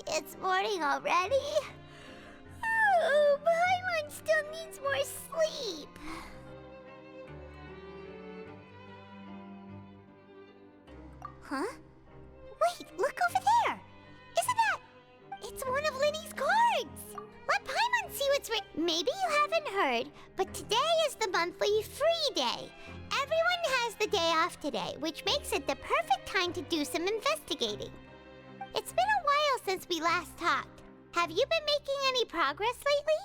It's morning already? Oh, Paimon still needs more sleep. Huh? Wait, look over there! Isn't that... It's one of Linny's cards! Let Paimon see what's Maybe you haven't heard, but today is the monthly free day. Everyone has the day off today, which makes it the perfect time to do some investigating. It's been a while since we last talked. Have you been making any progress lately?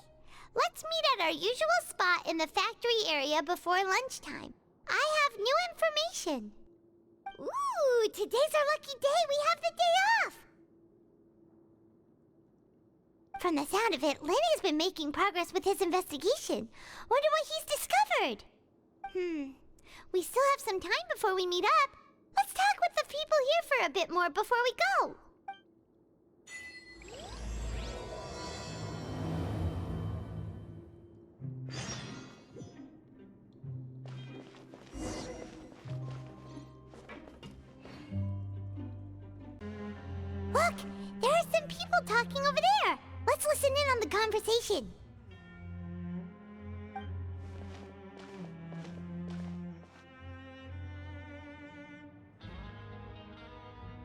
Let's meet at our usual spot in the factory area before lunchtime. I have new information. Ooh, today's our lucky day. We have the day off. From the sound of it, Lenny's been making progress with his investigation. Wonder what he's discovered. We still have some time before we meet up. Let's talk with the people here for a bit more before we go. Look, there are some people talking over there. Let's listen in on the conversation.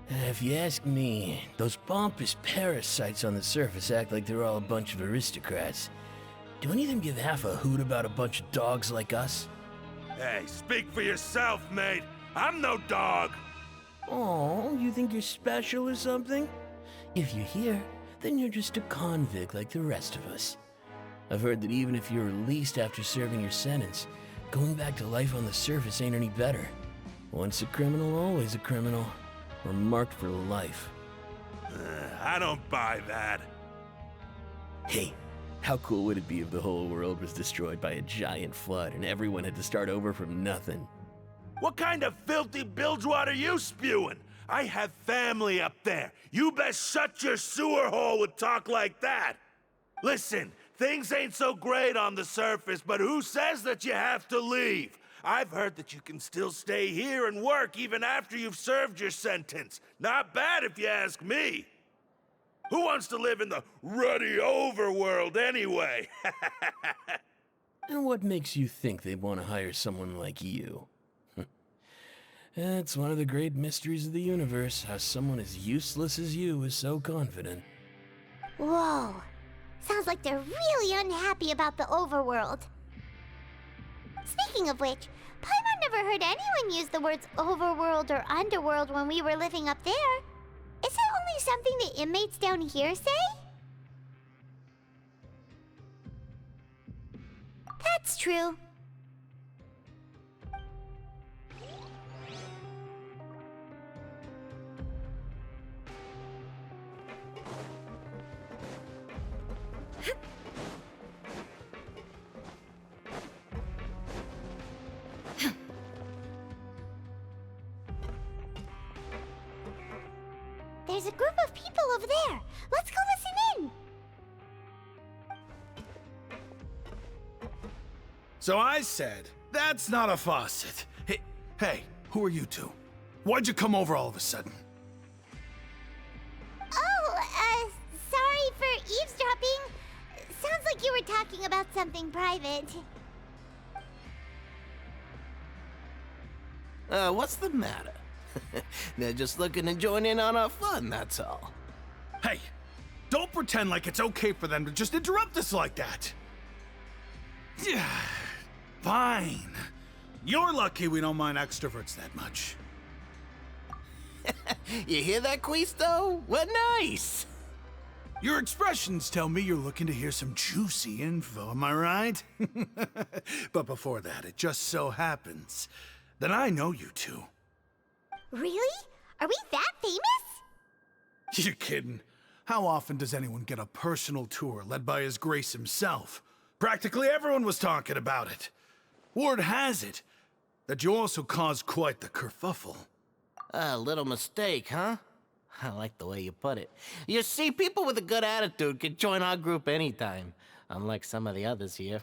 If you ask me, those pompous parasites on the surface act like they're all a bunch of aristocrats. Do any of them give half a hoot about a bunch of dogs like us? Hey, speak for yourself, mate. I'm no dog. Oh, you think you're special or something? If you're here, then you're just a convict like the rest of us. I've heard that even if you're released after serving your sentence, going back to life on the surface ain't any better. Once a criminal, always a criminal. We're marked for life. I don't buy that. Hey, how cool would it be if the whole world was destroyed by a giant flood and everyone had to start over from nothing? What kind of filthy bilgewater are you spewing? I have family up there. You best shut your sewer hole with talk like that. Listen, things ain't so great on the surface, but who says that you have to leave? I've heard that you can still stay here and work even after you've served your sentence. Not bad if you ask me. Who wants to live in the ruddy overworld anyway? And what makes you think they'd want to hire someone like you? It's one of the great mysteries of the universe, how someone as useless as you is so confident. Whoa. Sounds like they're really unhappy about the overworld. Speaking of which, Paimon never heard anyone use the words overworld or underworld when we were living up there. Is it only something the inmates down here say? That's true. There's a group of people over there. Let's go listen in. So I said, that's not a faucet. Hey, who are you two? Why'd you come over all of a sudden? Oh, sorry for eavesdropping. Sounds like you were talking about something private. What's the matter? They're just looking to join in on our fun, that's all. Hey, don't pretend like it's okay for them to just interrupt us like that. Yeah, fine. You're lucky we don't mind extroverts that much. You hear that, Quisto? What nice! Your expressions tell me you're looking to hear some juicy info, am I right? But before that, it just so happens that I know you two. Really? Are we that famous? You're kidding. How often does anyone get a personal tour led by His Grace himself? Practically everyone was talking about it. Word has it that you also caused quite the kerfuffle. A little mistake, huh? I like the way you put it. You see, people with a good attitude can join our group anytime, unlike some of the others here.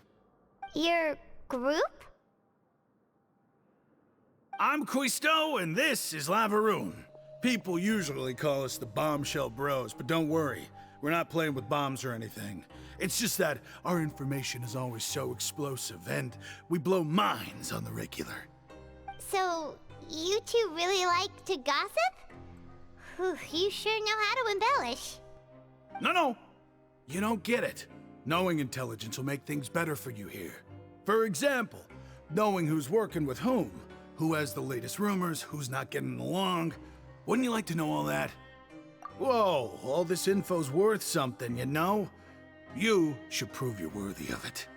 Your group? I'm Quisto, and this is Lavaroon. People usually call us the Bombshell Bros, but don't worry. We're not playing with bombs or anything. It's just that our information is always so explosive, and we blow minds on the regular. So, you two really like to gossip? Whew, you sure know how to embellish. No. You don't get it. Knowing intelligence will make things better for you here. For example, knowing who's working with whom, who has the latest rumors, who's not getting along. Wouldn't you like to know all that? Whoa, all this info's worth something, you know? You should prove you're worthy of it.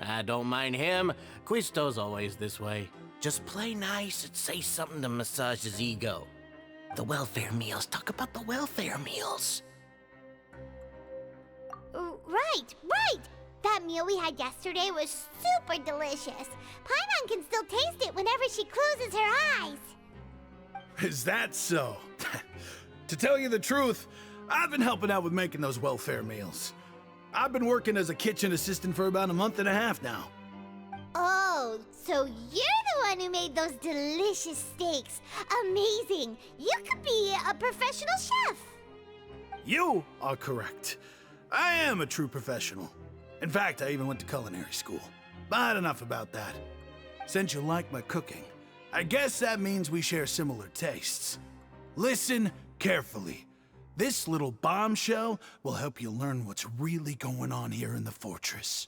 I don't mind him. Quisto's always this way. Just play nice and say something to massage his ego. The welfare meals. Talk about the welfare meals. Right! That meal we had yesterday was super delicious. Paimon can still taste it whenever she closes her eyes. Is that so? To tell you the truth, I've been helping out with making those welfare meals. I've been working as a kitchen assistant for about a month and a half now. Oh, so you're the one who made those delicious steaks. Amazing! You could be a professional chef. You are correct. I am a true professional. In fact, I even went to culinary school. But enough about that. Since you like my cooking, I guess that means we share similar tastes. Listen carefully. This little bombshell will help you learn what's really going on here in the fortress.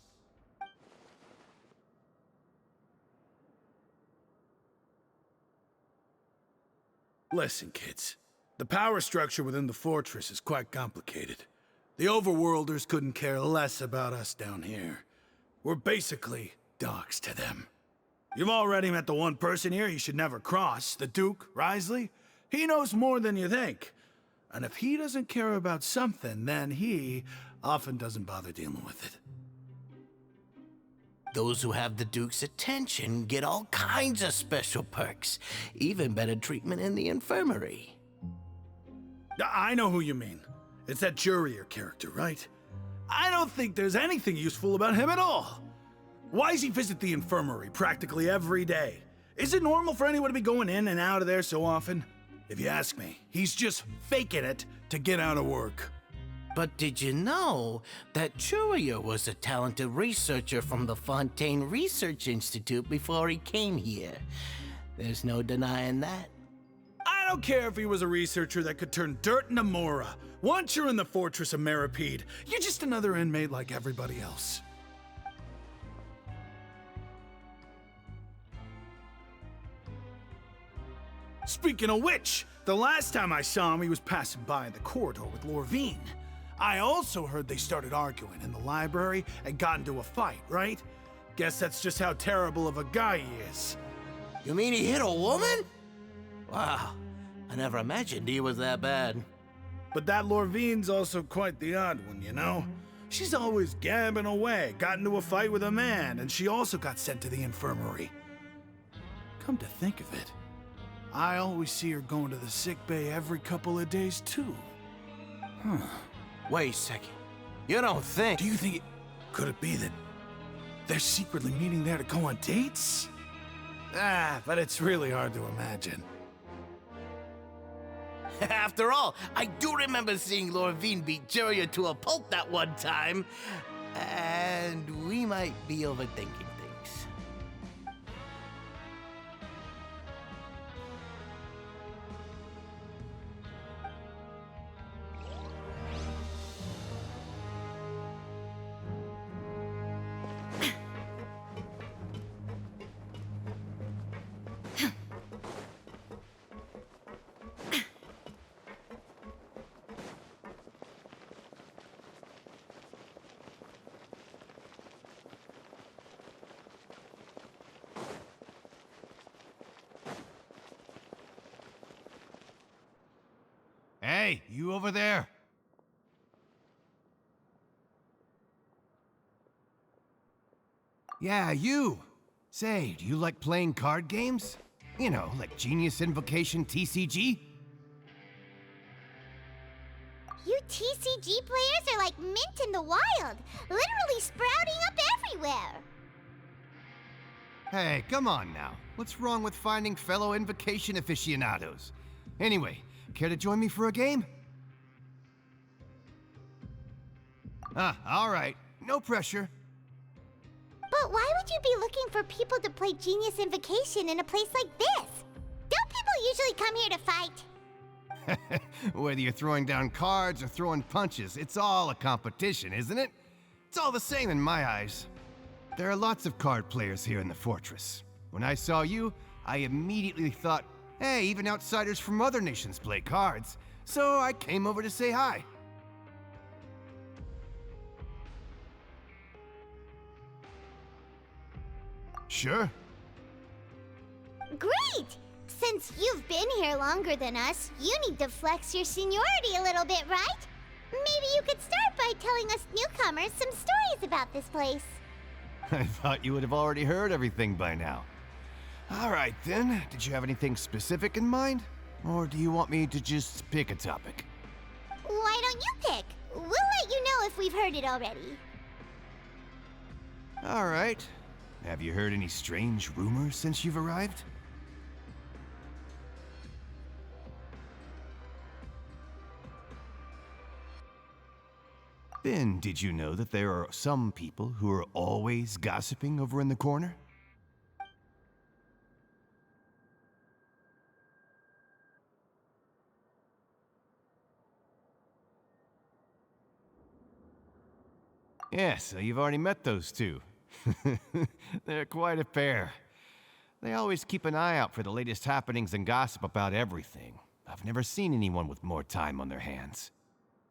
Listen, kids. The power structure within the fortress is quite complicated. The overworlders couldn't care less about us down here. We're basically dogs to them. You've already met the one person here you should never cross, the Duke, Risley. He knows more than you think. And if he doesn't care about something, then he often doesn't bother dealing with it. Those who have the Duke's attention get all kinds of special perks, even better treatment in the infirmary. I know who you mean. It's that Jurier character, right? I don't think there's anything useful about him at all. Why does he visit the infirmary practically every day? Is it normal for anyone to be going in and out of there so often? If you ask me, he's just faking it to get out of work. But did you know that Jurier was a talented researcher from the Fontaine Research Institute before he came here? There's no denying that. I don't care if he was a researcher that could turn dirt into Mora. Once you're in the fortress of Meripede, you're just another inmate like everybody else. Speaking of which, the last time I saw him, he was passing by in the corridor with Lorvine. I also heard they started arguing in the library and got into a fight, right? Guess that's just how terrible of a guy he is. You mean he hit a woman? Wow, I never imagined he was that bad. But that Lorvine's also quite the odd one, you know? She's always gabbing away, got into a fight with a man, and she also got sent to the infirmary. Come to think of it, I always see her going to the sick bay every couple of days, too. Huh. Wait a second. You don't think... Do you think could it be that they're secretly meeting there to go on dates? But it's really hard to imagine. After all, I do remember seeing Lorvine beat Jurier to a pulp that one time. And we might be overthinking things. Hey, you over there? Yeah, you. Say, do you like playing card games? You know, like Genius Invocation TCG? You TCG players are like mint in the wild, literally sprouting up everywhere. Hey, come on now. What's wrong with finding fellow Invocation aficionados? Anyway, Care to join me for a game? All right. No pressure. But why would you be looking for people to play Genius Invocation in a place like this? Don't people usually come here to fight? Whether you're throwing down cards or throwing punches, it's all a competition, isn't it? It's all the same in my eyes. There are lots of card players here in the fortress. When I saw you, I immediately thought, hey, even outsiders from other nations play cards. So I came over to say hi. Sure. Great! Since you've been here longer than us, you need to flex your seniority a little bit, right? Maybe you could start by telling us newcomers some stories about this place. I thought you would have already heard everything by now. All right then, did you have anything specific in mind? Or do you want me to just pick a topic? Why don't you pick? We'll let you know if we've heard it already. All right. Have you heard any strange rumors since you've arrived? Then, did you know that there are some people who are always gossiping over in the corner? Yeah, so you've already met those two. They're quite a pair. They always keep an eye out for the latest happenings and gossip about everything. I've never seen anyone with more time on their hands.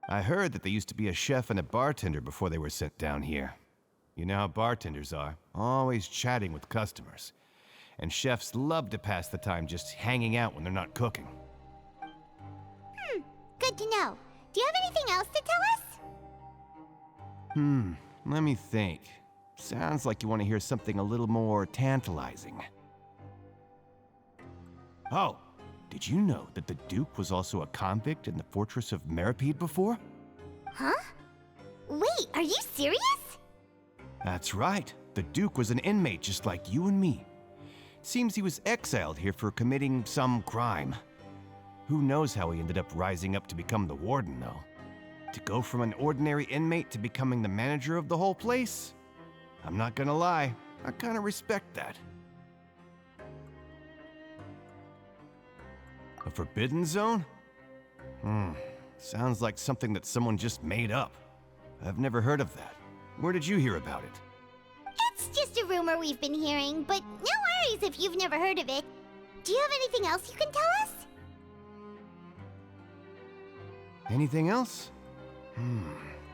I heard that they used to be a chef and a bartender before they were sent down here. You know how bartenders are, always chatting with customers. And chefs love to pass the time just hanging out when they're not cooking. Good to know. Do you have anything else to tell us? Let me think. Sounds like you want to hear something a little more tantalizing. Oh, did you know that the Duke was also a convict in the fortress of Meripede before? Huh? Wait, are you serious? That's right. The Duke was an inmate just like you and me. Seems he was exiled here for committing some crime. Who knows how he ended up rising up to become the warden, though. To go from an ordinary inmate to becoming the manager of the whole place? I'm not gonna lie, I kinda respect that. A forbidden zone? Sounds like something that someone just made up. I've never heard of that. Where did you hear about it? It's just a rumor we've been hearing, but no worries if you've never heard of it. Do you have anything else you can tell us? Anything else?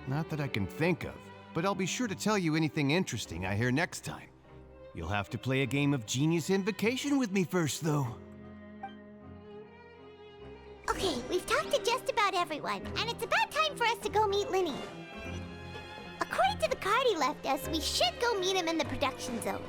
Not that I can think of, but I'll be sure to tell you anything interesting I hear next time. You'll have to play a game of Genius Invocation with me first, though. Okay, we've talked to just about everyone, and it's about time for us to go meet Linny. According to the card he left us, we should go meet him in the production zone.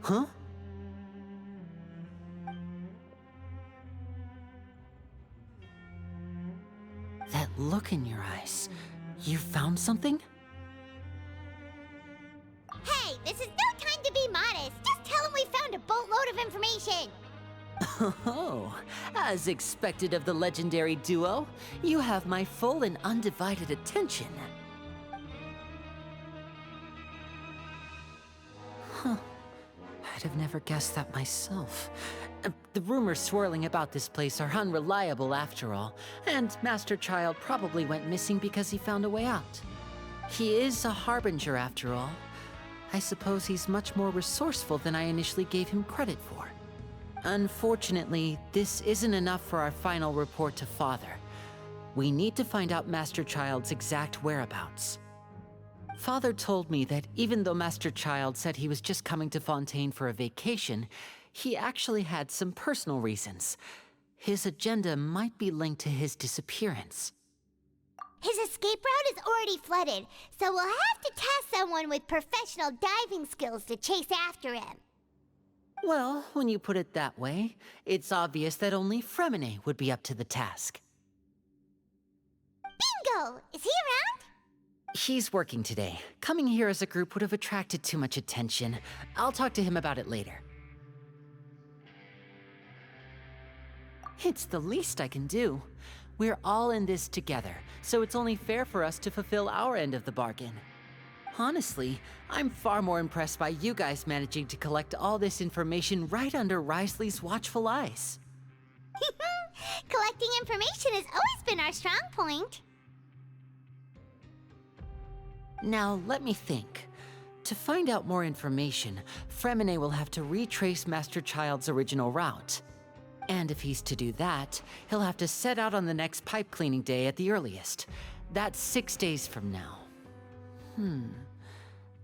Huh? That look in your eyes. You found something? Hey, this is no time to be modest. Just tell him we found a boatload of information. Oh, as expected of the legendary duo, you have my full and undivided attention. Huh. I'd have never guessed that myself. The rumors swirling about this place are unreliable after all, and Master Child probably went missing because he found a way out. He is a harbinger after all. I suppose he's much more resourceful than I initially gave him credit for. Unfortunately, this isn't enough for our final report to Father. We need to find out Master Child's exact whereabouts. Father told me that even though Master Child said he was just coming to Fontaine for a vacation, he actually had some personal reasons. His agenda might be linked to his disappearance. His escape route is already flooded, so we'll have to task someone with professional diving skills to chase after him. Well, when you put it that way, it's obvious that only Fremine would be up to the task. Bingo! Is he around? He's working today. Coming here as a group would have attracted too much attention. I'll talk to him about it later. It's the least I can do. We're all in this together, so it's only fair for us to fulfill our end of the bargain. Honestly, I'm far more impressed by you guys managing to collect all this information right under Risley's watchful eyes. Collecting information has always been our strong point. Now, let me think. To find out more information, Fremine will have to retrace Master Child's original route. And if he's to do that, he'll have to set out on the next pipe cleaning day at the earliest. That's 6 days from now.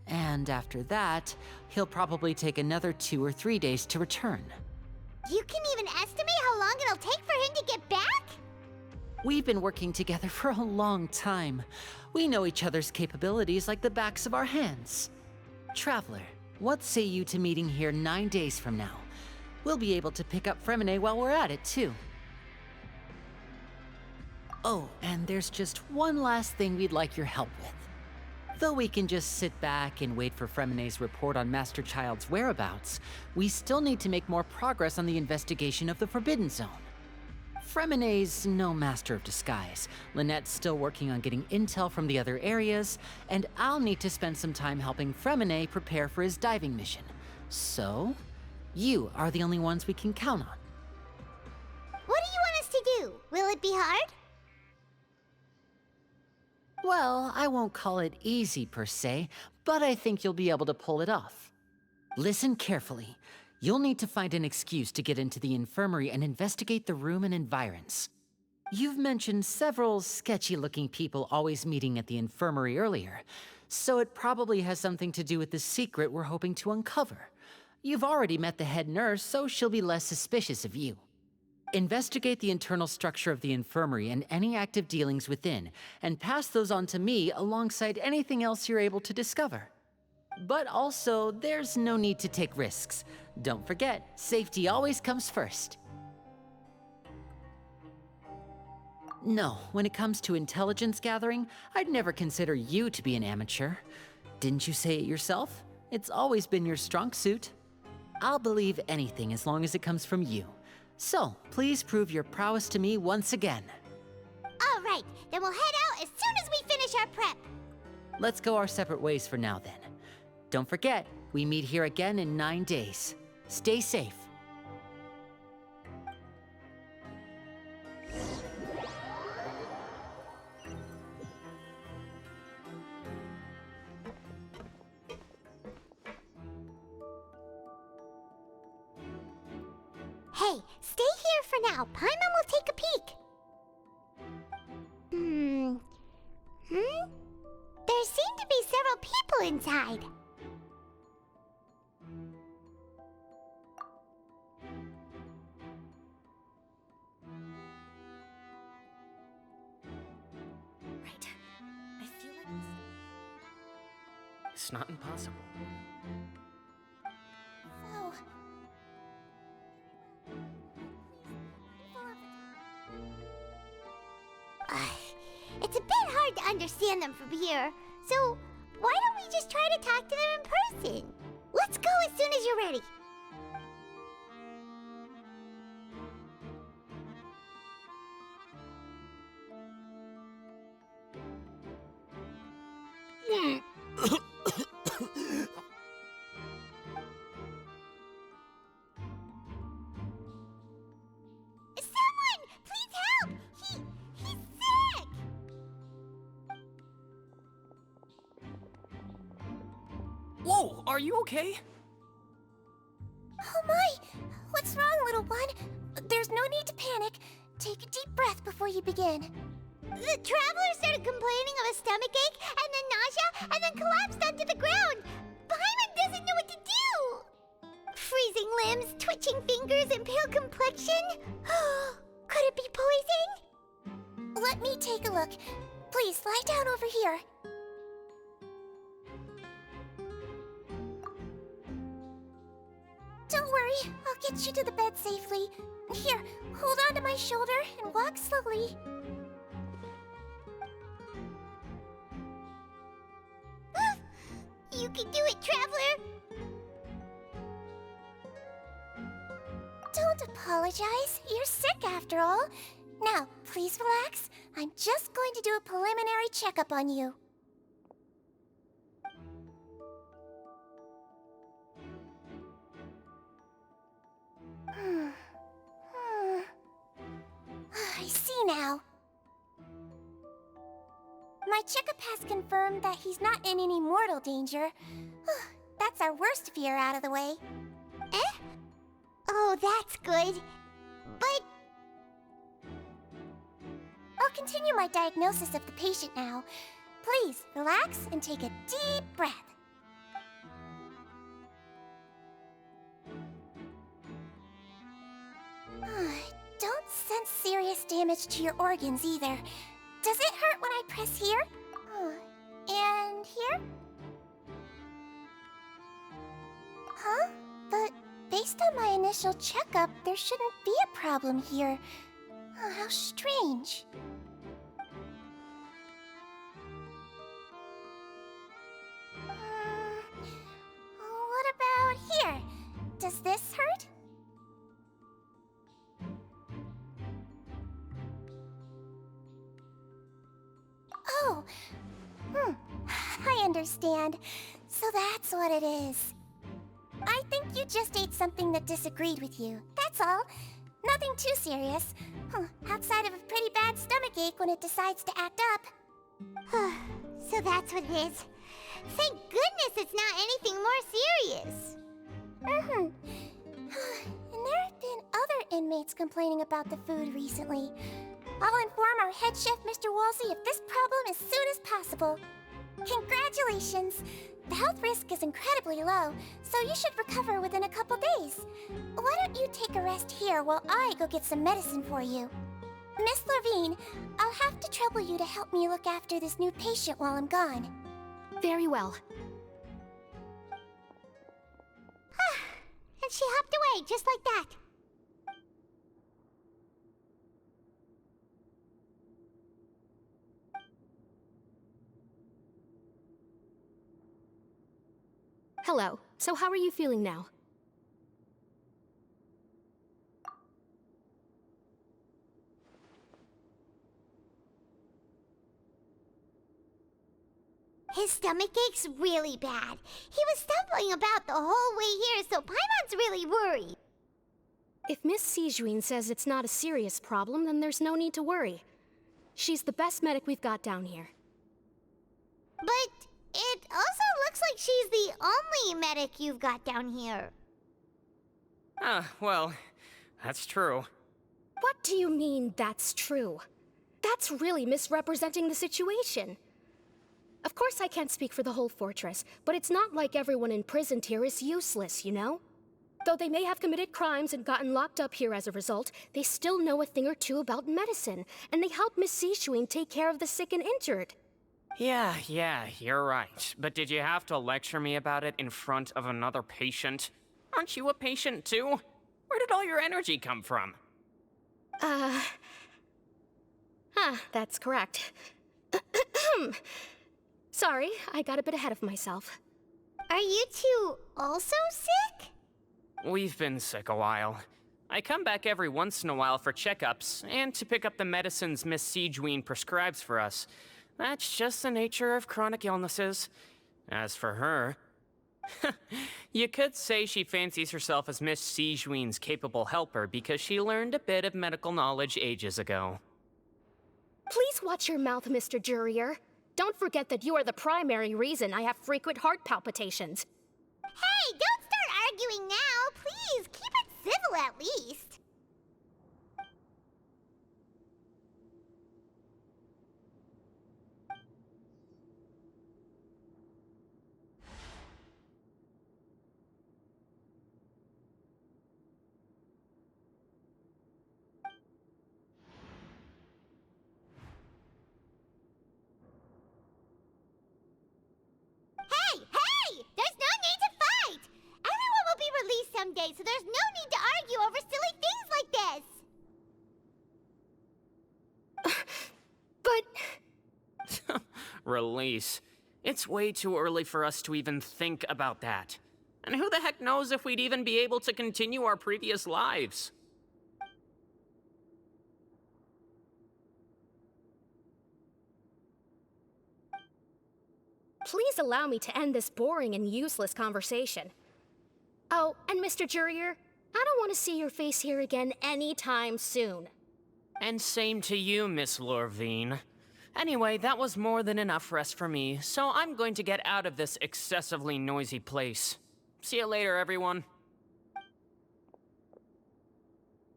And after that, he'll probably take another 2 or 3 days to return. You can even estimate how long it'll take for him to get back? We've been working together for a long time. We know each other's capabilities like the backs of our hands. Traveler, what say you to meeting here 9 days from now? We'll be able to pick up Fremine while we're at it, too. Oh, and there's just one last thing we'd like your help with. Though we can just sit back and wait for Fremine's report on Master Child's whereabouts, we still need to make more progress on the investigation of the Forbidden Zone. Fremine's no master of disguise. Lynette's still working on getting intel from the other areas, and I'll need to spend some time helping Fremine prepare for his diving mission. So, you are the only ones we can count on. What do you want us to do? Will it be hard? Well, I won't call it easy per se, but I think you'll be able to pull it off. Listen carefully. You'll need to find an excuse to get into the infirmary and investigate the room and environs. You've mentioned several sketchy-looking people always meeting at the infirmary earlier, so it probably has something to do with the secret we're hoping to uncover. You've already met the head nurse, so she'll be less suspicious of you. Investigate the internal structure of the infirmary and any active dealings within, and pass those on to me alongside anything else you're able to discover. But also, there's no need to take risks. Don't forget, safety always comes first. No, when it comes to intelligence gathering, I'd never consider you to be an amateur. Didn't you say it yourself? It's always been your strong suit. I'll believe anything as long as it comes from you. So, please prove your prowess to me once again. All right, then we'll head out as soon as we finish our prep. Let's go our separate ways for now then. Don't forget, we meet here again in 9 days. Stay safe. Hey, stay here for now. Paimon will take a peek. There seem to be several people inside. Right. It's not impossible. So... It's a bit hard to understand them from here, so why don't we just try to talk to them in person? Let's go as soon as you're ready. Someone! Please help! He's sick! Whoa, are you okay? Oh my! What's wrong, little one? There's no need to panic. Take a deep breath before you begin. The traveler started complaining of a stomachache, and then nausea, and then collapsed onto the ground. Paimon doesn't know what to do! Freezing limbs, twitching fingers, and pale complexion? Could it be poison? Let me take a look. Please, lie down over here. Don't worry, I'll get you to the bed safely. Here, hold on to my shoulder and walk slowly. You can do it, Traveler! Don't apologize. You're sick after all. Now, please relax. I'm just going to do a preliminary checkup on you. I see now. My checkup has confirmed that he's not in any mortal danger. That's our worst fear out of the way. Eh? Oh, that's good. But... I'll continue my diagnosis of the patient now. Please, relax and take a deep breath. Don't sense serious damage to your organs either. Does it hurt when I press here? And here? Huh? But based on my initial checkup, there shouldn't be a problem here. How strange. What about here? Does this hurt? Oh, I understand. So that's what it is. I think you just ate something that disagreed with you. That's all. Nothing too serious. Outside of a pretty bad stomachache when it decides to act up. So that's what it is. Thank goodness it's not anything more serious. And there have been other inmates complaining about the food recently. I'll inform our head chef, Mr. Wolsey, of this problem as soon as possible. Congratulations! The health risk is incredibly low, so you should recover within a couple days. Why don't you take a rest here while I go get some medicine for you? Miss Levine, I'll have to trouble you to help me look after this new patient while I'm gone. Very well. And she hopped away just like that. Hello. So how are you feeling now? His stomach ache's really bad. He was stumbling about the whole way here, so Paimon's really worried. If Miss Sijuin says it's not a serious problem, then there's no need to worry. She's the best medic we've got down here. But it also looks like she's the only medic you've got down here. Well, that's true. What do you mean, that's true? That's really misrepresenting the situation. Of course I can't speak for the whole fortress, but it's not like everyone imprisoned here is useless, you know? Though they may have committed crimes and gotten locked up here as a result, they still know a thing or two about medicine, and they help Miss Sijuin take care of the sick and injured. Yeah, you're right. But did you have to lecture me about it in front of another patient? Aren't you a patient too? Where did all your energy come from? That's correct. Sorry, I got a bit ahead of myself. Are you two also sick? We've been sick a while. I come back every once in a while for checkups, and to pick up the medicines Miss Siegewien prescribes for us. That's just the nature of chronic illnesses. As for her... you could say she fancies herself as Miss Siegewien's capable helper because she learned a bit of medical knowledge ages ago. Please watch your mouth, Mr. Jurier. Don't forget that you are the primary reason I have frequent heart palpitations. Hey, don't start arguing now. Please, keep it civil at least. Hey! There's no need to fight! Everyone will be released someday, so there's no need to argue over silly things like this! But... Release. It's way too early for us to even think about that. And who the heck knows if we'd even be able to continue our previous lives? Please allow me to end this boring and useless conversation. Oh, and Mr. Jurier, I don't want to see your face here again anytime soon. And same to you, Miss Lorvine. Anyway, that was more than enough rest for me, so I'm going to get out of this excessively noisy place. See you later, everyone.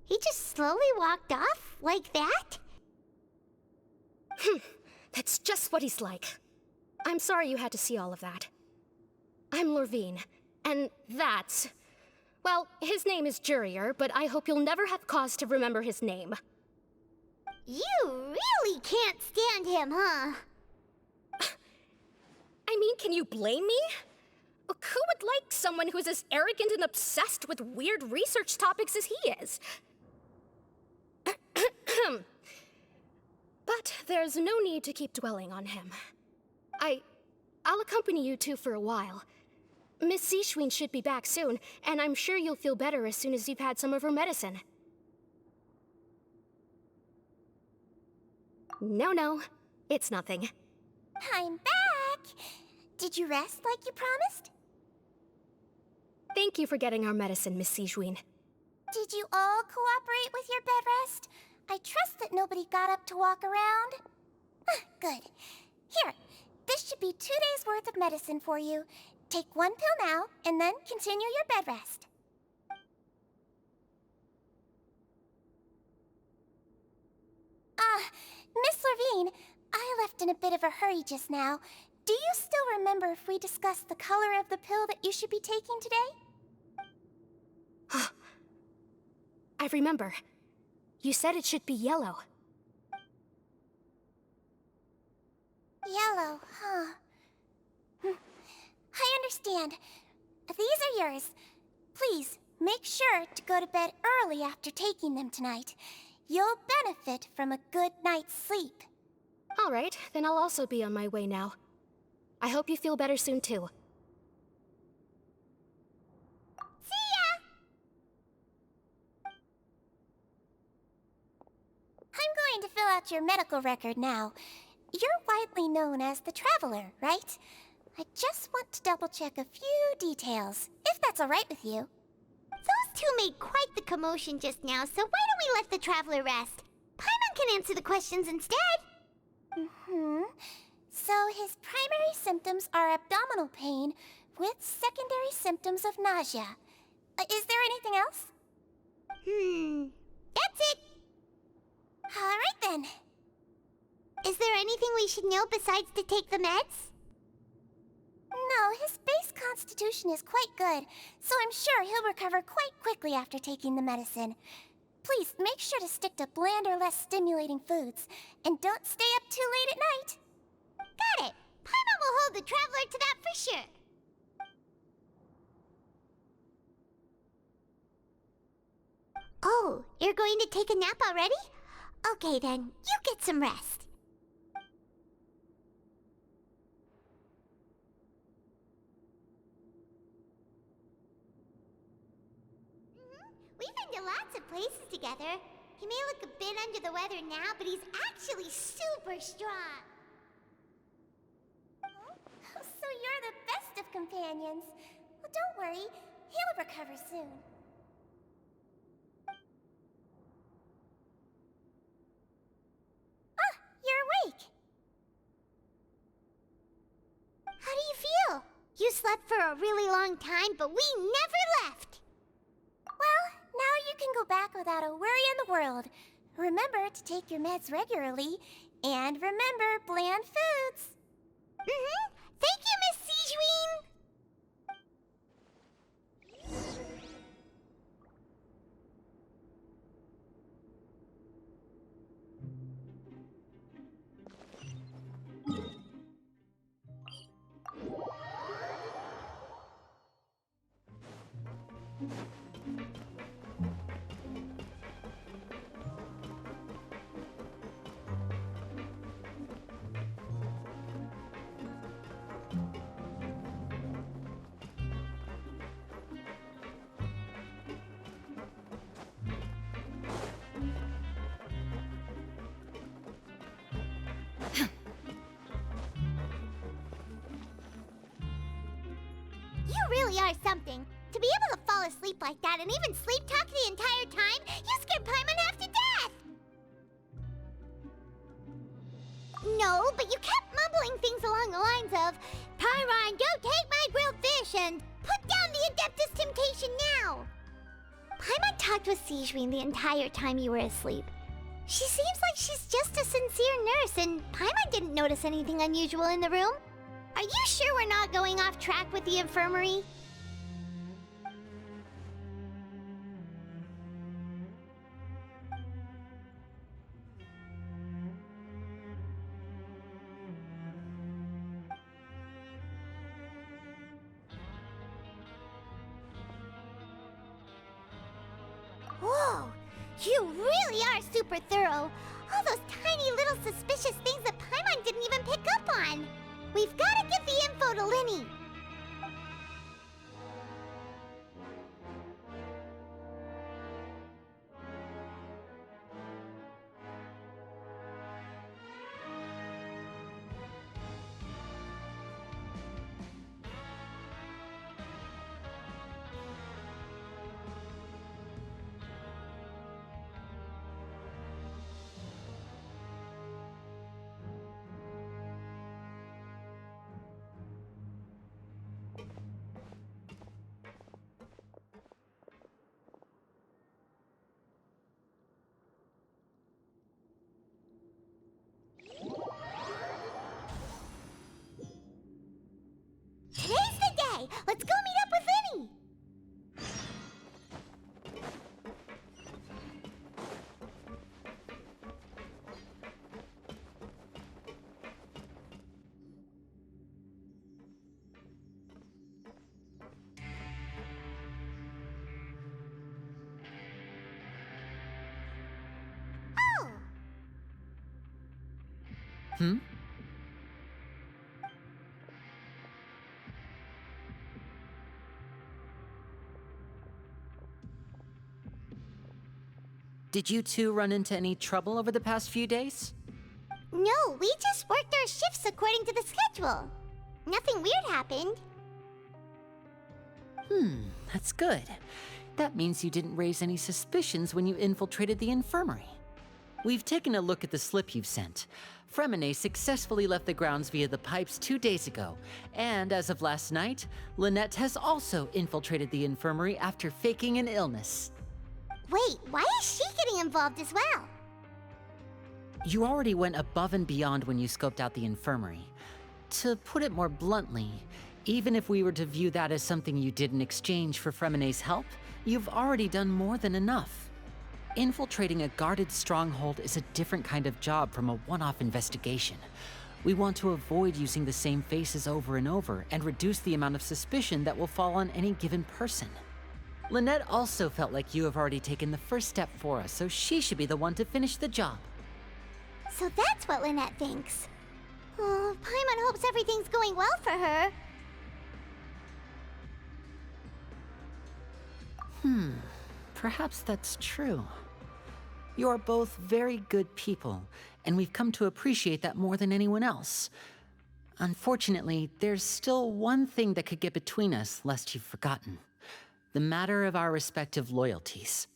He just slowly walked off like that? That's just what he's like. I'm sorry you had to see all of that. I'm Lorvine, and that's... Well, his name is Jurier, but I hope you'll never have cause to remember his name. You really can't stand him, huh? I mean, can you blame me? Who would like someone who's as arrogant and obsessed with weird research topics as he is? But there's no need to keep dwelling on him. I'll accompany you two for a while. Miss Siegewien should be back soon, and I'm sure you'll feel better as soon as you've had some of her medicine. No, it's nothing. I'm back! Did you rest like you promised? Thank you for getting our medicine, Miss Siegewien. Did you all cooperate with your bed rest? I trust that nobody got up to walk around. Good. Here, this should be 2 days' worth of medicine for you. Take 1 pill now, and then continue your bed rest. Miss Lorvine, I left in a bit of a hurry just now. Do you still remember if we discussed the color of the pill that you should be taking today? I remember. You said it should be yellow. Yellow, huh? I understand. These are yours. Please, make sure to go to bed early after taking them tonight. You'll benefit from a good night's sleep. All right, then I'll also be on my way now. I hope you feel better soon, too. See ya! I'm going to fill out your medical record now. You're widely known as the Traveler, right? I just want to double-check a few details, if that's all right with you. Those two made quite the commotion just now, so why don't we let the Traveler rest? Paimon can answer the questions instead. So his primary symptoms are abdominal pain with secondary symptoms of nausea. Is there anything else? That's it. All right then. Is there anything we should know besides to take the meds? No, his base constitution is quite good, so I'm sure he'll recover quite quickly after taking the medicine. Please, make sure to stick to bland or less stimulating foods, and don't stay up too late at night. Got it. Paimon will hold the Traveler to that for sure. Oh, you're going to take a nap already? Okay then, you get some rest. We've been to lots of places together. He may look a bit under the weather now, but he's actually super strong. So you're the best of companions. Well, don't worry, he'll recover soon. Ah, you're awake. How do you feel? You slept for a really long time, but we never left. Well, now you can go back without a worry in the world. Remember to take your meds regularly, and remember bland foods. Mm-hmm. Thank you, Miss Sijuin. You really are something. To be able to fall asleep like that and even sleep talk the entire time, you scared Paimon half to death! No, but you kept mumbling things along the lines of, Pyron, don't take my grilled fish, and put down the Adeptus Temptation now! Paimon talked with Sijuin the entire time you were asleep. She seems like she's just a sincere nurse, and Paimon didn't notice anything unusual in the room. Are you sure we're not going off track with the infirmary? Whoa! You really are super thorough! All those tiny little suspicious things that Paimon didn't even pick up on! We've got to give the info to Linny! Today's the day! Let's go meet up with Linny! Oh! Hmm? Did you two run into any trouble over the past few days? No, we just worked our shifts according to the schedule. Nothing weird happened. That's good. That means you didn't raise any suspicions when you infiltrated the infirmary. We've taken a look at the slip you've sent. Fremine successfully left the grounds via the pipes 2 days ago, and as of last night, Lynette has also infiltrated the infirmary after faking an illness. Wait, why is she getting involved as well? You already went above and beyond when you scoped out the infirmary. To put it more bluntly, even if we were to view that as something you did in exchange for Fremine's help, you've already done more than enough. Infiltrating a guarded stronghold is a different kind of job from a one-off investigation. We want to avoid using the same faces over and over and reduce the amount of suspicion that will fall on any given person. Lynette also felt like you have already taken the first step for us, so she should be the one to finish the job. So that's what Lynette thinks. Oh, Paimon hopes everything's going well for her. Perhaps that's true. You are both very good people, and we've come to appreciate that more than anyone else. Unfortunately, there's still one thing that could get between us, lest you've forgotten. The matter of our respective loyalties.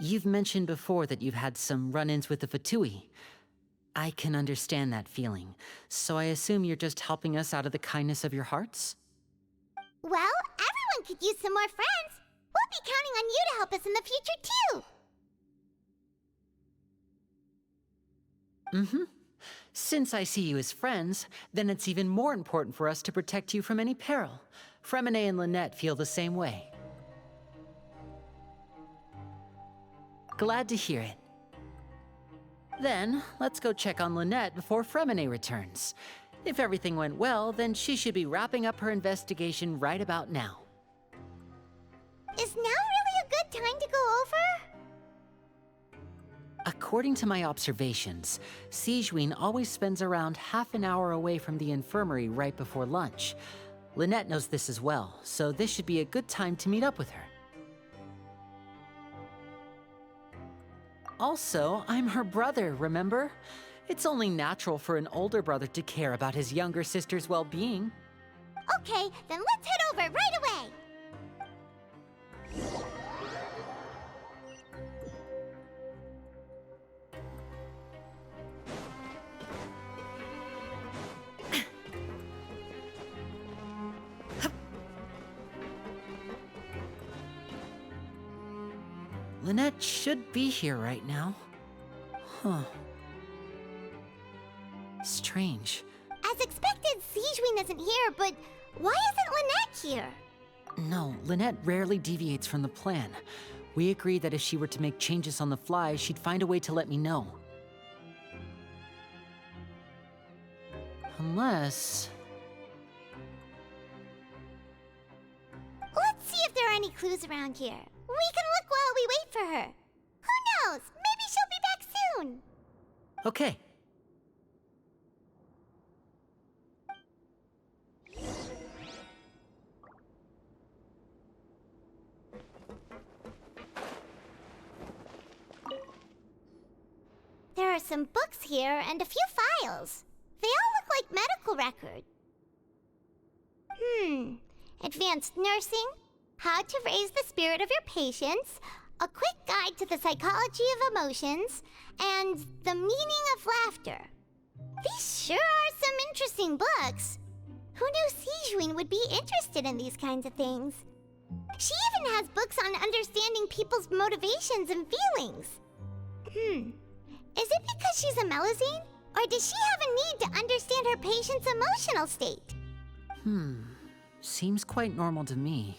You've mentioned before that you've had some run-ins with the Fatui. I can understand that feeling, so I assume you're just helping us out of the kindness of your hearts? Well, everyone could use some more friends. We'll be counting on you to help us in the future, too. Since I see you as friends, then it's even more important for us to protect you from any peril. Fremine and Lynette feel the same way. Glad to hear it. Then, let's go check on Lynette before Fremine returns. If everything went well, then she should be wrapping up her investigation right about now. Is now really a good time to go over? According to my observations, Sigewinne always spends around half an hour away from the infirmary right before lunch. Lynette knows this as well, so this should be a good time to meet up with her. Also, I'm her brother, remember? It's only natural for an older brother to care about his younger sister's well-being. Okay, then let's head over right away. Lynette should be here right now. Strange. As expected, Sigewinne isn't here, but why isn't Lynette here? No, Lynette rarely deviates from the plan. We agreed that if she were to make changes on the fly, she'd find a way to let me know. Unless... Let's see if there are any clues around here. We can look while we wait for her. Who knows? Maybe she'll be back soon. Okay. There are some books here and a few files. They all look like medical records. Advanced nursing, how to raise the spirit of your patients, a quick guide to the psychology of emotions, and the meaning of laughter. These sure are some interesting books. Who knew Sigewinne would be interested in these kinds of things? She even has books on understanding people's motivations and feelings. Is it because she's a Melusine? Or does she have a need to understand her patient's emotional state? Seems quite normal to me.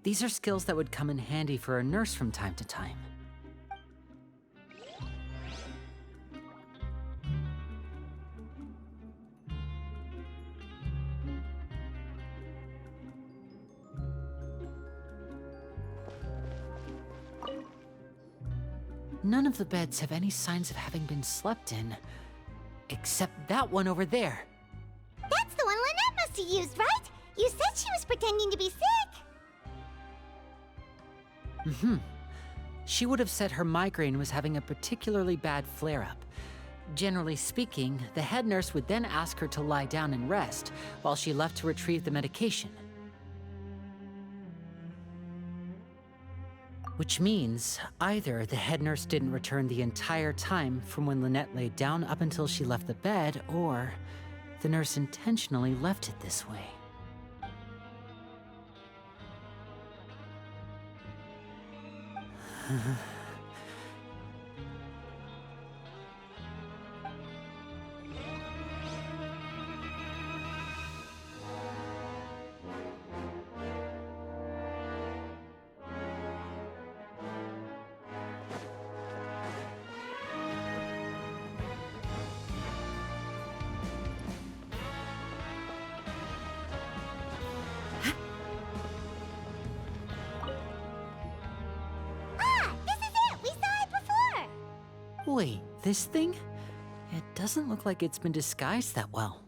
These are skills that would come in handy for a nurse from time to time. None of the beds have any signs of having been slept in, except that one over there. That's the one Lynette must have used, right? You said she was pretending to be sick. She would have said her migraine was having a particularly bad flare-up. Generally speaking, the head nurse would then ask her to lie down and rest, while she left to retrieve the medication. Which means, either the head nurse didn't return the entire time from when Lynette laid down up until she left the bed, or the nurse intentionally left it this way. Wait, this thing? It doesn't look like it's been disguised that well.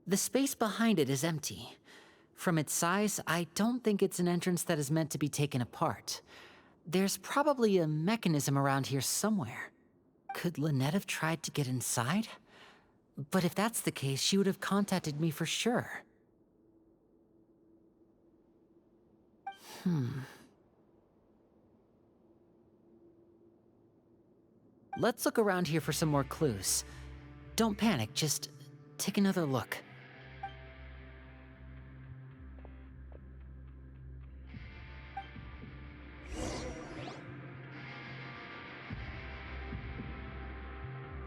The space behind it is empty. From its size, I don't think it's an entrance that is meant to be taken apart. There's probably a mechanism around here somewhere. Could Lynette have tried to get inside? But if that's the case, she would have contacted me for sure. Let's look around here for some more clues. Don't panic, just take another look.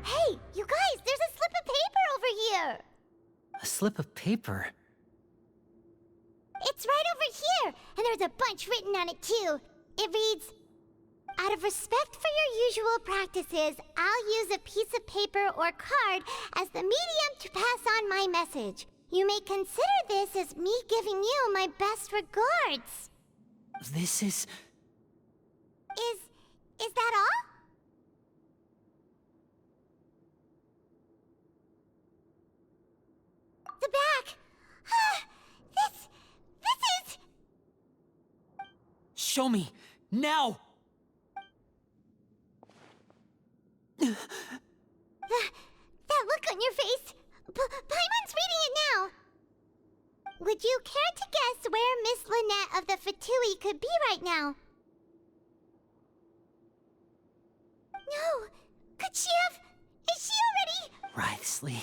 Hey, you guys, there's a slip of paper over here! A slip of paper? It's right over here, and there's a bunch written on it too. It reads, "Out of respect for your usual practices, I'll use a piece of paper or card as the medium to pass on my message. You may consider this as me giving you my best regards." This is... Is that all? The back. This is... Show me! Now! That look on your face. Paimon's reading it now. Would you care to guess where Miss Lynette of the Fatui could be right now? No. Could she have... Is she already... Wriothesley.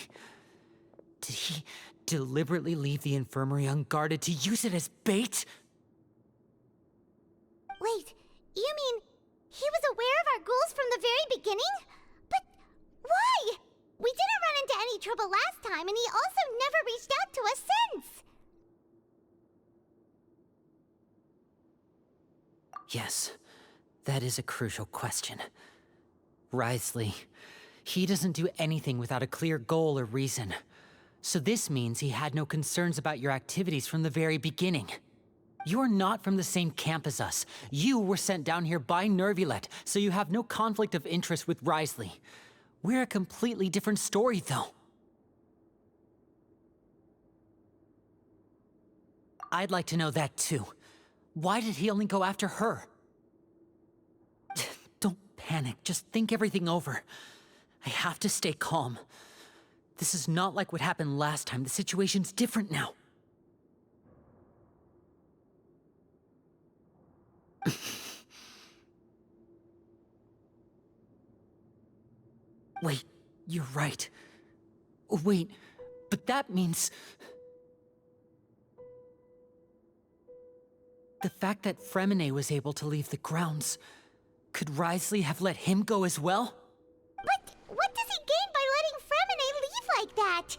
Did he deliberately leave the infirmary unguarded to use it as bait? Wait, you mean he was aware of our goals from the very beginning? But why? We didn't run into any trouble last time, and he also never reached out to us since. Yes, that is a crucial question. Wriothesley, he doesn't do anything without a clear goal or reason. So this means he had no concerns about your activities from the very beginning. You're not from the same camp as us. You were sent down here by Nervulet, so you have no conflict of interest with Wriothesley. We're a completely different story, though. I'd like to know that, too. Why did he only go after her? Don't panic, just think everything over. I have to stay calm. This is not like what happened last time. The situation's different now. Wait, you're right. Wait, but that means... The fact that Fremine was able to leave the grounds, could Wriothesley have let him go as well? But what does he gain by letting Fremine leave like that?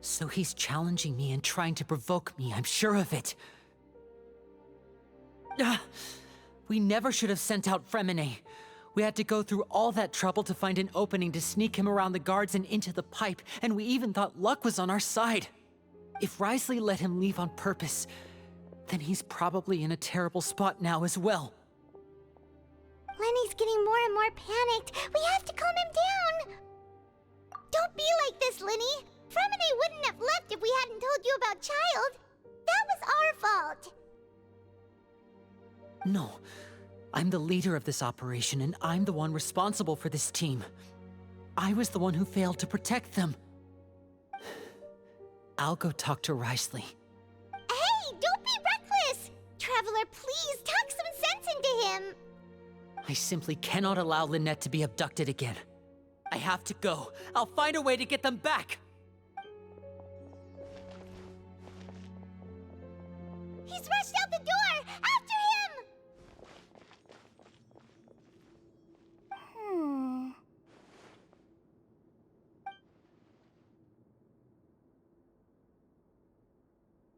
So he's challenging me and trying to provoke me, I'm sure of it. We never should have sent out Fremine. We had to go through all that trouble to find an opening to sneak him around the guards and into the pipe, and we even thought luck was on our side. If Wriothesley let him leave on purpose, then he's probably in a terrible spot now as well. Lenny's getting more and more panicked. We have to calm him down. Don't be like this, Lenny. Fremine wouldn't have left if we hadn't told you about Child. That was our fault. No, I'm the leader of this operation, and I'm the one responsible for this team. I was the one who failed to protect them. I'll go talk to Wriothesley. Hey, don't be reckless! Traveler, please talk some sense into him. I simply cannot allow Lynette to be abducted again. I have to go. I'll find a way to get them back! He's rushed out the door! After him!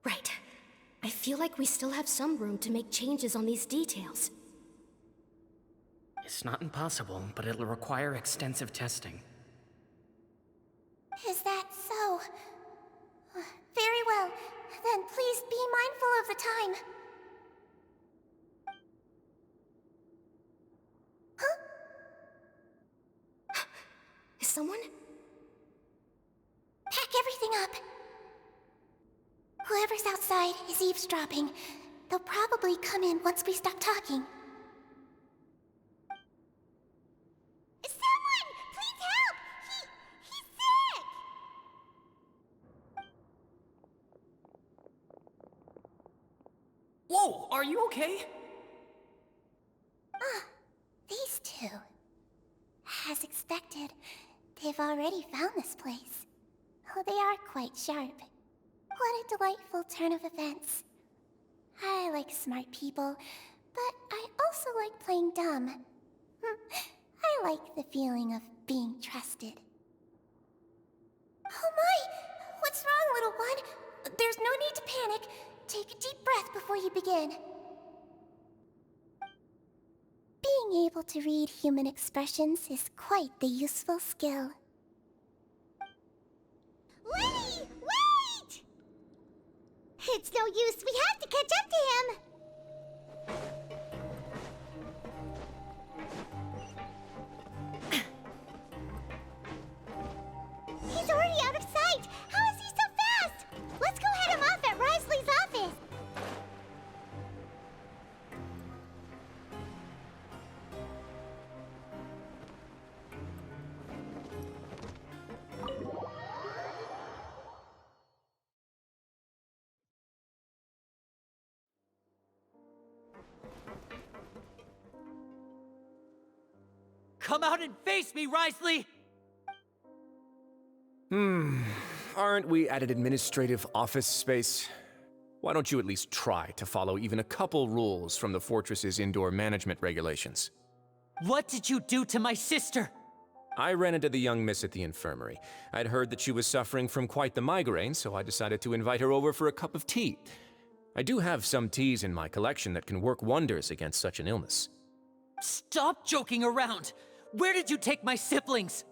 Right. I feel like we still have some room to make changes on these details. It's not impossible, but it'll require extensive testing. Is that so? Very well. Then please be mindful of the time. Huh? Is someone? Pack everything up. Whoever's outside is eavesdropping. They'll probably come in once we stop talking. Someone! Please help! He's sick! Whoa, are you okay? These two. As expected, they've already found this place. Oh, they are quite sharp. What a delightful turn of events. I like smart people, but I also like playing dumb. I like the feeling of being trusted. Oh my! What's wrong, little one? There's no need to panic. Take a deep breath before you begin. Being able to read human expressions is quite the useful skill. Lenny, wait! It's no use. We have to catch up to him. He's already out of sight. How is he so fast? Let's go head him off at Risley's office. Come out and face me, Risley! Aren't we at an administrative office space? Why don't you at least try to follow even a couple rules from the fortress's indoor management regulations? What did you do to my sister? I ran into the young miss at the infirmary. I'd heard that she was suffering from quite the migraine, so I decided to invite her over for a cup of tea. I do have some teas in my collection that can work wonders against such an illness. Stop joking around! Where did you take my siblings?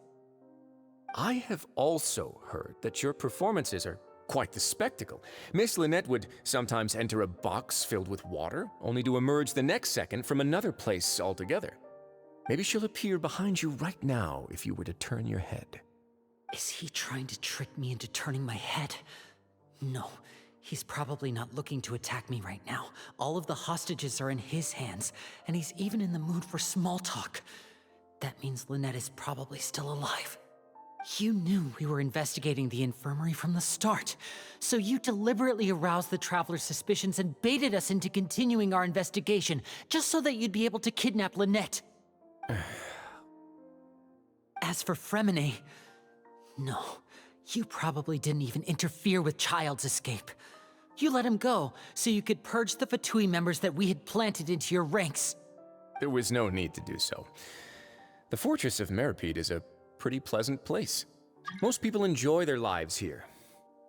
I have also heard that your performances are quite the spectacle. Miss Lynette would sometimes enter a box filled with water, only to emerge the next second from another place altogether. Maybe she'll appear behind you right now if you were to turn your head. Is he trying to trick me into turning my head? No, he's probably not looking to attack me right now. All of the hostages are in his hands, and he's even in the mood for small talk. That means Lynette is probably still alive. You knew we were investigating the infirmary from the start, so you deliberately aroused the Traveler's suspicions and baited us into continuing our investigation, just so that you'd be able to kidnap Lynette. As for Fremine, no, you probably didn't even interfere with Child's escape. You let him go, so you could purge the Fatui members that we had planted into your ranks. There was no need to do so. The Fortress of Meripede is a pretty pleasant place. Most people enjoy their lives here.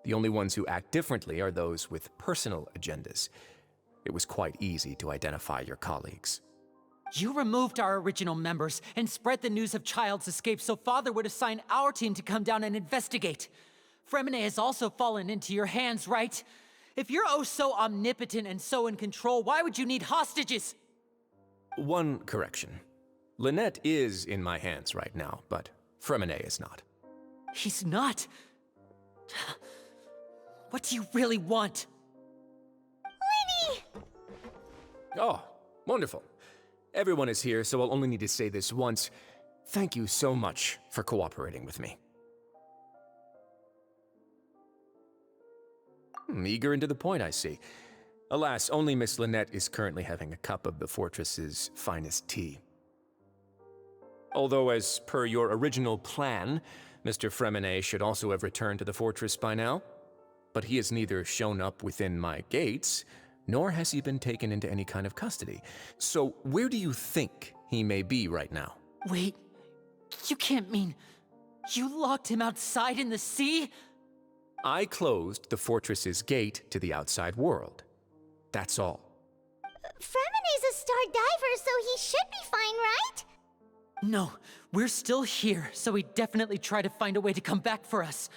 The only ones who act differently are those with personal agendas. It was quite easy to identify your colleagues. You removed our original members and spread the news of Child's escape so Father would assign our team to come down and investigate. Fremine has also fallen into your hands, right? If you're oh so omnipotent and so in control, why would you need hostages? One correction. Lynette is in my hands right now, but Fremine is not. He's not? What do you really want? Lenny! Oh, wonderful. Everyone is here, so I'll only need to say this once. Thank you so much for cooperating with me. Eager and to the point, I see. Alas, only Miss Lynette is currently having a cup of the fortress's finest tea. Although, as per your original plan, Mr. Fremine should also have returned to the fortress by now. But he has neither shown up within my gates, nor has he been taken into any kind of custody. So where do you think he may be right now? Wait, you can't mean you locked him outside in the sea? I closed the fortress's gate to the outside world. That's all. Fremine's a star diver, so he should be fine, right? No, we're still here, so he definitely tried to find a way to come back for us.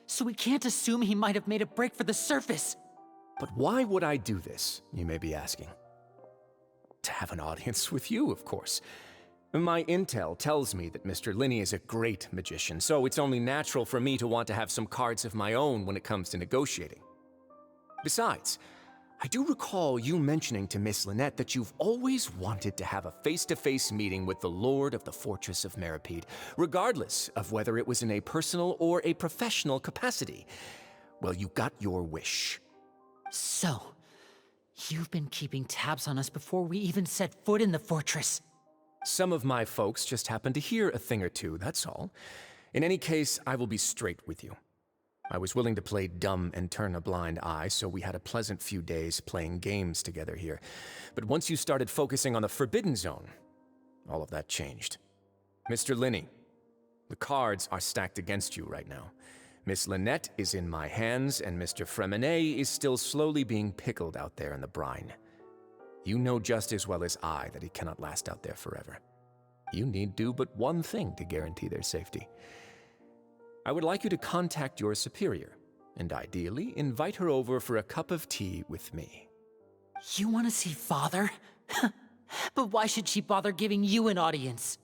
So we can't assume he might have made a break for the surface. But why would I do this, you may be asking? To have an audience with you, of course. My intel tells me that Mr. Linney is a great magician, so it's only natural for me to want to have some cards of my own when it comes to negotiating. Besides, I do recall you mentioning to Miss Lynette that you've always wanted to have a face-to-face meeting with the Lord of the Fortress of Meripede, regardless of whether it was in a personal or a professional capacity. Well, you got your wish. So, you've been keeping tabs on us before we even set foot in the fortress. Some of my folks just happened to hear a thing or two, that's all. In any case, I will be straight with you. I was willing to play dumb and turn a blind eye, so we had a pleasant few days playing games together here. But once you started focusing on the Forbidden Zone, all of that changed. Mr. Linney, the cards are stacked against you right now. Miss Lynette is in my hands, and Mr. Fremenet is still slowly being pickled out there in the brine. You know just as well as I that he cannot last out there forever. You need do but one thing to guarantee their safety. I would like you to contact your superior, and ideally invite her over for a cup of tea with me. You want to see Father? But why should she bother giving you an audience?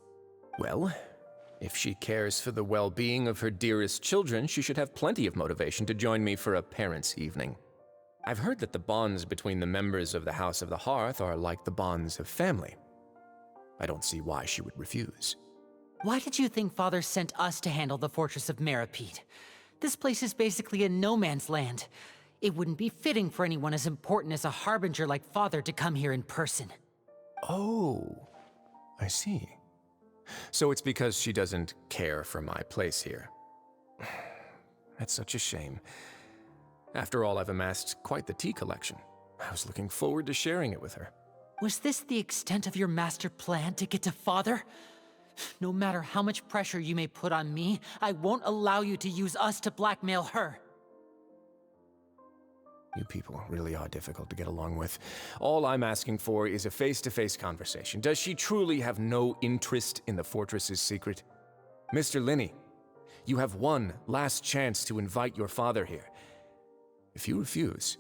Well, if she cares for the well-being of her dearest children, she should have plenty of motivation to join me for a parents' evening. I've heard that the bonds between the members of the House of the Hearth are like the bonds of family. I don't see why she would refuse. Why did you think Father sent us to handle the Fortress of Meripede? This place is basically a no-man's land. It wouldn't be fitting for anyone as important as a harbinger like Father to come here in person. Oh, I see. So it's because she doesn't care for my place here. That's such a shame. After all, I've amassed quite the tea collection. I was looking forward to sharing it with her. Was this the extent of your master plan to get to Father? No matter how much pressure you may put on me, I won't allow you to use us to blackmail her. You people really are difficult to get along with. All I'm asking for is a face-to-face conversation. Does she truly have no interest in the fortress's secret? Mr. Linney, you have one last chance to invite your father here. If you refuse...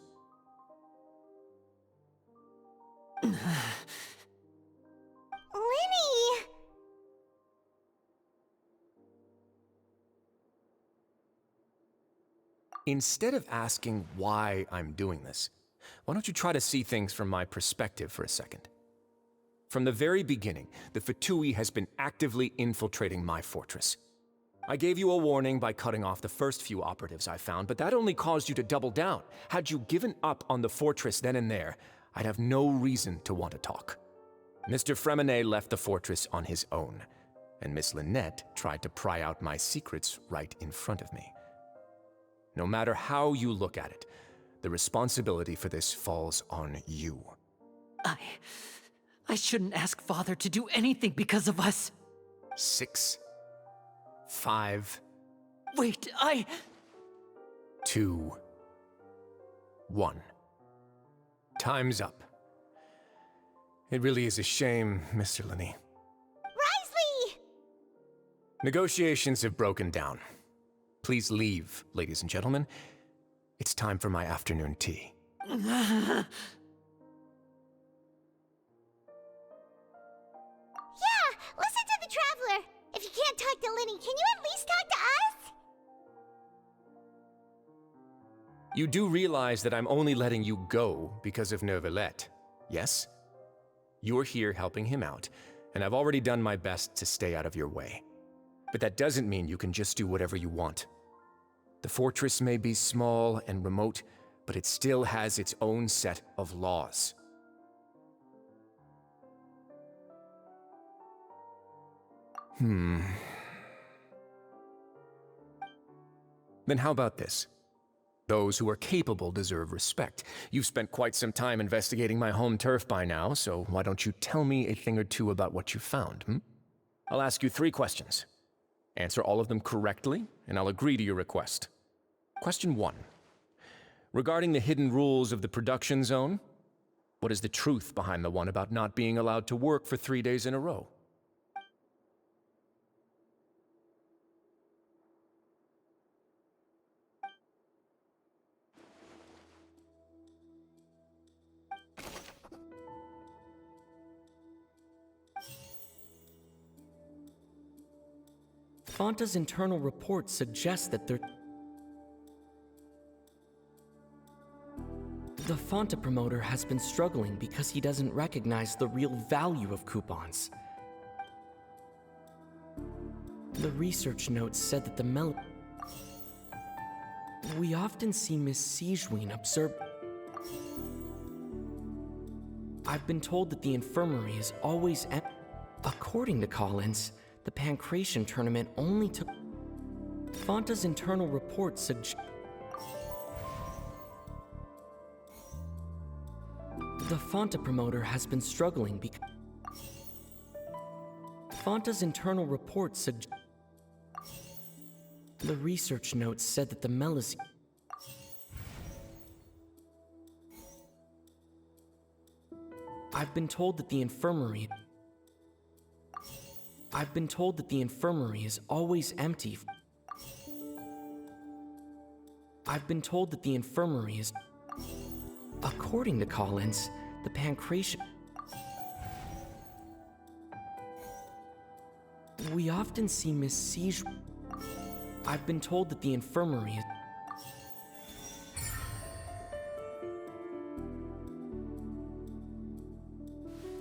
Linny! Instead of asking why I'm doing this, why don't you try to see things from my perspective for a second? From the very beginning, the Fatui has been actively infiltrating my fortress. I gave you a warning by cutting off the first few operatives I found, but that only caused you to double down. Had you given up on the fortress then and there, I'd have no reason to want to talk. Mr. Fremenet left the fortress on his own, and Miss Lynette tried to pry out my secrets right in front of me. No matter how you look at it, the responsibility for this falls on you. I shouldn't ask Father to do anything because of us. 6, 5... Wait, 2, 1. Time's up. It really is a shame, Mr. Linney. Risley! Negotiations have broken down. Please leave, ladies and gentlemen. It's time for my afternoon tea. Yeah, listen to the Traveler. If you can't talk to Linny, can you at least talk to us? You do realize that I'm only letting you go because of Neuvillette, yes? You're here helping him out, and I've already done my best to stay out of your way. But that doesn't mean you can just do whatever you want. The fortress may be small and remote, but it still has its own set of laws. Then how about this? Those who are capable deserve respect. You've spent quite some time investigating my home turf by now, so why don't you tell me a thing or two about what you found, I'll ask you 3 questions. Answer all of them correctly, and I'll agree to your request. Question 1. Regarding the hidden rules of the production zone, what is the truth behind the one about not being allowed to work for 3 days in a row? Fanta's internal report suggests that the Fanta promoter has been struggling because he doesn't recognize the real value of coupons. The research notes said that we often see Miss Sijween observe. I've been told that the infirmary is always According to Collins, the Pancration tournament only took. Fanta's internal report suggests. The Fanta promoter has been struggling because. Fanta's internal report suggests. The research notes said that the Melazine. I've been told that the infirmary is always empty. I've been told that the infirmary is. According to Collins, the Pancration. We often see Miss Siege. I've been told that the infirmary is.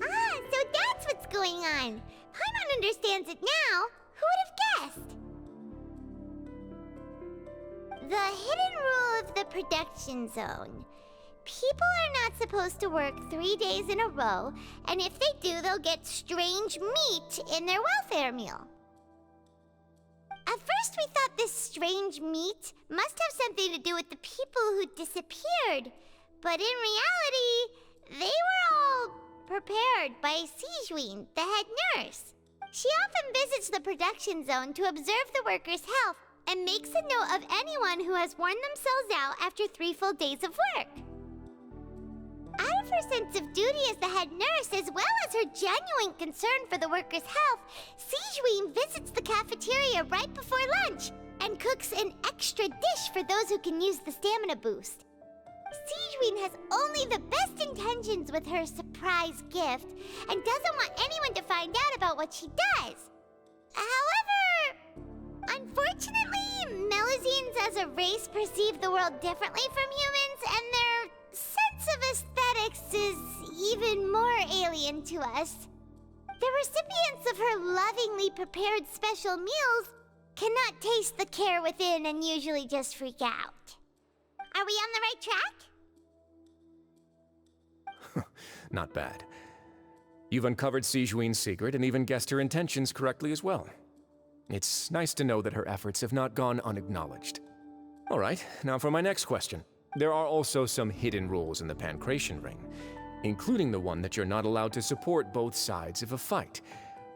Ah, so that's what's going on. Paimon understands it now. Who would have guessed? The hidden rule of the production zone. People are not supposed to work 3 days in a row, and if they do, they'll get strange meat in their welfare meal. At first, we thought this strange meat must have something to do with the people who disappeared, but in reality, they were all prepared by Sijween, the head nurse. She often visits the production zone to observe the workers' health and makes a note of anyone who has worn themselves out after 3 full days of work. Out of her sense of duty as the head nurse, as well as her genuine concern for the workers' health, Sijween visits the cafeteria right before lunch and cooks an extra dish for those who can use the stamina boost. Sijween has only the best intentions with her surprise gift and doesn't want anyone to find out about what she does. However, unfortunately, Melazines as a race perceive the world differently from humans, and their sense of aesthetics is even more alien to us. The recipients of her lovingly prepared special meals cannot taste the care within and usually just freak out. Are we on the right track? Not bad. You've uncovered Sijween's secret and even guessed her intentions correctly as well. It's nice to know that her efforts have not gone unacknowledged. All right, now for my next question. There are also some hidden rules in the Pancration Ring, including the one that you're not allowed to support both sides of a fight.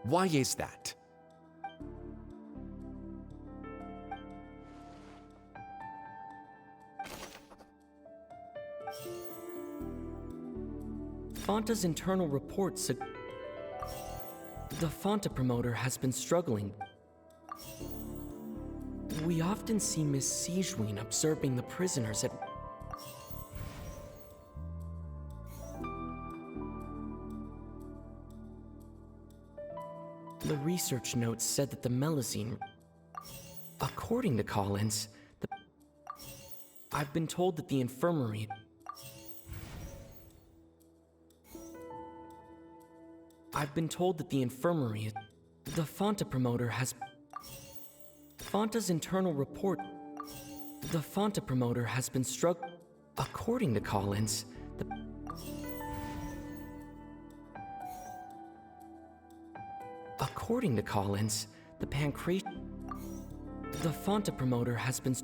Why is that? Fanta's internal report said the Fanta promoter has been struggling. We often see Miss Sijween observing the prisoners at. The research notes said that the Melazine. According to Collins, I've been told that the infirmary. I've been told that the infirmary. The Fanta promoter has. Fanta's internal report. The Fanta promoter has been struck. According to Collins, According to Collins, the Pancration. The Fanta promoter has been.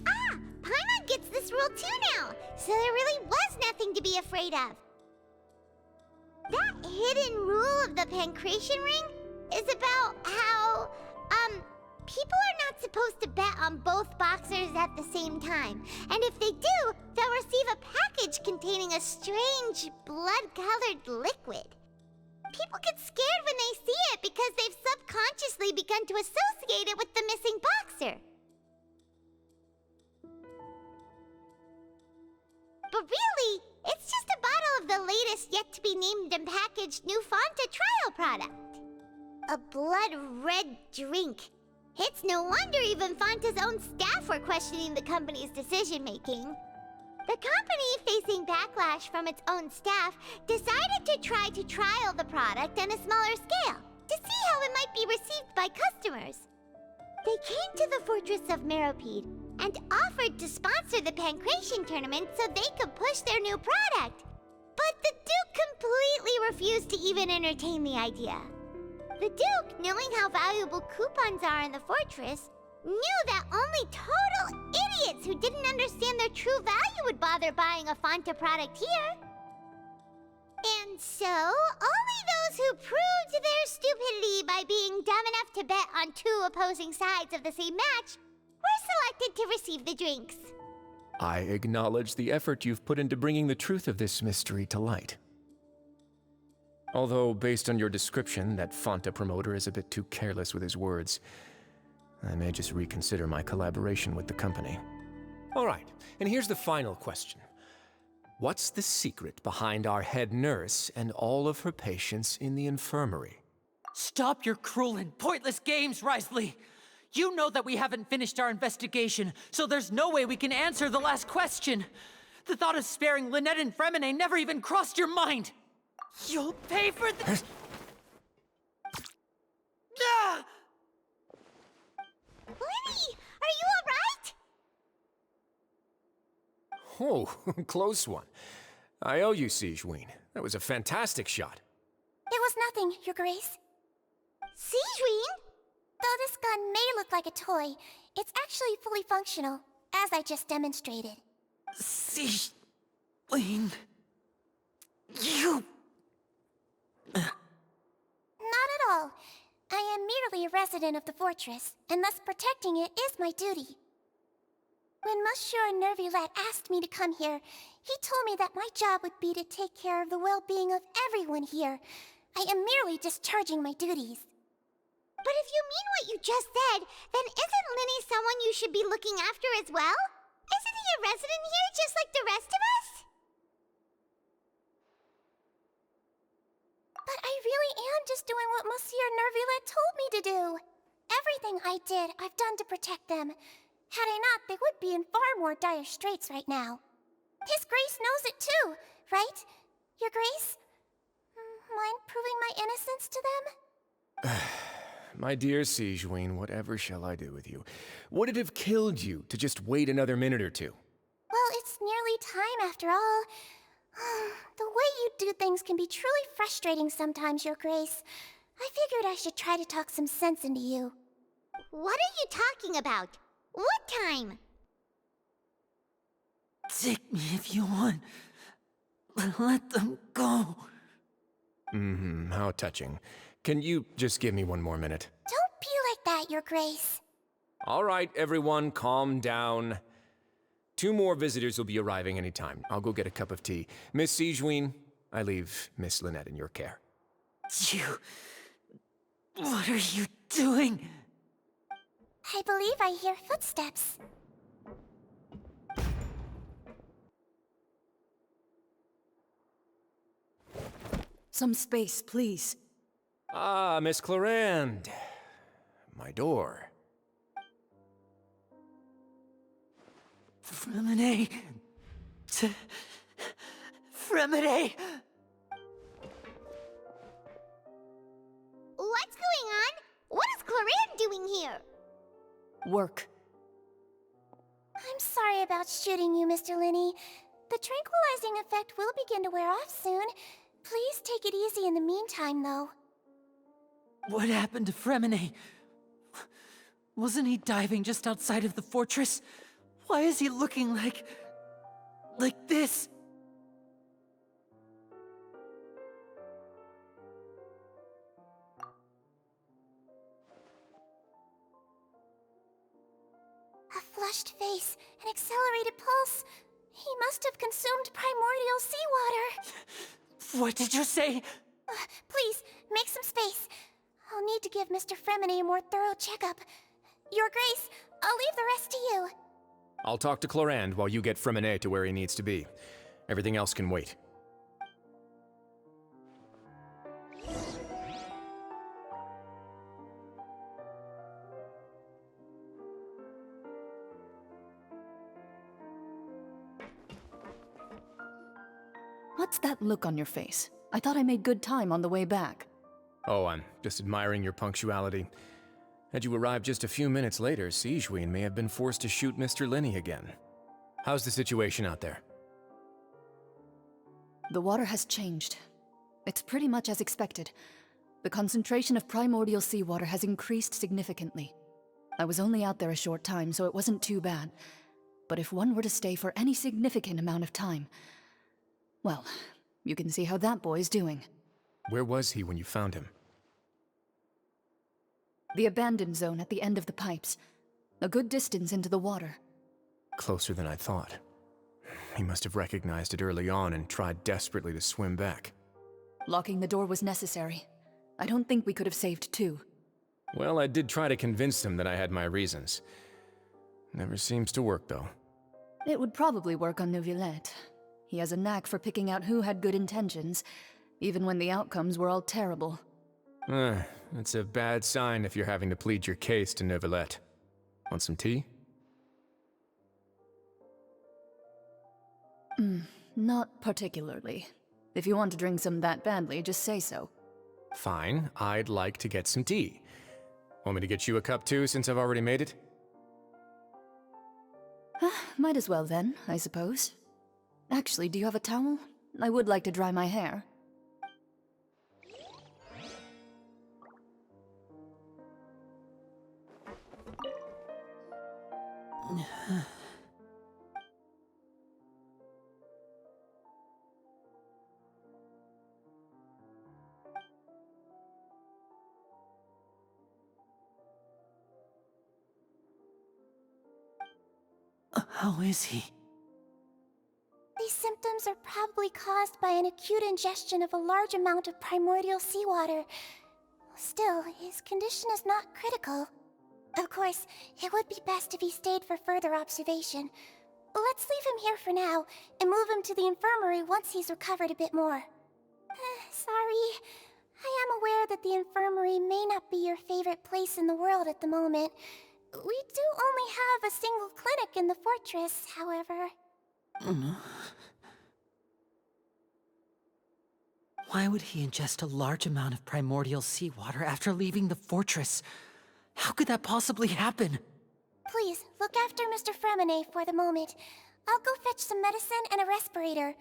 Ah! Paimon gets this rule too now, so there really was nothing to be afraid of. That hidden rule of the Pancration Ring is about how, people are not supposed to bet on both boxers at the same time. And if they do, they'll receive a package containing a strange, blood-colored liquid. People get scared when they see it because they've subconsciously begun to associate it with the missing boxer. But really, It's just a bottle of the latest yet-to-be-named and packaged new Fanta trial product. A blood-red drink. It's no wonder even Fanta's own staff were questioning the company's decision-making. The company, facing backlash from its own staff, decided to try to trial the product on a smaller scale to see how it might be received by customers. They came to the fortress of Meropide and offered to sponsor the Pancration tournament so they could push their new product. But the Duke completely refused to even entertain the idea. The Duke, knowing how valuable coupons are in the fortress, knew that only total idiots who didn't understand their true value would bother buying a Fanta product here. And so, only those who proved their stupidity by being dumb enough to bet on two opposing sides of the same match were selected to receive the drinks. I acknowledge the effort you've put into bringing the truth of this mystery to light. Although, based on your description, that Fanta promoter is a bit too careless with his words, I may just reconsider my collaboration with the company. All right, and here's the final question. What's the secret behind our head nurse and all of her patients in the infirmary? Stop your cruel and pointless games, Risley! You know that we haven't finished our investigation, so there's no way we can answer the last question. The thought of sparing Lynette and Fremine never even crossed your mind! You'll pay for this! Ah! Lenny, are you alright? Oh, close one. I owe you, Sigewinne. That was a fantastic shot. It was nothing, Your Grace. Sigewinne? Though this gun may look like a toy, it's actually fully functional, as I just demonstrated. Sigewinne... You... Not at all. I am merely a resident of the fortress, and thus protecting it is my duty. When Monsieur Nervulette asked me to come here, he told me that my job would be to take care of the well-being of everyone here. I am merely discharging my duties. But if you mean what you just said, then isn't Linny someone you should be looking after as well? Isn't he a resident here just like the rest of us? But I really am just doing what Monsieur Nervulette told me to do. Everything I did, I've done to protect them. Had I not, they would be in far more dire straits right now. His Grace knows it too, right? Your Grace? Mind proving my innocence to them? My dear Sigewinne, whatever shall I do with you? Would it have killed you to just wait another minute or two? Well, it's nearly time after all. The way you do things can be truly frustrating sometimes, Your Grace. I figured I should try to talk some sense into you. What are you talking about? What time? Take me if you want. Let them go. How touching. Can you just give me one more minute? Don't be like that, Your Grace. All right, everyone, calm down. 2 more visitors will be arriving any time. I'll go get a cup of tea. Miss Sigewinne, I leave Miss Lynette in your care. You... What are you doing? I believe I hear footsteps. Some space, please. Ah, Miss Clarande. My door. Fremine... Fremine... What's going on? What is Clarande doing here? Work. I'm sorry about shooting you, Mr. Linney. The tranquilizing effect will begin to wear off soon. Please take it easy in the meantime, though. What happened to Fremine? Wasn't he diving just outside of the fortress? Why is he looking like this? A flushed face, an accelerated pulse. He must have consumed primordial seawater. What did you say? Please, make some space. I'll need to give Mr. Fremine a more thorough checkup. Your Grace, I'll leave the rest to you. I'll talk to Clarande while you get Fremine to where he needs to be. Everything else can wait. What's that look on your face? I thought I made good time on the way back. Oh, I'm just admiring your punctuality. Had you arrived just a few minutes later, Sigewinne may have been forced to shoot Mr. Lenny again. How's the situation out there? The water has changed. It's pretty much as expected. The concentration of primordial seawater has increased significantly. I was only out there a short time, so it wasn't too bad. But if one were to stay for any significant amount of time, well, you can see how that boy's doing. Where was he when you found him? The abandoned zone at the end of the pipes. A good distance into the water. Closer than I thought. He must have recognized it early on and tried desperately to swim back. Locking the door was necessary. I don't think we could have saved two. Well, I did try to convince him that I had my reasons. Never seems to work, though. It would probably work on Neuvillette. He has a knack for picking out who had good intentions, even when the outcomes were all terrible. That's a bad sign if you're having to plead your case to Neuvillette. Want some tea? Not particularly. If you want to drink some that badly, just say so. Fine, I'd like to get some tea. Want me to get you a cup too, since I've already made it? Might as well then, I suppose. Actually, do you have a towel? I would like to dry my hair. How is he? These symptoms are probably caused by an acute ingestion of a large amount of primordial seawater. Still, his condition is not critical. Of course, it would be best if he stayed for further observation. Let's leave him here for now, and move him to the infirmary once he's recovered a bit more. Sorry. I am aware that the infirmary may not be your favorite place in the world at the moment. We do only have a single clinic in the fortress, however. Why would he ingest a large amount of primordial seawater after leaving the fortress? How could that possibly happen? Please, look after Mr. Fremine for the moment. I'll go fetch some medicine and a respirator.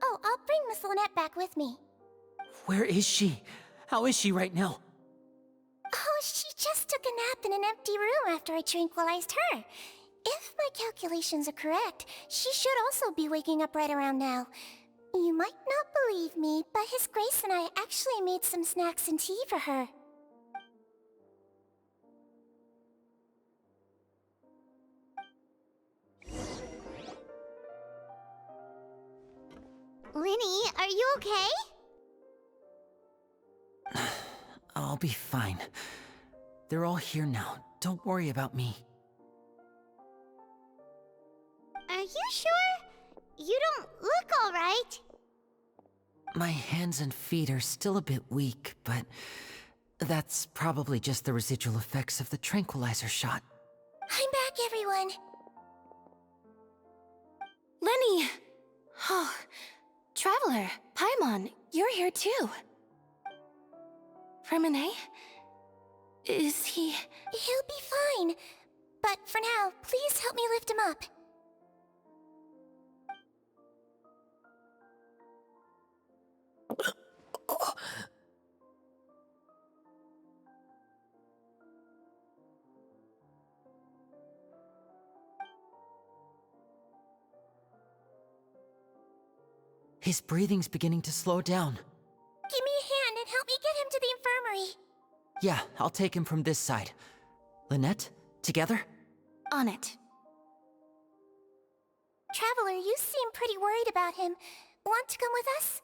Oh, I'll bring Miss Lynette back with me. Where is she? How is she right now? Oh, she just took a nap in an empty room after I tranquilized her. If my calculations are correct, she should also be waking up right around now. You might not believe me, but His Grace and I actually made some snacks and tea for her. Linny, are you okay? I'll be fine. They're all here now. Don't worry about me. Are you sure? You don't look all right. My hands and feet are still a bit weak, but that's probably just the residual effects of the tranquilizer shot. I'm back, everyone. Lenny! Oh, Traveler, Paimon, you're here too. Fremine? Is he... He'll be fine. But for now, please help me lift him up. His breathing's beginning to slow down. Give me a hand and help me get him to the infirmary. Yeah, I'll take him from this side. Lynette, together? On it. Traveler, you seem pretty worried about him. Want to come with us?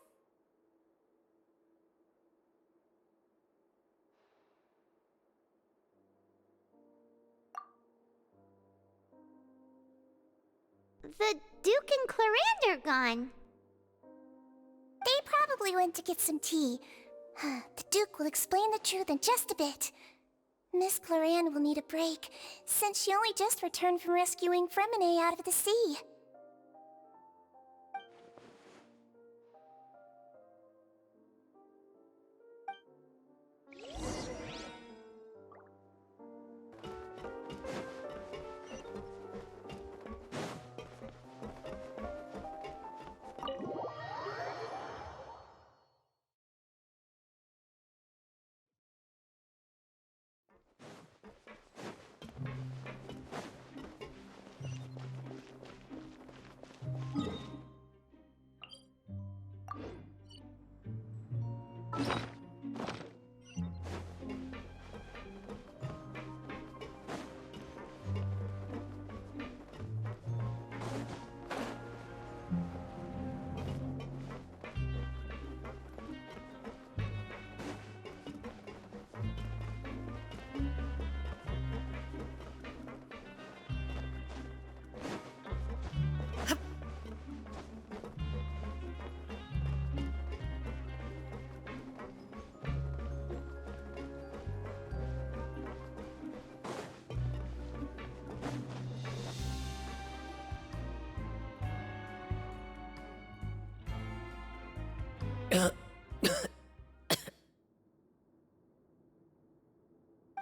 The Duke and Clarande are gone. They probably went to get some tea. The Duke will explain the truth in just a bit. Miss Cloran will need a break, since she only just returned from rescuing Fremine out of the sea.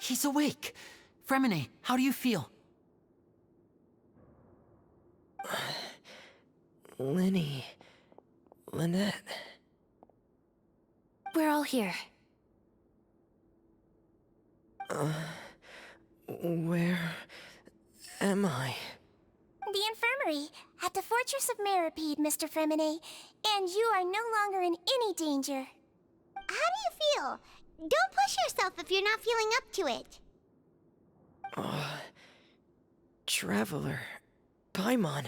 He's awake. Fremine, how do you feel? Lynette. We're all here. Where am I? The infirmary, at the Fortress of Meripede, Mr. Fremine, and you are no longer in any danger. How do you feel? Don't push yourself if you're not feeling up to it. Traveler. Paimon.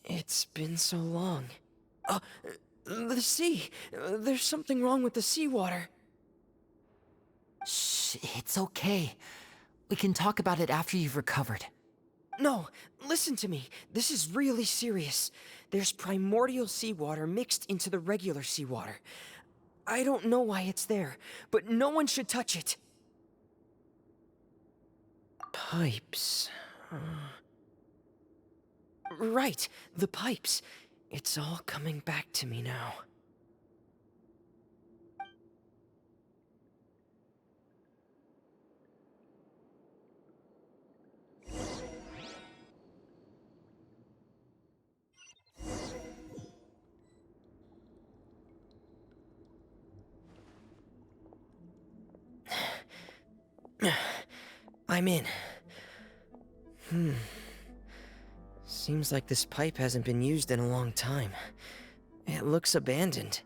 It's been so long. The sea. There's something wrong with the seawater. Shh, it's okay. We can talk about it after you've recovered. No, listen to me. This is really serious. There's primordial seawater mixed into the regular seawater. I don't know why it's there, but no one should touch it. Pipes. Right, the pipes. It's all coming back to me now. I'm in. Seems like this pipe hasn't been used in a long time. It looks abandoned.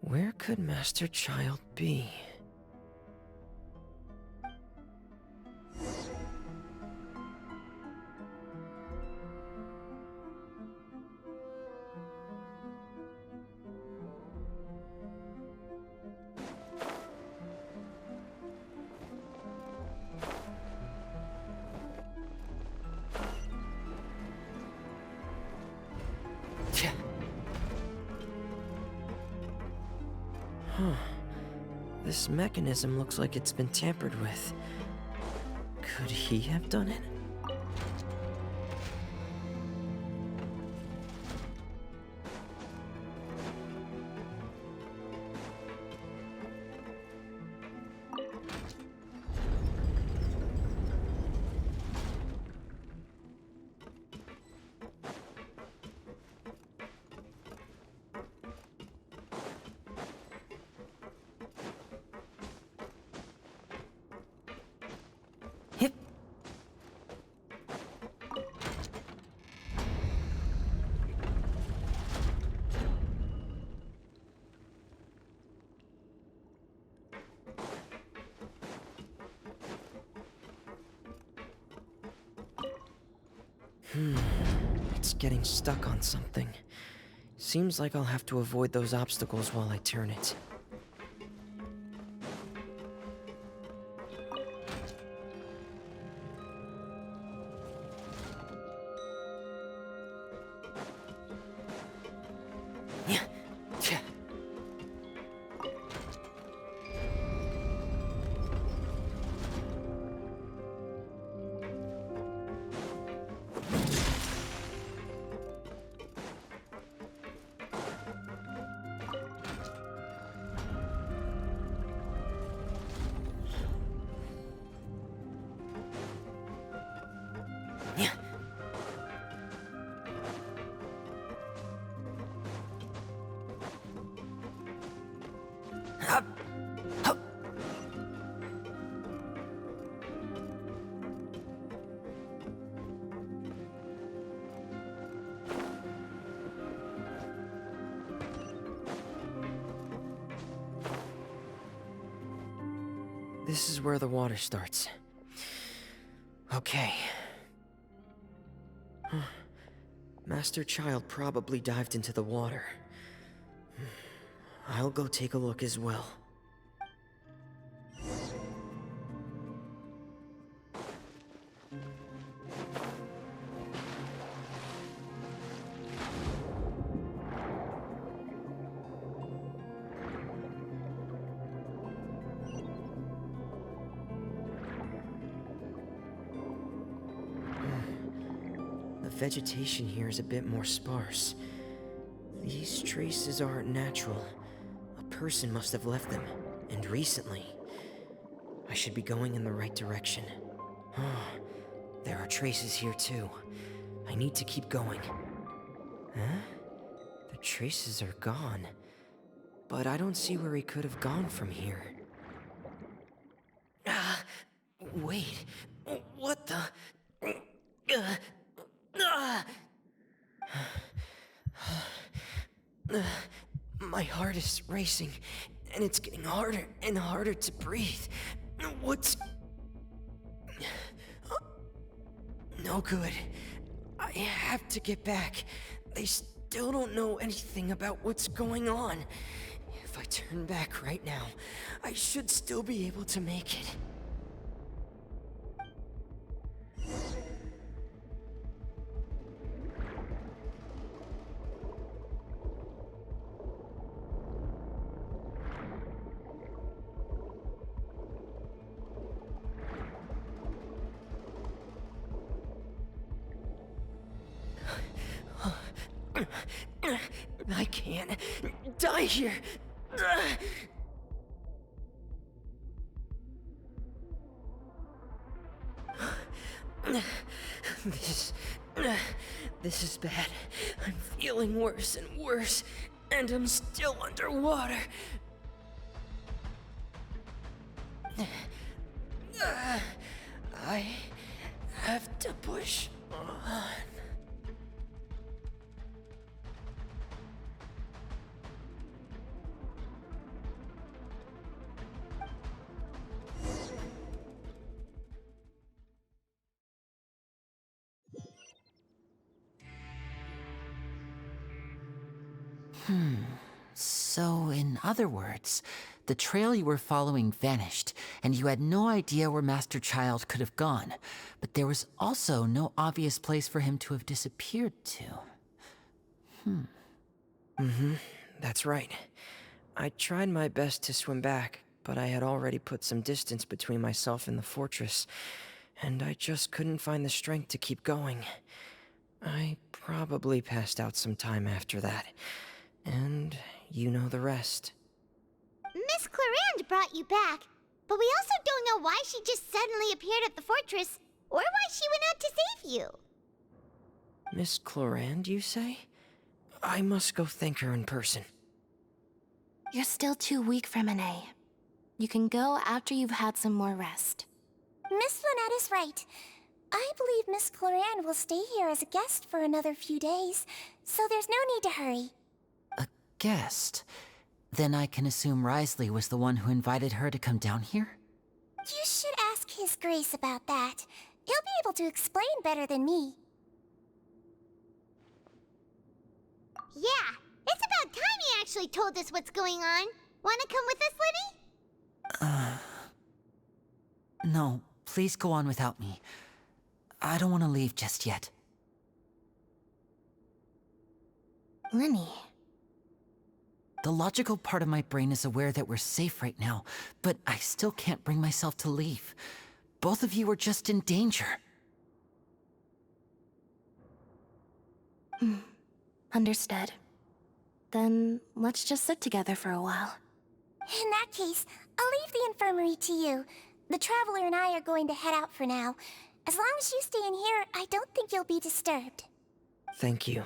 Where could Master Child be? This mechanism looks like it's been tampered with. Could he have done it? It's getting stuck on something. Seems like I'll have to avoid those obstacles while I turn it. This is where the water starts. Okay. Master Child probably dived into the water. I'll go take a look as well. The vegetation here is a bit more sparse. These traces aren't natural. A person must have left them, and recently. I should be going in the right direction. There are traces here too. I need to keep going. Huh? The traces are gone. But I don't see where he could have gone from here. Wait. What the... My heart is racing, and it's getting harder and harder to breathe. What's... No good. I have to get back. They still don't know anything about what's going on. If I turn back right now, I should still be able to make it. I can't die here. This is bad. I'm feeling worse and worse, and I'm still underwater. I have to push on. So, in other words, the trail you were following vanished, and you had no idea where Master Child could have gone, but there was also no obvious place for him to have disappeared to. That's right. I tried my best to swim back, but I had already put some distance between myself and the fortress, and I just couldn't find the strength to keep going. I probably passed out some time after that, and you know the rest. Miss Clarande brought you back, but we also don't know why she just suddenly appeared at the fortress, or why she went out to save you. Miss Clarande, you say? I must go thank her in person. You're still too weak for Monet. You can go after you've had some more rest. Miss Lynette is right. I believe Miss Clarande will stay here as a guest for another few days, so there's no need to hurry. A guest? Then I can assume Risley was the one who invited her to come down here? You should ask His Grace about that. He'll be able to explain better than me. Yeah, it's about time he actually told us what's going on. Wanna come with us, Lenny? No, please go on without me. I don't want to leave just yet. Lenny, The logical part of my brain is aware that we're safe right now, but I still can't bring myself to leave. Both of you are just in danger. Understood. Then let's just sit together for a while. In that case, I'll leave the infirmary to you. The Traveler and I are going to head out for now. As long as you stay in here, I don't think you'll be disturbed. Thank you.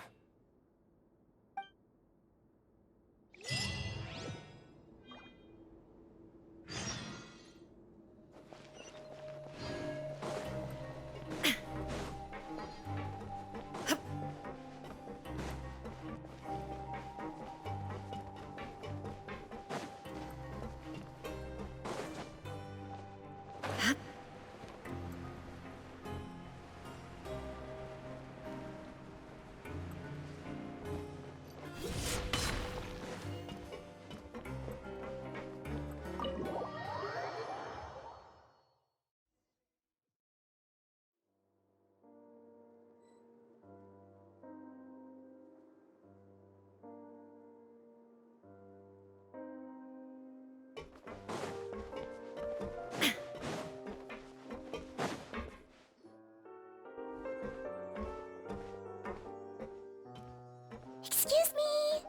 Excuse me!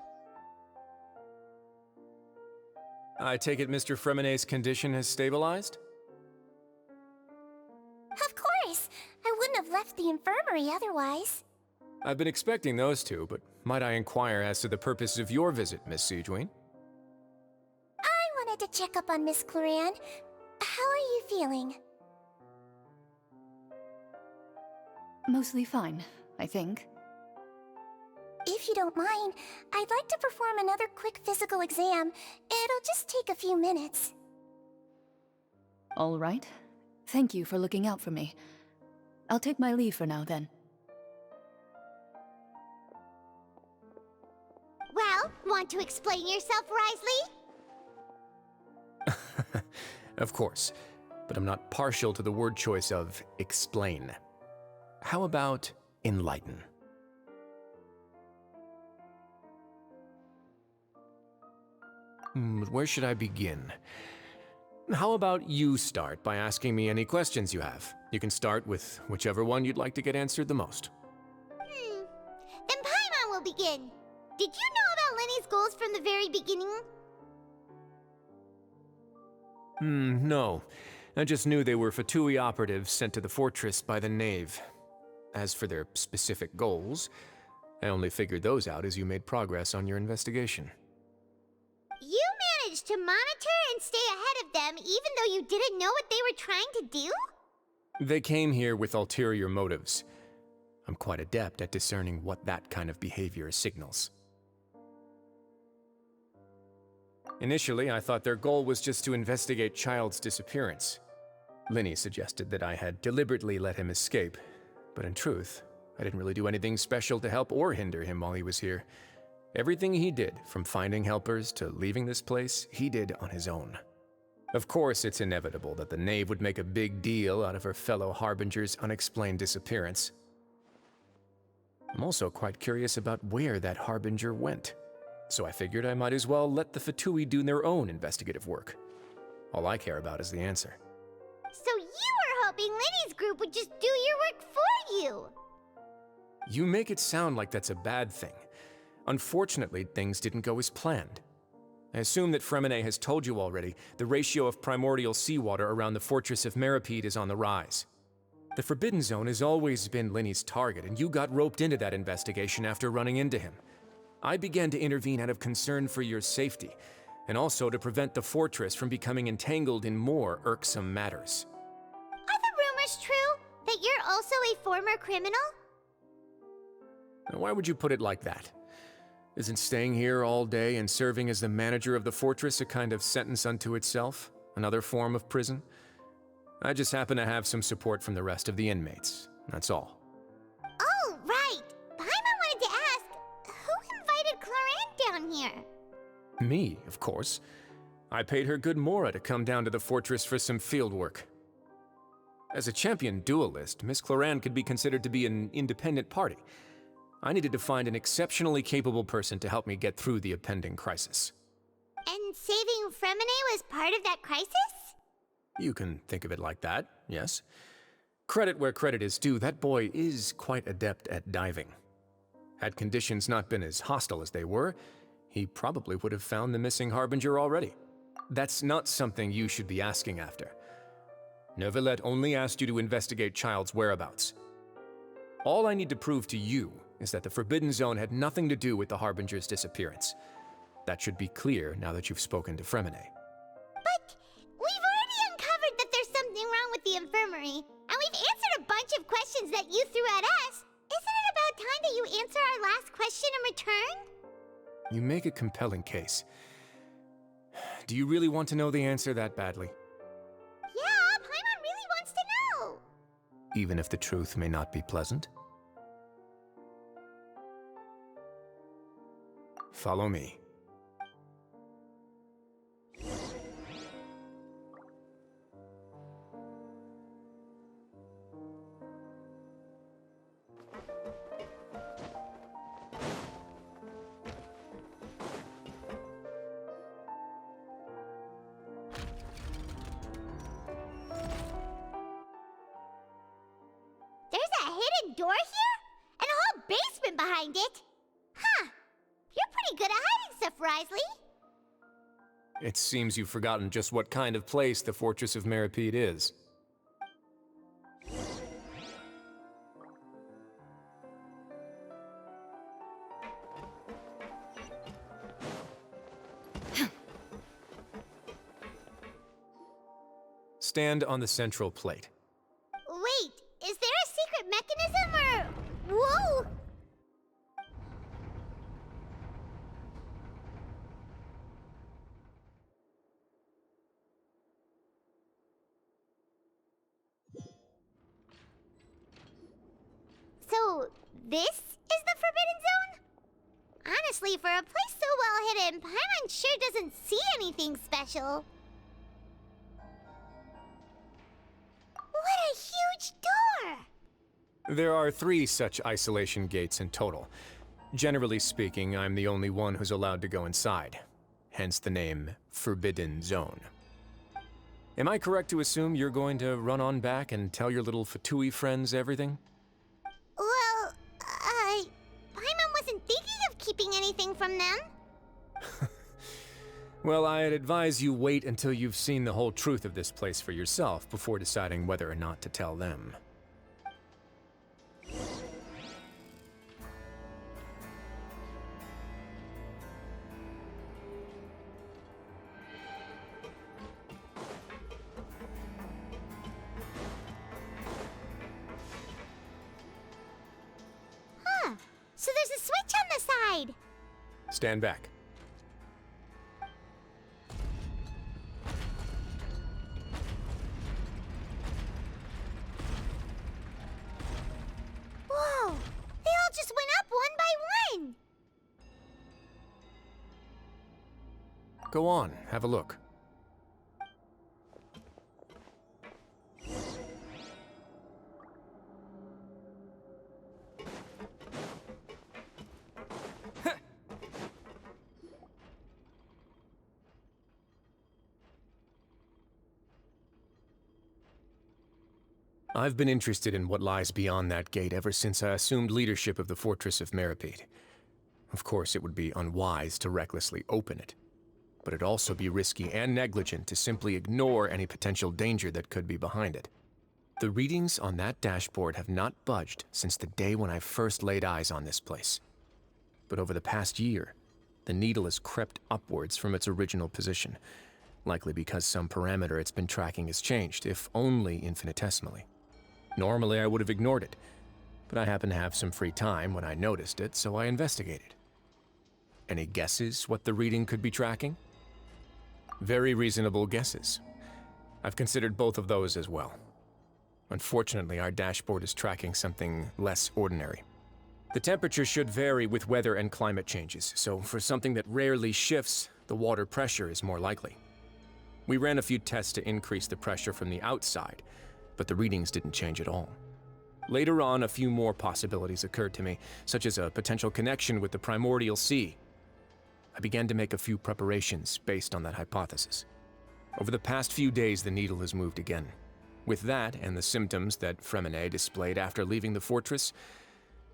I take it Mr. Fremenet's condition has stabilized? Of course! I wouldn't have left the infirmary otherwise. I've been expecting those two, but might I inquire as to the purpose of your visit, Miss Siegewien? I wanted to check up on Miss Cloran. How are you feeling? Mostly fine, I think. If you don't mind, I'd like to perform another quick physical exam. It'll just take a few minutes. All right. Thank you for looking out for me. I'll take my leave for now, then. Well, want to explain yourself, Risley? Of course, but I'm not partial to the word choice of explain. How about enlighten? Where should I begin? How about you start by asking me any questions you have? You can start with whichever one you'd like to get answered the most. Then Paimon will begin. Did you know about Lenny's goals from the very beginning? No. I just knew they were Fatui operatives sent to the fortress by the Knave. As for their specific goals, I only figured those out as you made progress on your investigation. You managed to monitor and stay ahead of them even though you didn't know what they were trying to do? They came here with ulterior motives. I'm quite adept at discerning what that kind of behavior signals. Initially, I thought their goal was just to investigate Child's disappearance. Linny suggested that I had deliberately let him escape, but in truth, I didn't really do anything special to help or hinder him while he was here. Everything he did, from finding helpers to leaving this place, he did on his own. Of course, it's inevitable that the Knave would make a big deal out of her fellow Harbinger's unexplained disappearance. I'm also quite curious about where that Harbinger went, so I figured I might as well let the Fatui do their own investigative work. All I care about is the answer. So you were hoping Lenny's group would just do your work for you! You make it sound like that's a bad thing. Unfortunately, things didn't go as planned. I assume that Fremenet has told you already the ratio of primordial seawater around the fortress of Meripede is on the rise. The Forbidden Zone has always been Linny's target, and you got roped into that investigation after running into him. I began to intervene out of concern for your safety, and also to prevent the fortress from becoming entangled in more irksome matters. Are the rumors true? That you're also a former criminal? Now, why would you put it like that? Isn't staying here all day and serving as the manager of the fortress a kind of sentence unto itself? Another form of prison? I just happen to have some support from the rest of the inmates, that's all. Oh, right! Paimon wanted to ask, who invited Cloran down here? Me, of course. I paid her good mora to come down to the fortress for some field work. As a champion duelist, Miss Cloran could be considered to be an independent party. I needed to find an exceptionally capable person to help me get through the impending crisis. And saving Fremine was part of that crisis? You can think of it like that, yes. Credit where credit is due, that boy is quite adept at diving. Had conditions not been as hostile as they were, he probably would have found the missing Harbinger already. That's not something you should be asking after. Neuvillette only asked you to investigate Child's whereabouts. All I need to prove to you is that the Forbidden Zone had nothing to do with the Harbinger's disappearance. That should be clear now that you've spoken to Fremine. But we've already uncovered that there's something wrong with the infirmary, and we've answered a bunch of questions that you threw at us. Isn't it about time that you answer our last question in return? You make a compelling case. Do you really want to know the answer that badly? Yeah, Paimon really wants to know. Even if the truth may not be pleasant? Follow me. There's a hidden door here? And a whole basement behind it? Huh. You're pretty good at hiding stuff, Risley. It seems you've forgotten just what kind of place the Fortress of Meripede is. Stand on the central plate. Wait, is there a secret mechanism or... Whoa! So, this is the Forbidden Zone? Honestly, for a place so well hidden, Paimon sure doesn't see anything special. What a huge door! There are 3 such isolation gates in total. Generally speaking, I'm the only one who's allowed to go inside. Hence the name Forbidden Zone. Am I correct to assume you're going to run on back and tell your little Fatui friends everything? Well, Paimon wasn't thinking of keeping anything from them. Well, I'd advise you wait until you've seen the whole truth of this place for yourself before deciding whether or not to tell them. Huh. So there's a switch on the side. Stand back. Whoa! They all just went up one by one! Go on, have a look. I've been interested in what lies beyond that gate ever since I assumed leadership of the Fortress of Meripede. Of course, it would be unwise to recklessly open it, but it'd also be risky and negligent to simply ignore any potential danger that could be behind it. The readings on that dashboard have not budged since the day when I first laid eyes on this place. But over the past year, the needle has crept upwards from its original position, likely because some parameter it's been tracking has changed, if only infinitesimally. Normally, I would have ignored it, but I happened to have some free time when I noticed it, so I investigated. Any guesses what the reading could be tracking? Very reasonable guesses. I've considered both of those as well. Unfortunately, our dashboard is tracking something less ordinary. The temperature should vary with weather and climate changes, so for something that rarely shifts, the water pressure is more likely. We ran a few tests to increase the pressure from the outside, but the readings didn't change at all. Later on, a few more possibilities occurred to me, such as a potential connection with the primordial sea. I began to make a few preparations based on that hypothesis. Over the past few days, the needle has moved again. With that, and the symptoms that Fremine displayed after leaving the fortress,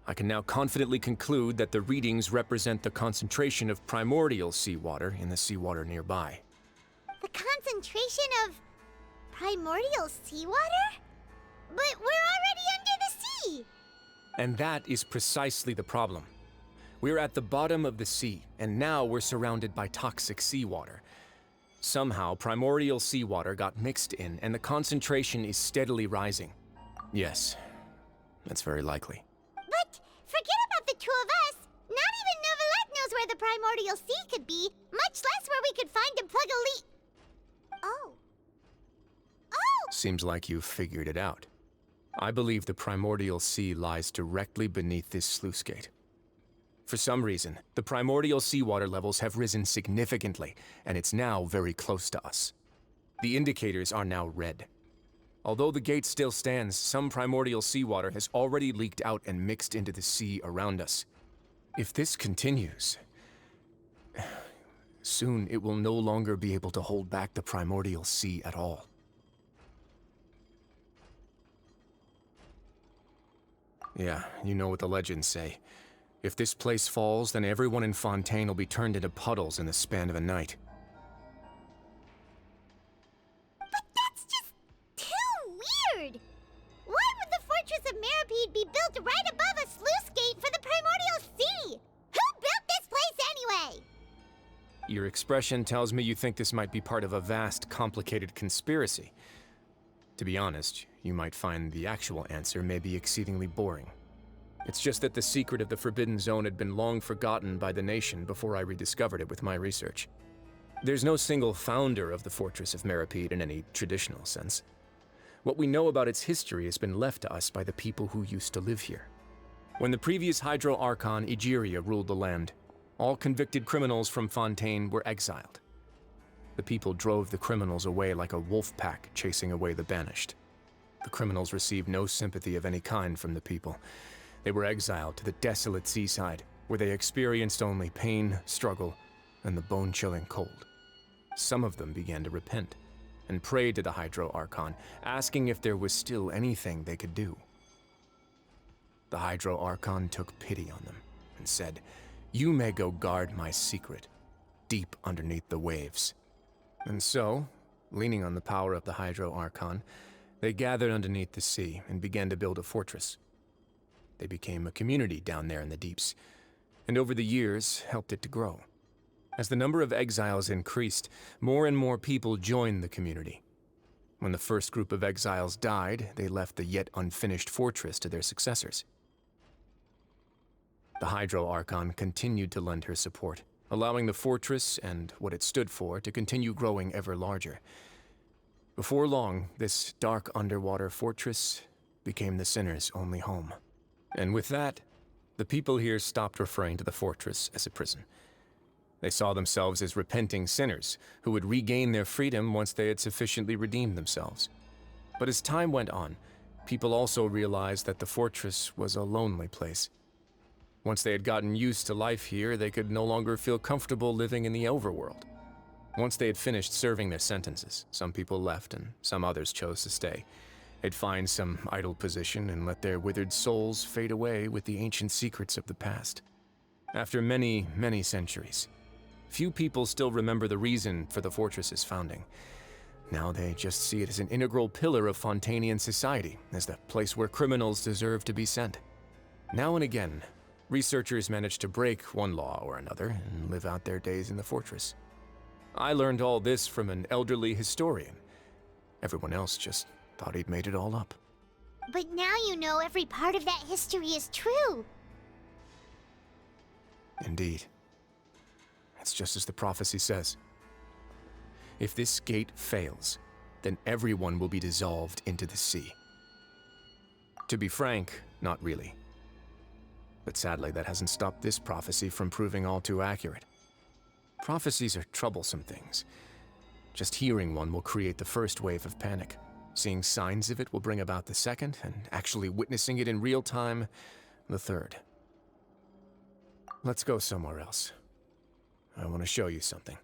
I can now confidently conclude that the readings represent the concentration of primordial seawater in the seawater nearby. The concentration of primordial seawater? But we're already under the sea! And that is precisely the problem. We're at the bottom of the sea, and now we're surrounded by toxic seawater. Somehow, primordial seawater got mixed in, and the concentration is steadily rising. Yes, that's very likely. But forget about the two of us! Not even Novelette knows where the primordial sea could be, much less where we could find and plug a leak. Oh. Oh! Seems like you've figured it out. I believe the primordial sea lies directly beneath this sluice gate. For some reason, the primordial seawater levels have risen significantly, and it's now very close to us. The indicators are now red. Although the gate still stands, some primordial seawater has already leaked out and mixed into the sea around us. If this continues, soon it will no longer be able to hold back the primordial sea at all. Yeah, you know what the legends say. If this place falls, then everyone in Fontaine will be turned into puddles in the span of a night. But that's just too weird! Why would the Fortress of Meripede be built right above a sluice gate for the primordial sea? Who built this place anyway? Your expression tells me you think this might be part of a vast, complicated conspiracy. To be honest, you might find the actual answer may be exceedingly boring. It's just that the secret of the Forbidden Zone had been long forgotten by the nation before I rediscovered it with my research. There's no single founder of the Fortress of Meripede in any traditional sense. What we know about its history has been left to us by the people who used to live here. When the previous Hydro Archon Egeria ruled the land, all convicted criminals from Fontaine were exiled. The people drove the criminals away like a wolf pack chasing away the banished. The criminals received no sympathy of any kind from the people. They were exiled to the desolate seaside, where they experienced only pain, struggle, and the bone-chilling cold. Some of them began to repent, and prayed to the Hydro Archon, asking if there was still anything they could do. The Hydro Archon took pity on them, and said, "You may go guard my secret, deep underneath the waves." And so, leaning on the power of the Hydro Archon, they gathered underneath the sea and began to build a fortress. They became a community down there in the deeps, and over the years helped it to grow. As the number of exiles increased, more and more people joined the community. When the first group of exiles died, they left the yet unfinished fortress to their successors. The Hydro Archon continued to lend her support, allowing the fortress and what it stood for to continue growing ever larger. Before long, this dark underwater fortress became the sinner's only home. And with that, the people here stopped referring to the fortress as a prison. They saw themselves as repenting sinners who would regain their freedom once they had sufficiently redeemed themselves. But as time went on, people also realized that the fortress was a lonely place. Once they had gotten used to life here, they could no longer feel comfortable living in the overworld. Once they had finished serving their sentences, some people left and some others chose to stay. They'd find some idle position and let their withered souls fade away with the ancient secrets of the past. After many, many centuries, few people still remember the reason for the fortress's founding. Now they just see it as an integral pillar of Fontainian society, as the place where criminals deserve to be sent. Now and again, researchers manage to break one law or another and live out their days in the fortress. I learned all this from an elderly historian. Everyone else just thought he'd made it all up. But now you know every part of that history is true. Indeed. It's just as the prophecy says. If this gate fails, then everyone will be dissolved into the sea. To be frank, not really. But sadly, that hasn't stopped this prophecy from proving all too accurate. Prophecies are troublesome things. Just hearing one will create the first wave of panic. Seeing signs of it will bring about the second, and actually witnessing it in real time, the third. Let's go somewhere else. I want to show you something.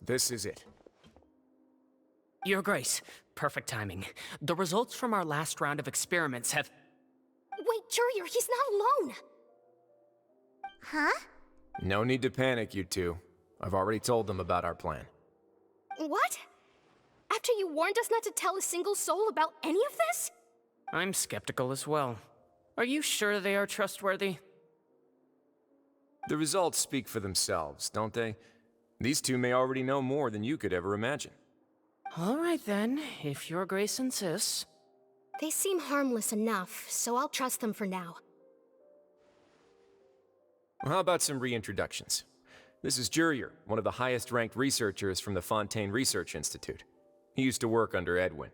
This is it. Your Grace, perfect timing. The results from our last round of experiments have... Wait, Jurier, he's not alone! Huh? No need to panic, you two. I've already told them about our plan. What? After you warned us not to tell a single soul about any of this? I'm skeptical as well. Are you sure they are trustworthy? The results speak for themselves, don't they? These two may already know more than you could ever imagine. All right then, if Your Grace insists. They seem harmless enough, so I'll trust them for now. Well, how about some reintroductions? This is Jurier, one of the highest-ranked researchers from the Fontaine Research Institute. He used to work under Edwin.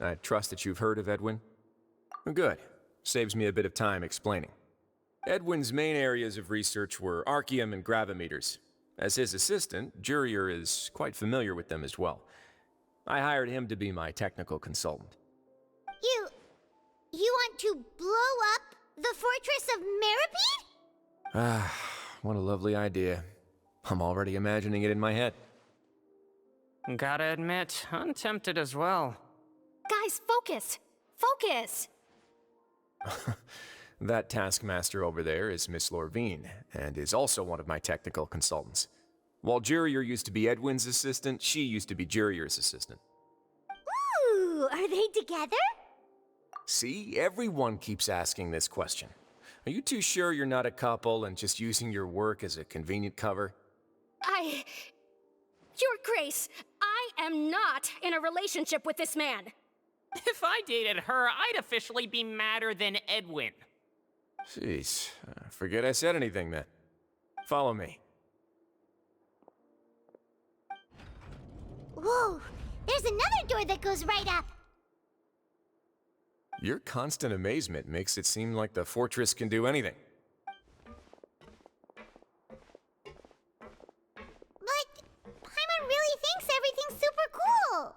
I trust that you've heard of Edwin? Good. Saves me a bit of time explaining. Edwin's main areas of research were archaeum and gravimeters. As his assistant, Jurier is quite familiar with them as well. I hired him to be my technical consultant. You want to blow up the fortress of Meripede? Ah, what a lovely idea. I'm already imagining it in my head. Gotta admit, I'm tempted as well. Guys, focus! Focus! That taskmaster over there is Miss Lorvine, and is also one of my technical consultants. While Jurier used to be Edwin's assistant, she used to be Jurier's assistant. Ooh, are they together? See, everyone keeps asking this question. Are you too sure you're not a couple and just using your work as a convenient cover? Your Grace, I am not in a relationship with this man. If I dated her, I'd officially be madder than Edwin. Jeez, forget I said anything then. Follow me. Whoa, there's another door that goes right up. Your constant amazement makes it seem like the fortress can do anything. But Paimon really thinks everything's super cool.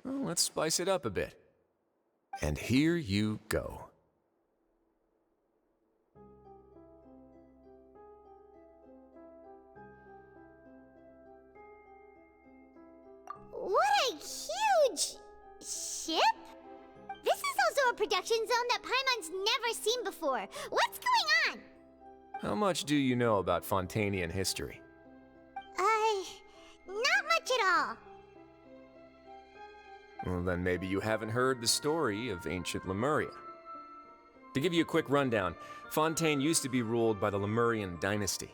Well, let's spice it up a bit. And here you go. What a huge ship! This is also a production zone that Paimon's never seen before. What's going on? How much do you know about Fontainian history? Not much at all. Well, then maybe you haven't heard the story of ancient Lemuria. To give you a quick rundown, Fontaine used to be ruled by the Lemurian dynasty.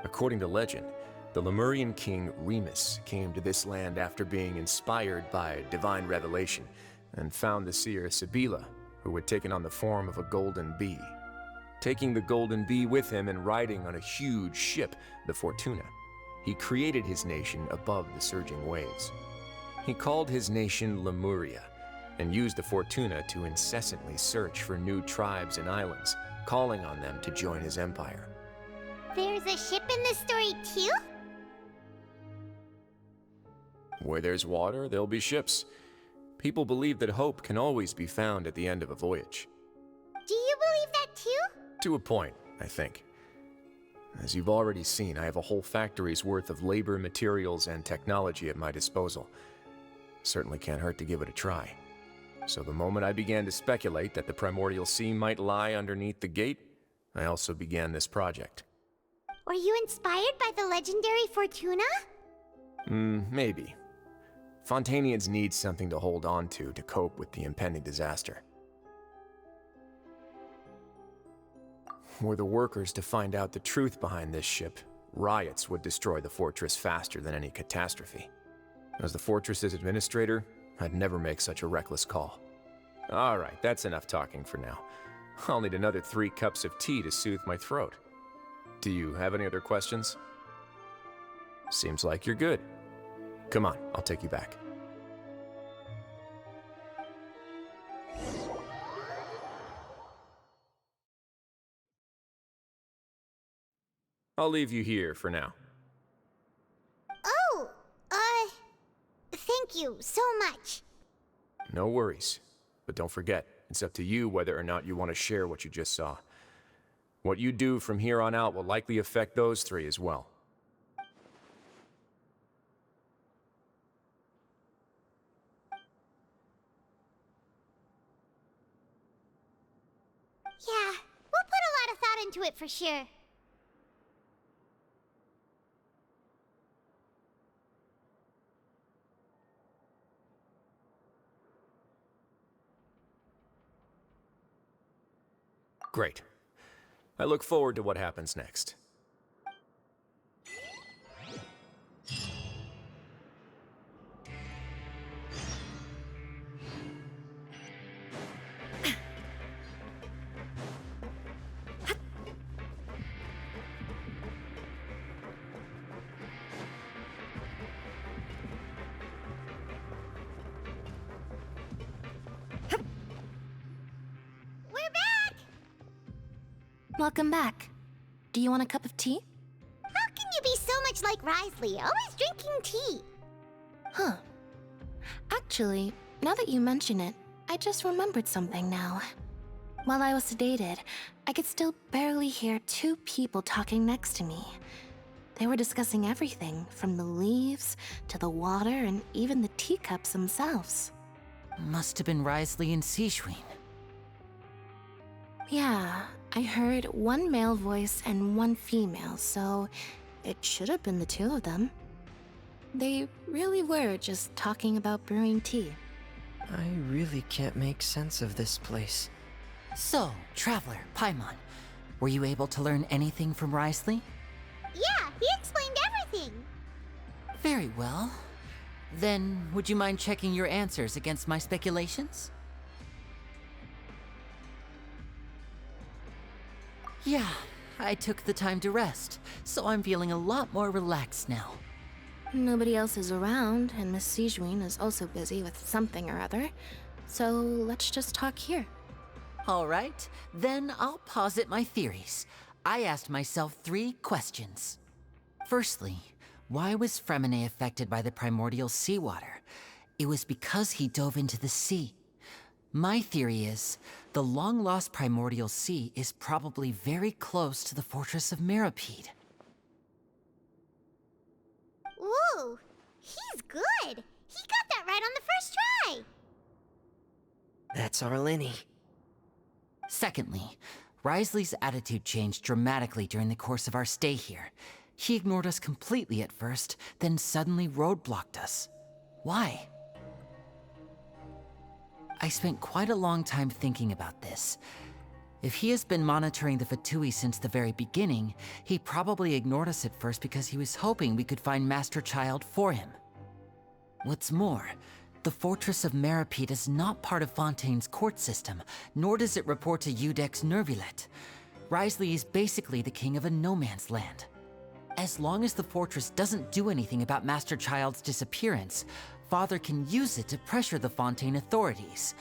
According to legend, the Lemurian king Remus came to this land after being inspired by a divine revelation and found the seer Sibila, who had taken on the form of a golden bee. Taking the golden bee with him and riding on a huge ship, the Fortuna, he created his nation above the surging waves. He called his nation Lemuria and used the Fortuna to incessantly search for new tribes and islands, calling on them to join his empire. There's a ship in this story too? Where there's water, there'll be ships. People believe that hope can always be found at the end of a voyage. Do you believe that too? To a point, I think. As you've already seen, I have a whole factory's worth of labor, materials, and technology at my disposal. Certainly can't hurt to give it a try. So the moment I began to speculate that the primordial sea might lie underneath the gate, I also began this project. Were you inspired by the legendary Fortuna? Maybe. Fontainians need something to hold on to cope with the impending disaster. Were the workers to find out the truth behind this ship, riots would destroy the fortress faster than any catastrophe. As the fortress's administrator, I'd never make such a reckless call. All right, that's enough talking for now. I'll need another 3 cups of tea to soothe my throat. Do you have any other questions? Seems like you're good. Come on, I'll take you back. I'll leave you here for now. Oh, thank you so much. No worries. But don't forget, it's up to you whether or not you want to share what you just saw. What you do from here on out will likely affect those three as well. Yeah, we'll put a lot of thought into it for sure. Great. I look forward to what happens next. We're back! Welcome back. Do you want a cup of tea? How can you be so much like Risley, always drinking tea? Huh. Actually, now that you mention it, I just remembered something now. While I was sedated, I could still barely hear two people talking next to me. They were discussing everything, from the leaves to the water and even the teacups themselves. Must have been Risley and Sijwin. Yeah, I heard one male voice and one female, so it should have been the two of them. They really were just talking about brewing tea. I really can't make sense of this place. So, Traveler, Paimon, were you able to learn anything from Risley? Yeah, he explained everything. Very well. Then, would you mind checking your answers against my speculations? Yeah, I took the time to rest, so I'm feeling a lot more relaxed now. Nobody else is around, and Miss Sijwin is also busy with something or other, so let's just talk here. All right, then I'll posit my theories. I asked myself 3 questions. Firstly, why was Fremine affected by the primordial seawater? It was because he dove into the sea. My theory is, the long-lost primordial sea is probably very close to the fortress of Meripede. Ooh, he's good. He got that right on the first try. That's our Lenny. Secondly, Risley's attitude changed dramatically during the course of our stay here. He ignored us completely at first, then suddenly roadblocked us. Why? I spent quite a long time thinking about this. If he has been monitoring the Fatui since the very beginning, he probably ignored us at first because he was hoping we could find Master Child for him. What's more, the Fortress of Meripede is not part of Fontaine's court system, nor does it report to Udex Nervulet. Risley is basically the king of a no-man's land. As long as the fortress doesn't do anything about Master Child's disappearance, Father can use it to pressure the Fontaine authorities.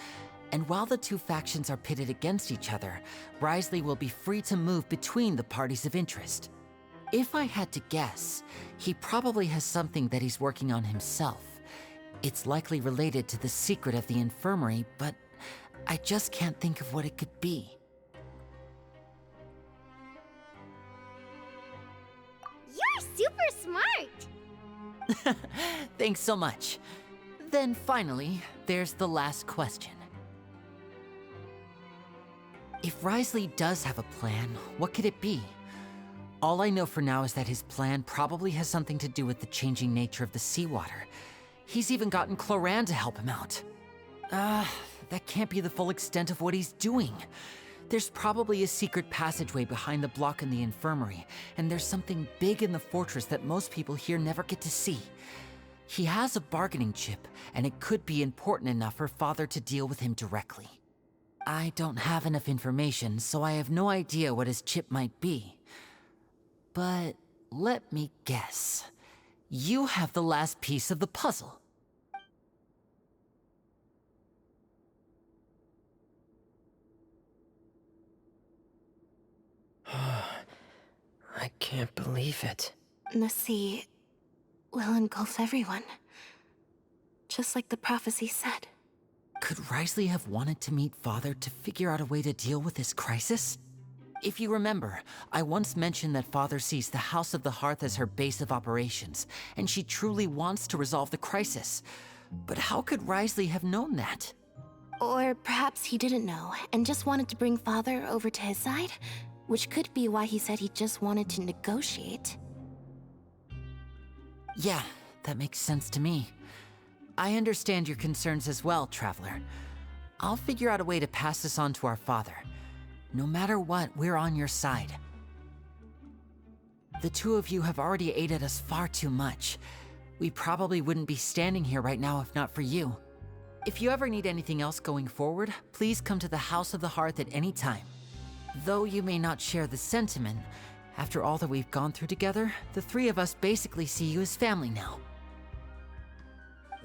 And while the two factions are pitted against each other, Risley will be free to move between the parties of interest. If I had to guess, he probably has something that he's working on himself. It's likely related to the secret of the infirmary, but I just can't think of what it could be. You're super smart. Thanks so much. Then finally, there's the last question. If Risley does have a plan, what could it be? All I know for now is that his plan probably has something to do with the changing nature of the seawater. He's even gotten Cloran to help him out. That can't be the full extent of what he's doing. There's probably a secret passageway behind the block in the infirmary, and there's something big in the fortress that most people here never get to see. He has a bargaining chip, and it could be important enough for Father to deal with him directly. I don't have enough information, so I have no idea what his chip might be. But let me guess. You have the last piece of the puzzle. I can't believe it. The sea will engulf everyone. Just like the prophecy said. Could Risley have wanted to meet Father to figure out a way to deal with this crisis? If you remember, I once mentioned that Father sees the House of the Hearth as her base of operations, and she truly wants to resolve the crisis. But how could Risley have known that? Or perhaps he didn't know, and just wanted to bring Father over to his side? Which could be why he said he just wanted to negotiate. Yeah, that makes sense to me. I understand your concerns as well, Traveler. I'll figure out a way to pass this on to our father. No matter what, we're on your side. The two of you have already aided us far too much. We probably wouldn't be standing here right now if not for you. If you ever need anything else going forward, please come to the House of the Hearth at any time. Though you may not share the sentiment, after all that we've gone through together, the three of us basically see you as family now.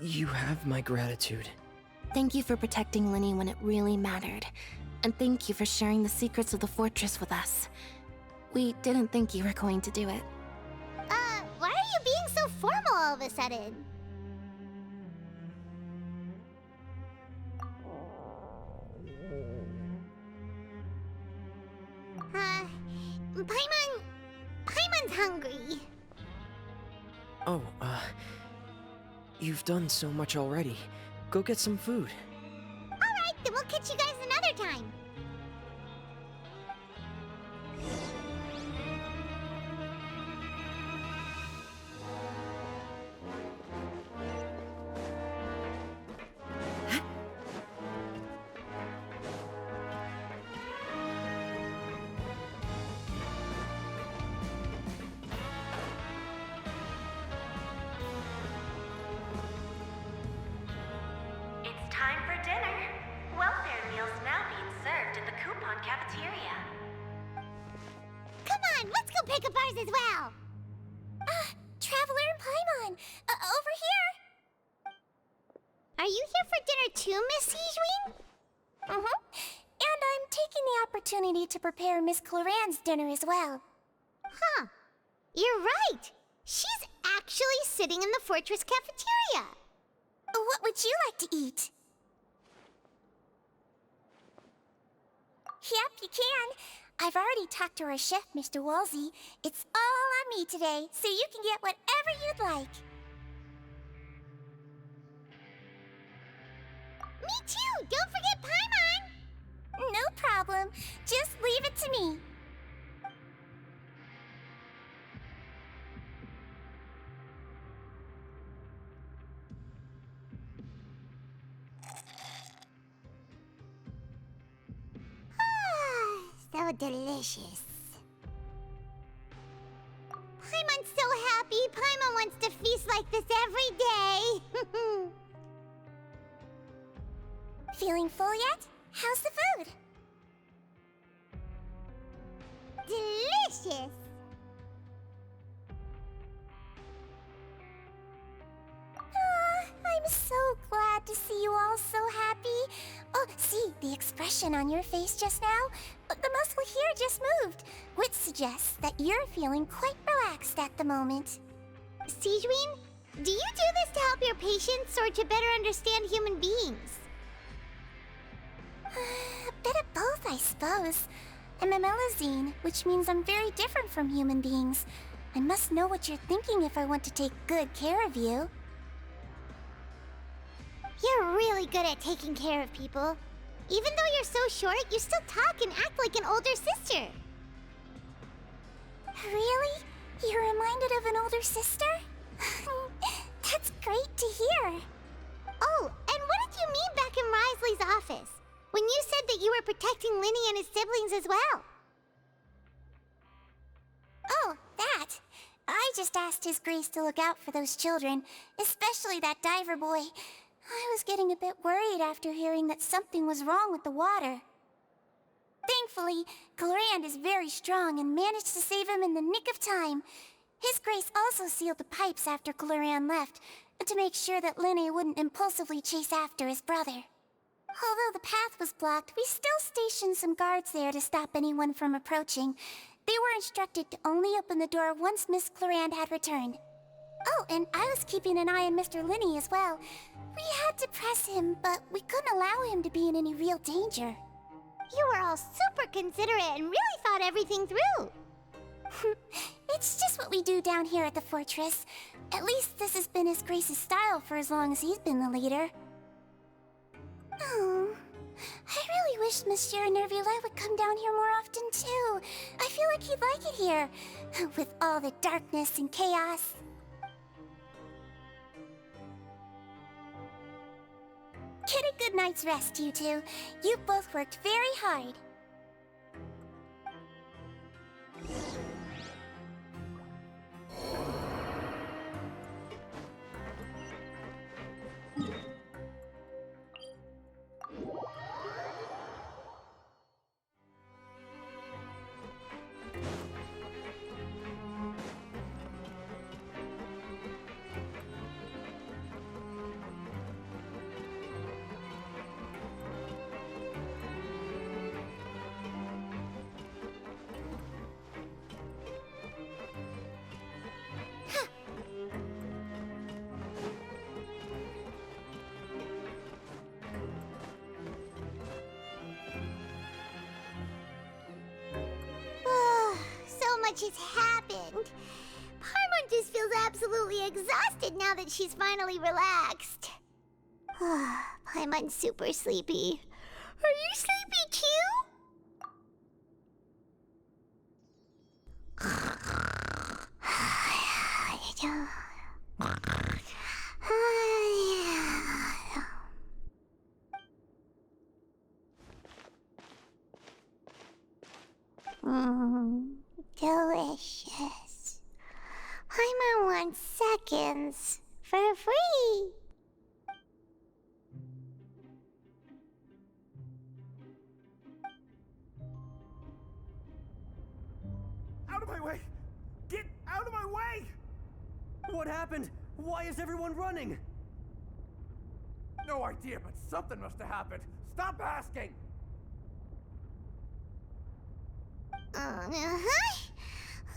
You have my gratitude. Thank you for protecting Linny when it really mattered. And thank you for sharing the secrets of the fortress with us. We didn't think you were going to do it. Why are you being so formal all of a sudden? Paimon's hungry. Oh, you've done so much already. Go get some food. Alright, then we'll catch you guys another time. It's time for dinner. Welfare meals now being served in the coupon cafeteria. Come on, let's go pick up ours as well. Traveler and Paimon, over here. Are you here for dinner too, Miss Sijween? Mm-hmm. And I'm taking the opportunity to prepare Miss Cloran's dinner as well. Huh. You're right. She's actually sitting in the fortress cafeteria. What would you like to eat? Yep, you can. I've already talked to our chef, Mr. Wolsey. It's all on me today, so you can get whatever you'd like. Me too! Don't forget Paimon! No problem. Just leave it to me. So delicious. Paimon's so happy. Paimon wants to feast like this every day. Feeling full yet? How's the food? Delicious. I'm so glad to see you all so happy. Oh, see, the expression on your face just now? The muscle here just moved, which suggests that you're feeling quite relaxed at the moment. Sijween, do you do this to help your patients or to better understand human beings? A bit of both, I suppose. I'm a Melazine, which means I'm very different from human beings. I must know what you're thinking if I want to take good care of you. You're really good at taking care of people. Even though you're so short, you still talk and act like an older sister. Really? You're reminded of an older sister? That's great to hear. Oh, and what did you mean back in Risley's office? When you said that you were protecting Linny and his siblings as well? Oh, that. I just asked His Grace to look out for those children, especially that diver boy. I was getting a bit worried after hearing that something was wrong with the water. Thankfully, Clorand is very strong and managed to save him in the nick of time. His Grace also sealed the pipes after Clorand left, to make sure that Linny wouldn't impulsively chase after his brother. Although the path was blocked, we still stationed some guards there to stop anyone from approaching. They were instructed to only open the door once Miss Clarand had returned. Oh, and I was keeping an eye on Mr. Linney as well. We had to press him, but we couldn't allow him to be in any real danger. You were all super considerate and really thought everything through. It's just what we do down here at the fortress. At least this has been His Grace's style for as long as he's been the leader. Oh, I really wish Monsieur Nervula would come down here more often too. I feel like he'd like it here, with all the darkness and chaos. Get a good night's rest, you two. You both worked very hard. So much has happened. Paimon just feels absolutely exhausted now that she's finally relaxed. Paimon's super sleepy. Are you sleepy too? Delicious. Paimon wants seconds for free. Out of my way! Get out of my way! What happened? Why is everyone running? No idea, but something must have happened. Stop asking!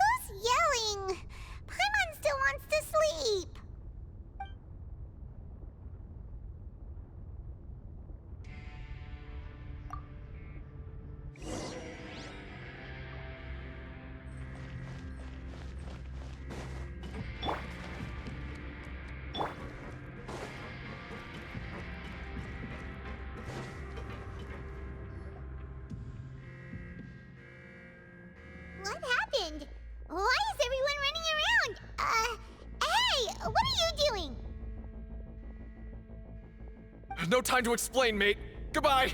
Who's yelling? Paimon still wants to sleep. What happened? Why is everyone running around? Hey, what are you doing? No time to explain, mate. Goodbye.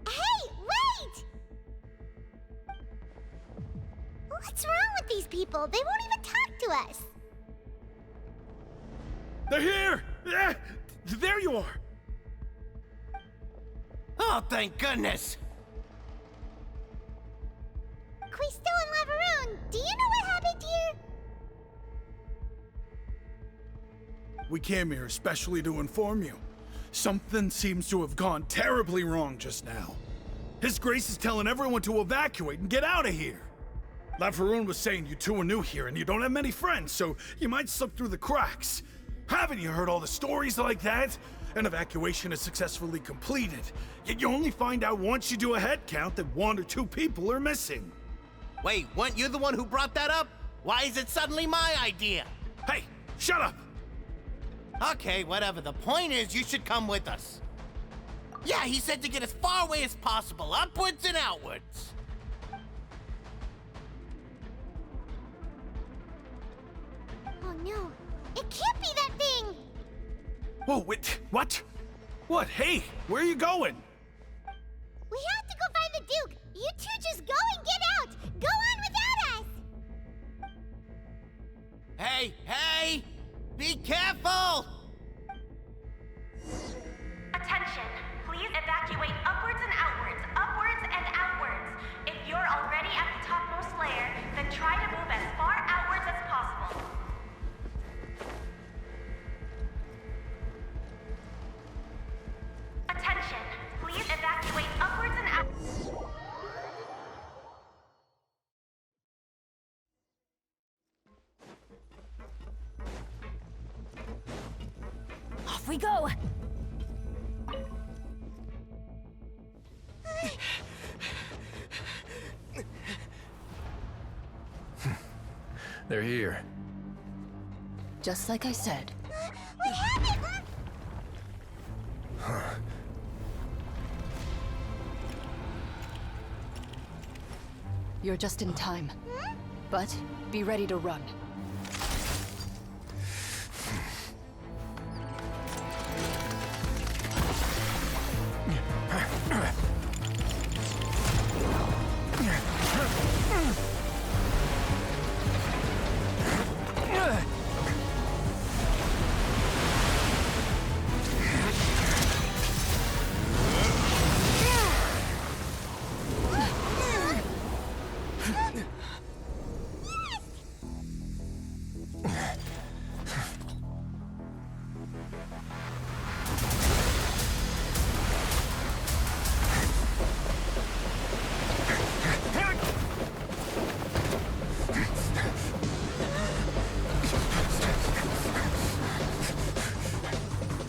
Hey, wait! What's wrong with these people? They won't even talk to us. They're here! There you are! Oh, thank goodness! Quisto and Lavaroon, do you know what happened here? We came here especially to inform you. Something seems to have gone terribly wrong just now. His Grace is telling everyone to evacuate and get out of here. Lavaroon was saying you two are new here and you don't have many friends, so you might slip through the cracks. Haven't you heard all the stories like that? An evacuation is successfully completed, yet you only find out once you do a head count that 1 or 2 people are missing. Wait, weren't you the one who brought that up? Why is it suddenly my idea? Hey, shut up! Okay, whatever. The point is, you should come with us. Yeah, he said to get as far away as possible, upwards and outwards. Oh no, it can't be that thing! Whoa, wait, what? What? Hey, where are you going? We have to go find the Duke! You two just go and get out! Go on without us! Hey, hey! Be careful! Attention! Please evacuate upwards and outwards, upwards and outwards. If you're already at the topmost layer, then try to move as far outwards as possible. Attention! Please evacuate upwards and outwards. Off we go! They're here. Just like I said. We have it! You're just in time. But be ready to run.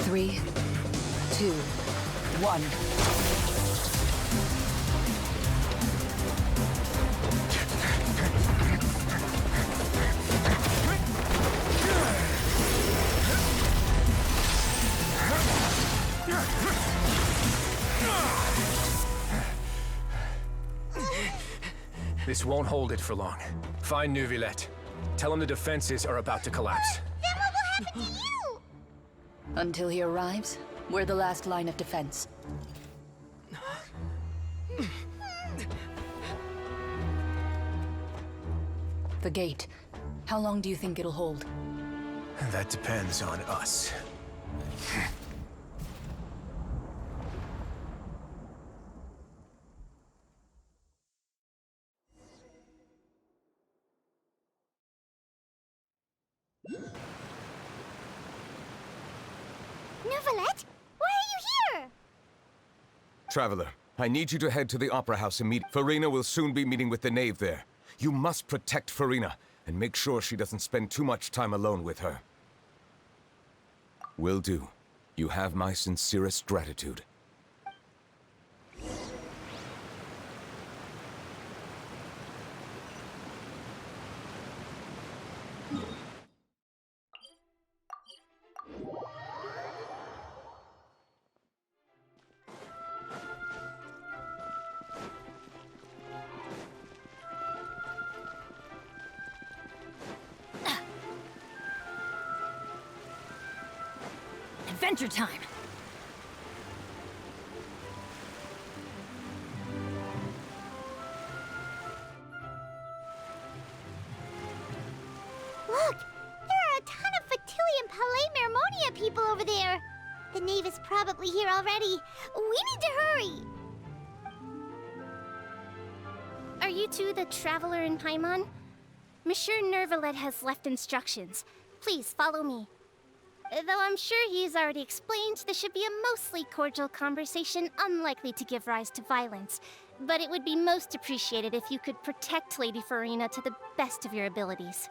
Three, two, one. This won't hold it for long. Find Neuvillette. Tell him the defenses are about to collapse. Then what will happen to you? Until he arrives, we're the last line of defense. The gate. How long do you think it'll hold? That depends on us. Neuvillette? Why are you here? Traveler, I need you to head to the Opera House immediately. Farina will soon be meeting with the Knave there. You must protect Farina, and make sure she doesn't spend too much time alone with her. Will do. You have my sincerest gratitude. Adventure time! Look! There are a ton of Fatui Palais Mermonia people over there! The Knave is probably here already. We need to hurry! Are you two the traveler in Paimon? Monsieur Neuvillette has left instructions. Please follow me. Though I'm sure he's already explained, this should be a mostly cordial conversation, unlikely to give rise to violence. But it would be most appreciated if you could protect Lady Farina to the best of your abilities.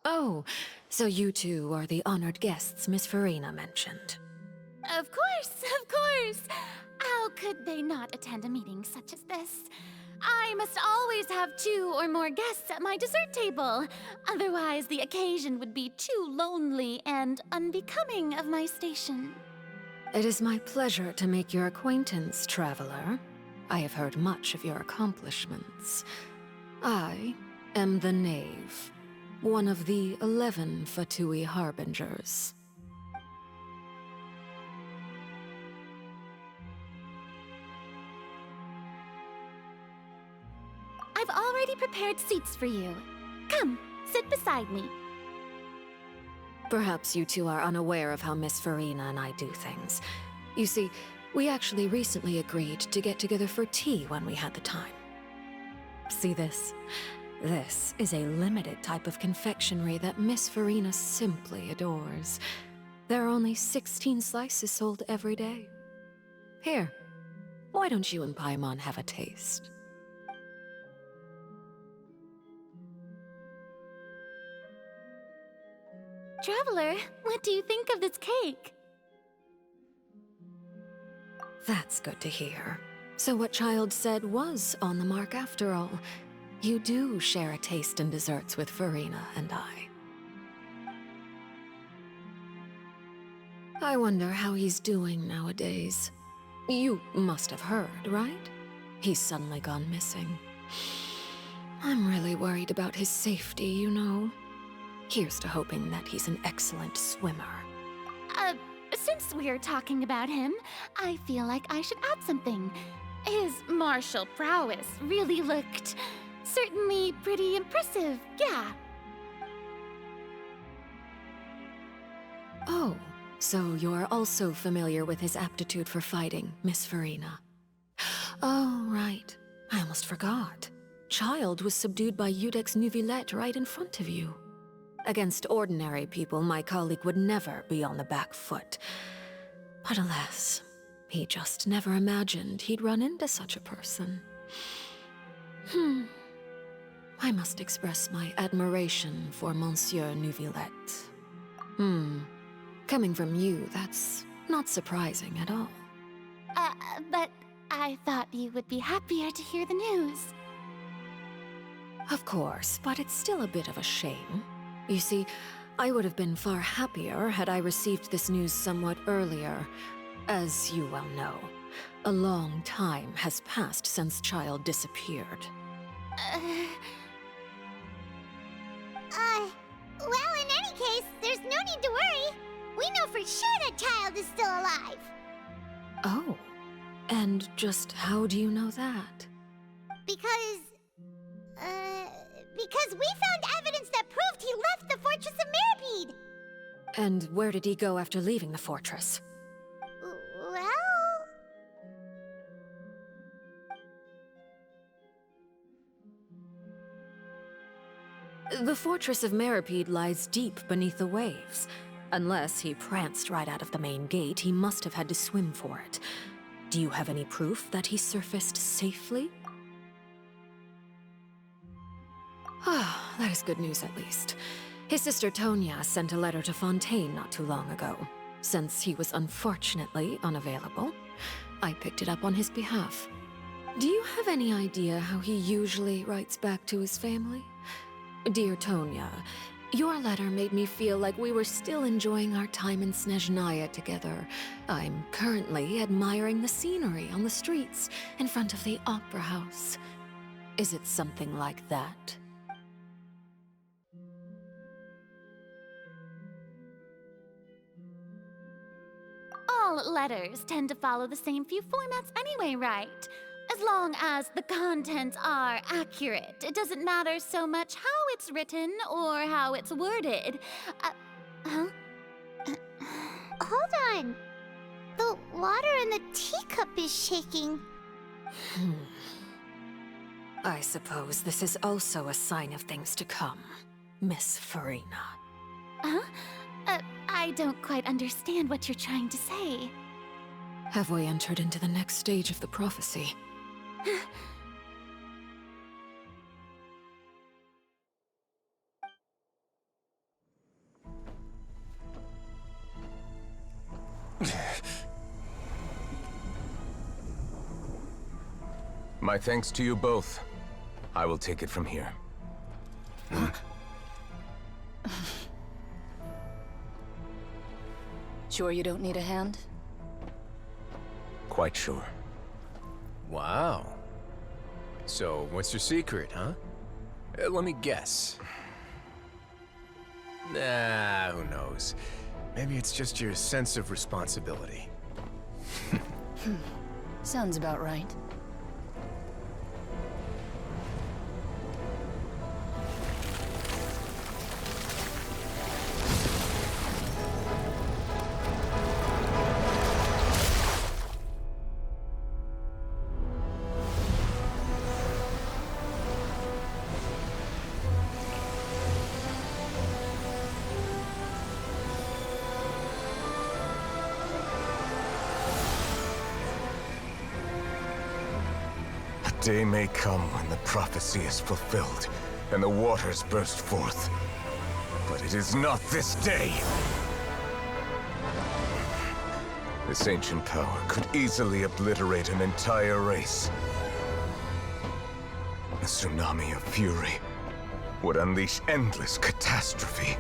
Oh, so you two are the honored guests Miss Farina mentioned. Of course! How could they not attend a meeting such as this? I must always have 2 or more guests at my dessert table. Otherwise, the occasion would be too lonely and unbecoming of my station. It is my pleasure to make your acquaintance, traveler. I have heard much of your accomplishments. I am the Knave, one of the 11 Fatui Harbingers. I've already prepared seats for you. Come, sit beside me. Perhaps you two are unaware of how Miss Farina and I do things. You see, we actually recently agreed to get together for tea when we had the time. See this? This is a limited type of confectionery that Miss Farina simply adores. There are only 16 slices sold every day. Here, why don't you and Paimon have a taste? Traveler, what do you think of this cake? That's good to hear. So what Child said was on the mark after all. You do share a taste in desserts with Farina and I. I wonder how he's doing nowadays. You must have heard, right? He's suddenly gone missing. I'm really worried about his safety, you know. Here's to hoping that he's an excellent swimmer. Since we're talking about him, I feel like I should add something. His martial prowess really looked certainly pretty impressive, yeah. Oh, so you're also familiar with his aptitude for fighting, Miss Farina. Oh, right. I almost forgot. Child was subdued by Udex Nuvillette right in front of you. Against ordinary people, my colleague would never be on the back foot. But alas, he just never imagined he'd run into such a person. I must express my admiration for Monsieur Nuvillette. Coming from you, that's not surprising at all. But I thought you would be happier to hear the news. Of course, but it's still a bit of a shame. You see, I would have been far happier had I received this news somewhat earlier. As you well know, a long time has passed since Child disappeared. Well, in any case, there's no need to worry. We know for sure that Child is still alive. Oh, and just how do you know that? Because we found evidence that proved he left the Fortress of Meripede. And where did he go after leaving the fortress? Well... The Fortress of Meripede lies deep beneath the waves. Unless he pranced right out of the main gate, he must have had to swim for it. Do you have any proof that he surfaced safely? Ah, that is good news at least. His sister Tonya sent a letter to Fontaine not too long ago. Since he was unfortunately unavailable, I picked it up on his behalf. Do you have any idea how he usually writes back to his family? Dear Tonya, your letter made me feel like we were still enjoying our time in Snezhnaya together. I'm currently admiring the scenery on the streets in front of the Opera House. Is it something like that? All letters tend to follow the same few formats anyway, right? As long as the contents are accurate, it doesn't matter so much how it's written or how it's worded. Hold on. The water in the teacup is shaking. I suppose this is also a sign of things to come, Miss Farina. I don't quite understand what you're trying to say. Have we entered into the next stage of the prophecy? My thanks to you both. I will take it from here. Sure you don't need a hand? Quite sure. Wow. So, what's your secret, huh? Let me guess. Nah, who knows? Maybe it's just your sense of responsibility. Sounds about right. day may come when the prophecy is fulfilled and the waters burst forth. But it is not this day. This ancient power could easily obliterate an entire race. A tsunami of fury would unleash endless catastrophe.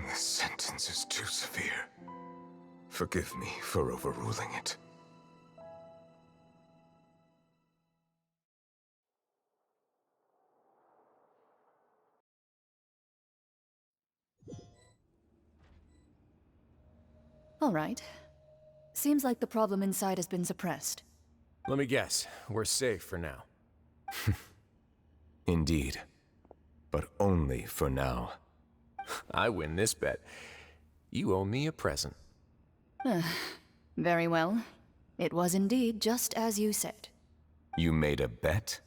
This sentence is too severe. Forgive me for overruling it. All right. Seems like the problem inside has been suppressed. Let me guess, we're safe for now. Indeed. But only for now. I win this bet. You owe me a present. Very well. It was indeed just as you said. You made a bet?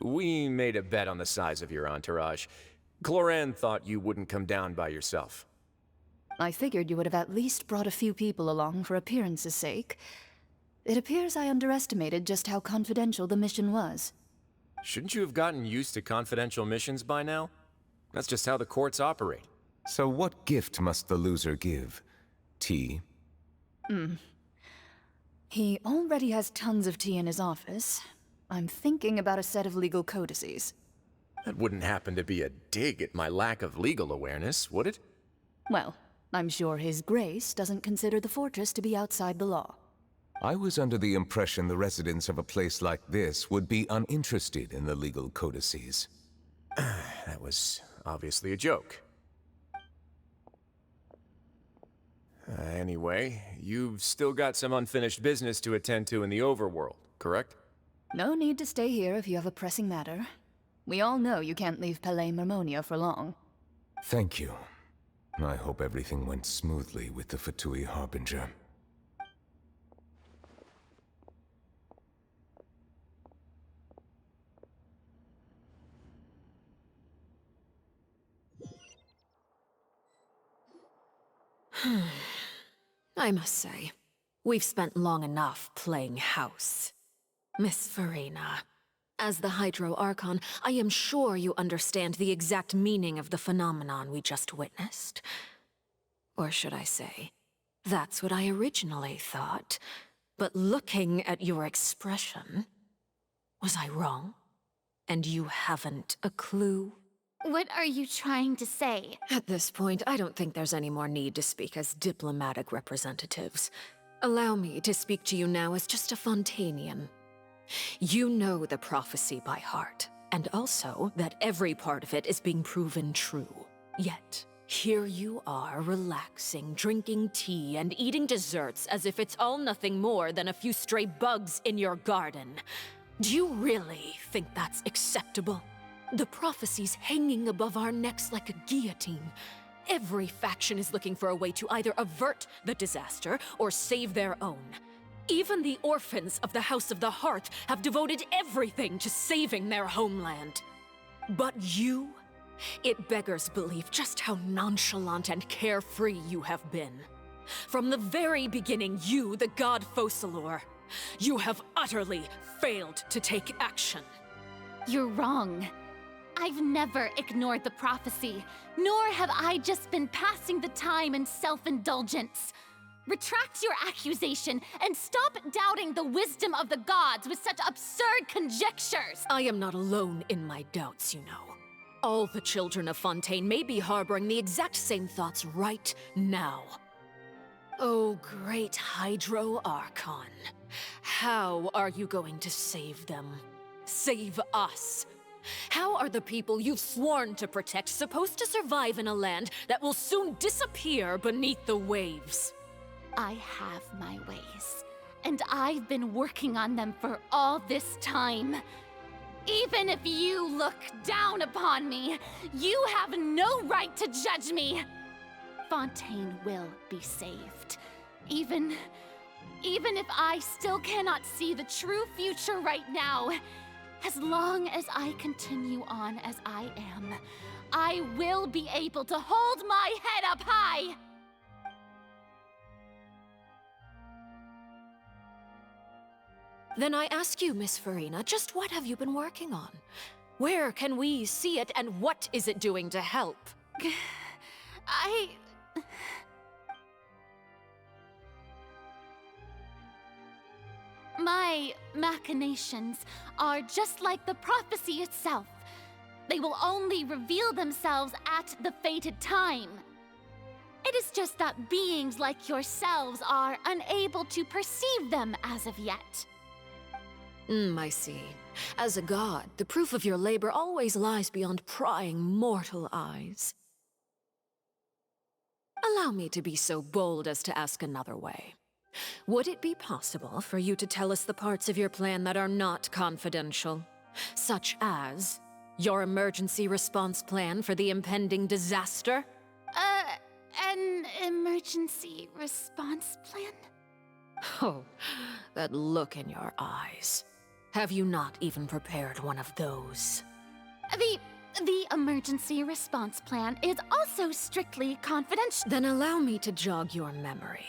We made a bet on the size of your entourage. Cloran thought you wouldn't come down by yourself. I figured you would have at least brought a few people along for appearance's sake. It appears I underestimated just how confidential the mission was. Shouldn't you have gotten used to confidential missions by now? That's just how the courts operate. So what gift must the loser give? Tea? He already has tons of tea in his office. I'm thinking about a set of legal codices. That wouldn't happen to be a dig at my lack of legal awareness, would it? Well, I'm sure His Grace doesn't consider the fortress to be outside the law. I was under the impression the residents of a place like this would be uninterested in the legal codices. That was obviously a joke. Anyway, you've still got some unfinished business to attend to in the overworld, correct? No need to stay here if you have a pressing matter. We all know you can't leave Palais Mermonia for long. Thank you. I hope everything went smoothly with the Fatui Harbinger. I must say, we've spent long enough playing house. Miss Farina, as the Hydro Archon, I am sure you understand the exact meaning of the phenomenon we just witnessed. Or should I say, that's what I originally thought. But looking at your expression, was I wrong? And you haven't a clue? What are you trying to say? At this point, I don't think there's any more need to speak as diplomatic representatives. Allow me to speak to you now as just a Fontanian. You know the prophecy by heart, and also that every part of it is being proven true. Yet, here you are relaxing, drinking tea, and eating desserts as if it's all nothing more than a few stray bugs in your garden. Do you really think that's acceptable? The prophecy's hanging above our necks like a guillotine. Every faction is looking for a way to either avert the disaster or save their own. Even the orphans of the House of the Hearth have devoted everything to saving their homeland. But you? It beggars belief just how nonchalant and carefree you have been. From the very beginning, you, the god Focalor, you have utterly failed to take action. You're wrong. I've never ignored the prophecy, nor have I just been passing the time in self-indulgence. Retract your accusation and stop doubting the wisdom of the gods with such absurd conjectures! I am not alone in my doubts, you know. All the children of Fontaine may be harboring the exact same thoughts right now. Oh, great Hydro Archon. How are you going to save them? Save us? How are the people you've sworn to protect supposed to survive in a land that will soon disappear beneath the waves? I have my ways, and I've been working on them for all this time. Even if you look down upon me, you have no right to judge me! Fontaine will be saved. Even if I still cannot see the true future right now, As long as I continue on as I am, I will be able to hold my head up high! Then I ask you, Miss Farina, just what have you been working on? Where can we see it, and what is it doing to help? My machinations are just like the prophecy itself. They will only reveal themselves at the fated time. It is just that beings like yourselves are unable to perceive them as of yet. I see. As a god, the proof of your labor always lies beyond prying mortal eyes. Allow me to be so bold as to ask another way. Would it be possible for you to tell us the parts of your plan that are not confidential? Such as your emergency response plan for the impending disaster? An emergency response plan? Oh, that look in your eyes. Have you not even prepared one of those? The emergency response plan is also strictly confidential. Then allow me to jog your memory.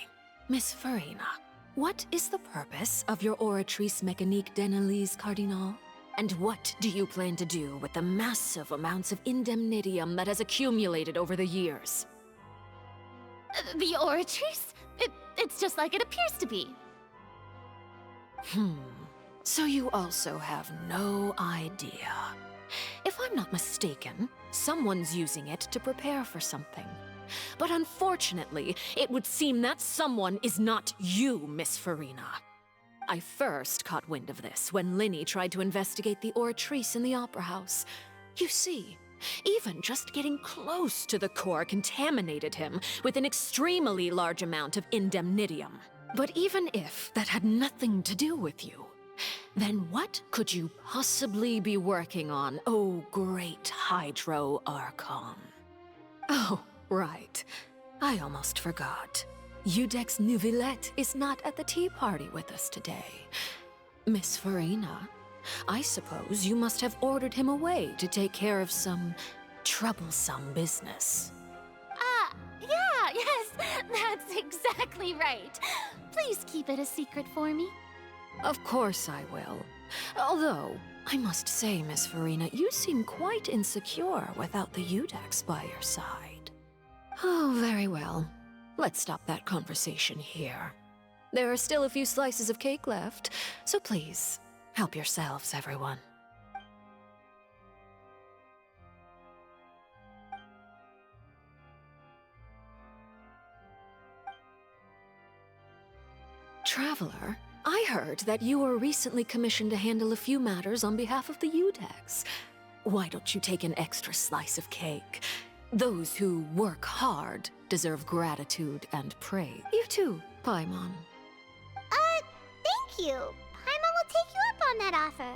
Miss Farina, what is the purpose of your Oratrice Mécanique d'Analyse Cardinal? And what do you plan to do with the massive amounts of indemnitium that has accumulated over the years? The Oratrice? It's just like it appears to be. So you also have no idea. If I'm not mistaken, someone's using it to prepare for something. But unfortunately, it would seem that someone is not you, Miss Farina. I first caught wind of this when Linny tried to investigate the Oratrice in the Opera House. You see, even just getting close to the core contaminated him with an extremely large amount of indemnitium. But even if that had nothing to do with you, then what could you possibly be working on, oh great Hydro Archon? Oh, right. I almost forgot. Udex Neuvillette is not at the tea party with us today. Miss Farina, I suppose you must have ordered him away to take care of some troublesome business. Yeah, yes, that's exactly right. Please keep it a secret for me. Of course I will. Although, I must say, Miss Farina, you seem quite insecure without the Udex by your side. Oh, very well. Let's stop that conversation here. There are still a few slices of cake left, so please, help yourselves, everyone. Traveler, I heard that you were recently commissioned to handle a few matters on behalf of the Udex. Why don't you take an extra slice of cake? Those who work hard deserve gratitude and praise. You too, Paimon. Thank you. Paimon will take you up on that offer.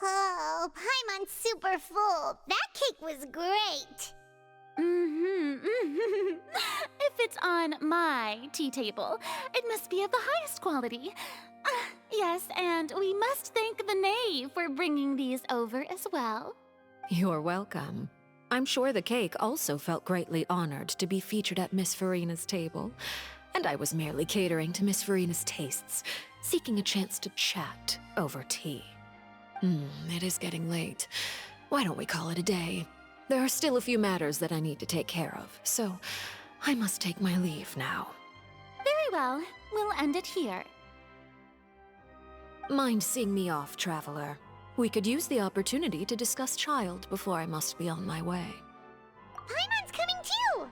Oh, Paimon's super full. That cake was great. If it's on my tea table, it must be of the highest quality. Yes, and we must thank the knave for bringing these over as well. You're welcome. I'm sure the cake also felt greatly honored to be featured at Miss Farina's table. And I was merely catering to Miss Farina's tastes, seeking a chance to chat over tea. It is getting late. Why don't we call it a day? There are still a few matters that I need to take care of, so I must take my leave now. Very well. We'll end it here. Mind seeing me off, Traveler? We could use the opportunity to discuss Child before I must be on my way. Paimon's coming too!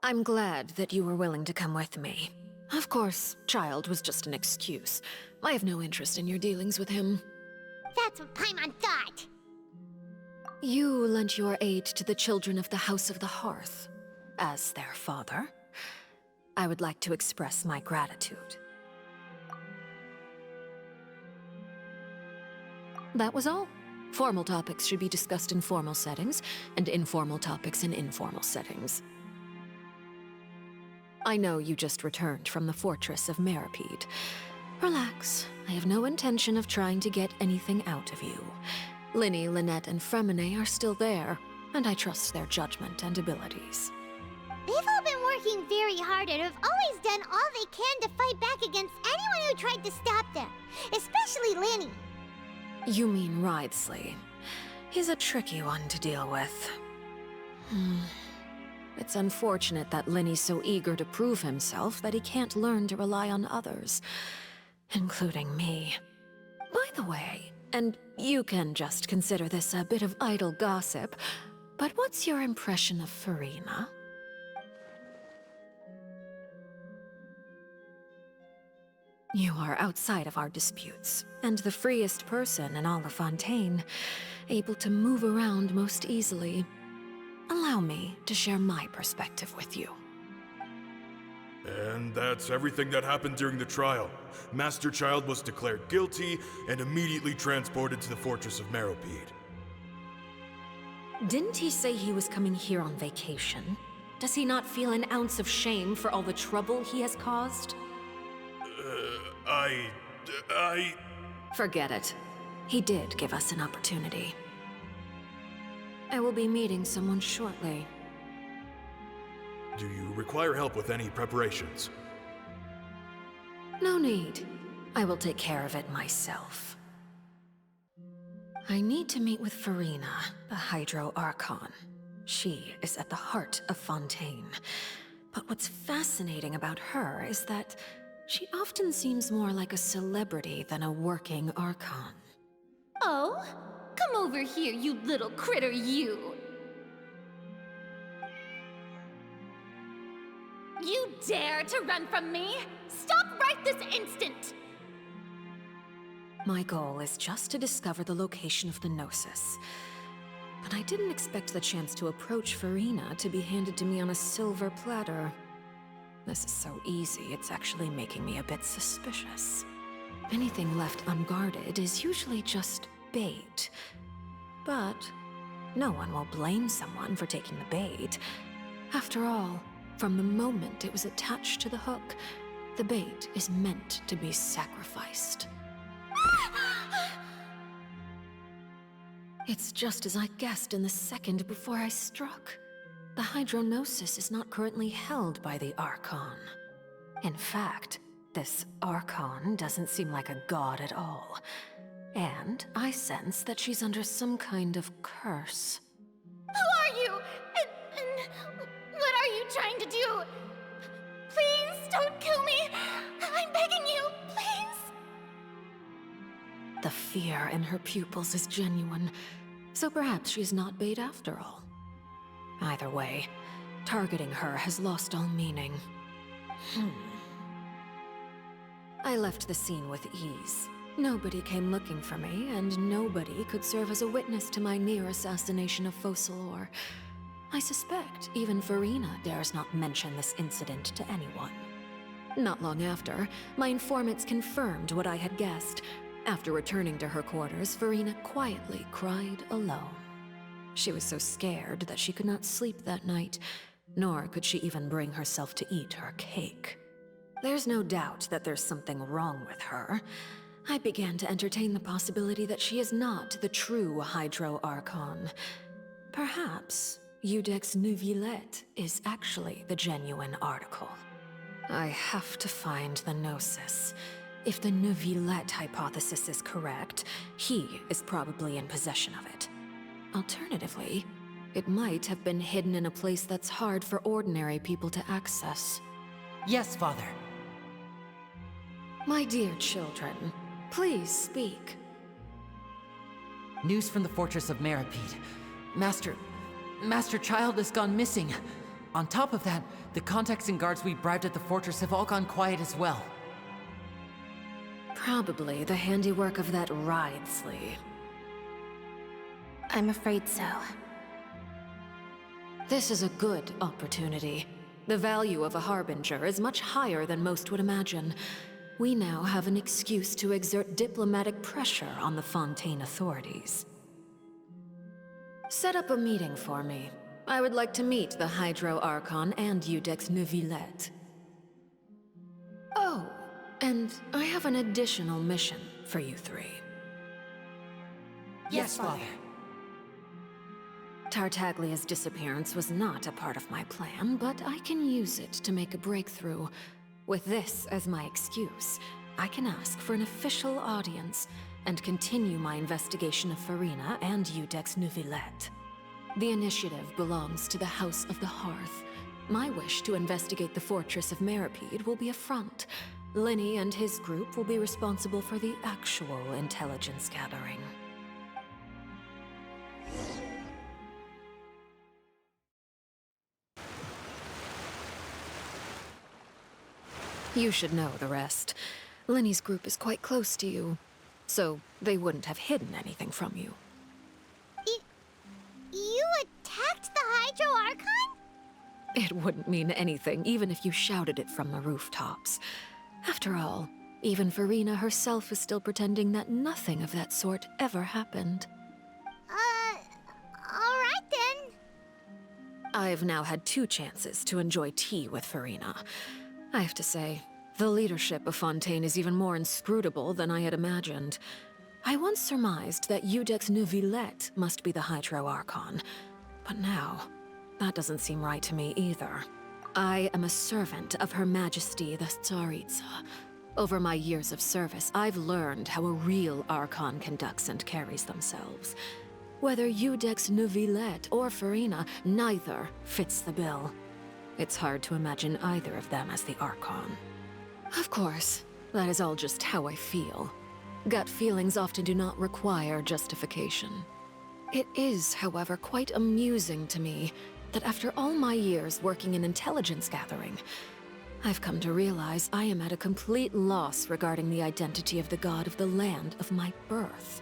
I'm glad that you were willing to come with me. Of course, Child was just an excuse. I have no interest in your dealings with him. That's what Paimon thought. You lent your aid to the children of the House of the Hearth. As their father, I would like to express my gratitude. That was all. Formal topics should be discussed in formal settings, and informal topics in informal settings. I know you just returned from the fortress of Meripede. Relax. I have no intention of trying to get anything out of you. Linny, Lynette, and Fremine are still there, and I trust their judgment and abilities. They've all been working very hard and have always done all they can to fight back against anyone who tried to stop them, especially Linny. You mean Wriothesley. He's a tricky one to deal with. It's unfortunate that Linny's so eager to prove himself that he can't learn to rely on others, including me. By the way, and you can just consider this a bit of idle gossip, but what's your impression of Furina? You are outside of our disputes, and the freest person in all of Fontaine, able to move around most easily. Allow me to share my perspective with you. And that's everything that happened during the trial. Master Child was declared guilty and immediately transported to the Fortress of Meripede. Didn't he say he was coming here on vacation? Does he not feel an ounce of shame for all the trouble he has caused? Forget it. He did give us an opportunity. I will be meeting someone shortly. Do you require help with any preparations? No need. I will take care of it myself. I need to meet with Furina, the Hydro Archon. She is at the heart of Fontaine. But what's fascinating about her is that she often seems more like a celebrity than a working Archon. Oh? Come over here, you little critter, you! You dare to run from me? Stop right this instant! My goal is just to discover the location of the Gnosis. But I didn't expect the chance to approach Furina to be handed to me on a silver platter. This is so easy, it's actually making me a bit suspicious. Anything left unguarded is usually just bait. But no one will blame someone for taking the bait. After all, from the moment it was attached to the hook, the bait is meant to be sacrificed. It's just as I guessed in the second before I struck. The Hydronosis is not currently held by the Archon. In fact, this Archon doesn't seem like a god at all. And I sense that she's under some kind of curse. Who are you? And what are you trying to do? Please don't kill me! I'm begging you, please! The fear in her pupils is genuine, so perhaps she's not bait after all. Either way, targeting her has lost all meaning. I left the scene with ease. Nobody came looking for me, and nobody could serve as a witness to my near assassination of Focalor. I suspect even Furina dares not mention this incident to anyone. Not long after, my informants confirmed what I had guessed. After returning to her quarters, Furina quietly cried alone. She was so scared that she could not sleep that night, nor could she even bring herself to eat her cake. There's no doubt that there's something wrong with her. I began to entertain the possibility that she is not the true Hydro Archon. Perhaps Eudex Neuvillette is actually the genuine article. I have to find the Gnosis. If the Neuvillette hypothesis is correct, he is probably in possession of it. Alternatively, it might have been hidden in a place that's hard for ordinary people to access. Yes, Father. My dear children, please speak. News from the Fortress of Meripede. Master Child has gone missing. On top of that, the contacts and guards we bribed at the fortress have all gone quiet as well. Probably the handiwork of that Ridesley. I'm afraid so. This is a good opportunity. The value of a Harbinger is much higher than most would imagine. We now have an excuse to exert diplomatic pressure on the Fontaine authorities. Set up a meeting for me. I would like to meet the Hydro Archon and Iudex Neuvillette. Oh, and I have an additional mission for you three. Yes, Father. Tartaglia's disappearance was not a part of my plan, but I can use it to make a breakthrough. With this as my excuse, I can ask for an official audience and continue my investigation of Farina and Iudex Neuvillette. The initiative belongs to the House of the Hearth. My wish to investigate the fortress of Meripede will be a front. Lenny and his group will be responsible for the actual intelligence gathering. You should know the rest. Lenny's group is quite close to you, so they wouldn't have hidden anything from you. You attacked the Hydro Archon? It wouldn't mean anything, even if you shouted it from the rooftops. After all, even Farina herself is still pretending that nothing of that sort ever happened. Alright then. I've now had 2 chances to enjoy tea with Farina. I have to say, the leadership of Fontaine is even more inscrutable than I had imagined. I once surmised that Iudex Neuvillette must be the Hydro Archon, but now, that doesn't seem right to me either. I am a servant of Her Majesty the Tsaritsa. Over my years of service, I've learned how a real Archon conducts and carries themselves. Whether Iudex Neuvillette or Farina, neither fits the bill. It's hard to imagine either of them as the Archon. Of course, that is all just how I feel. Gut feelings often do not require justification. It is, however, quite amusing to me that after all my years working in intelligence gathering, I've come to realize I am at a complete loss regarding the identity of the god of the land of my birth.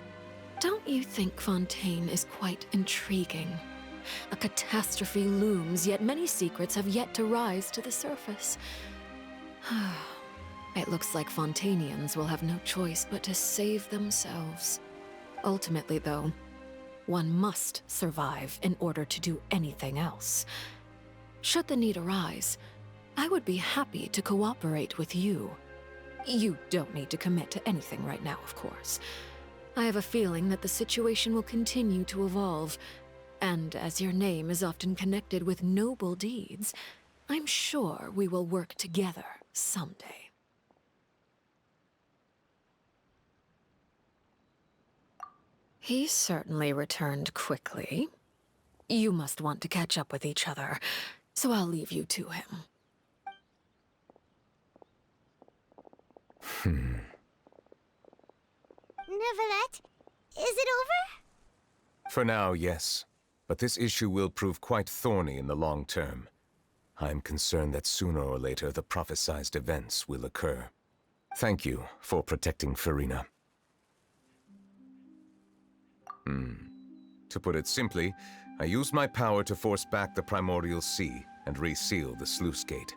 Don't you think Fontaine is quite intriguing? A catastrophe looms, yet many secrets have yet to rise to the surface. It looks like Fontainians will have no choice but to save themselves. Ultimately, though, one must survive in order to do anything else. Should the need arise, I would be happy to cooperate with you. You don't need to commit to anything right now, of course. I have a feeling that the situation will continue to evolve, and as your name is often connected with noble deeds, I'm sure we will work together someday. He certainly returned quickly. You must want to catch up with each other, so I'll leave you to him. Neuvillette, is it over? For now, yes. But this issue will prove quite thorny in the long term. I'm concerned that sooner or later the prophesized events will occur. Thank you for protecting Farina. To put it simply, I used my power to force back the Primordial Sea and reseal the sluice gate.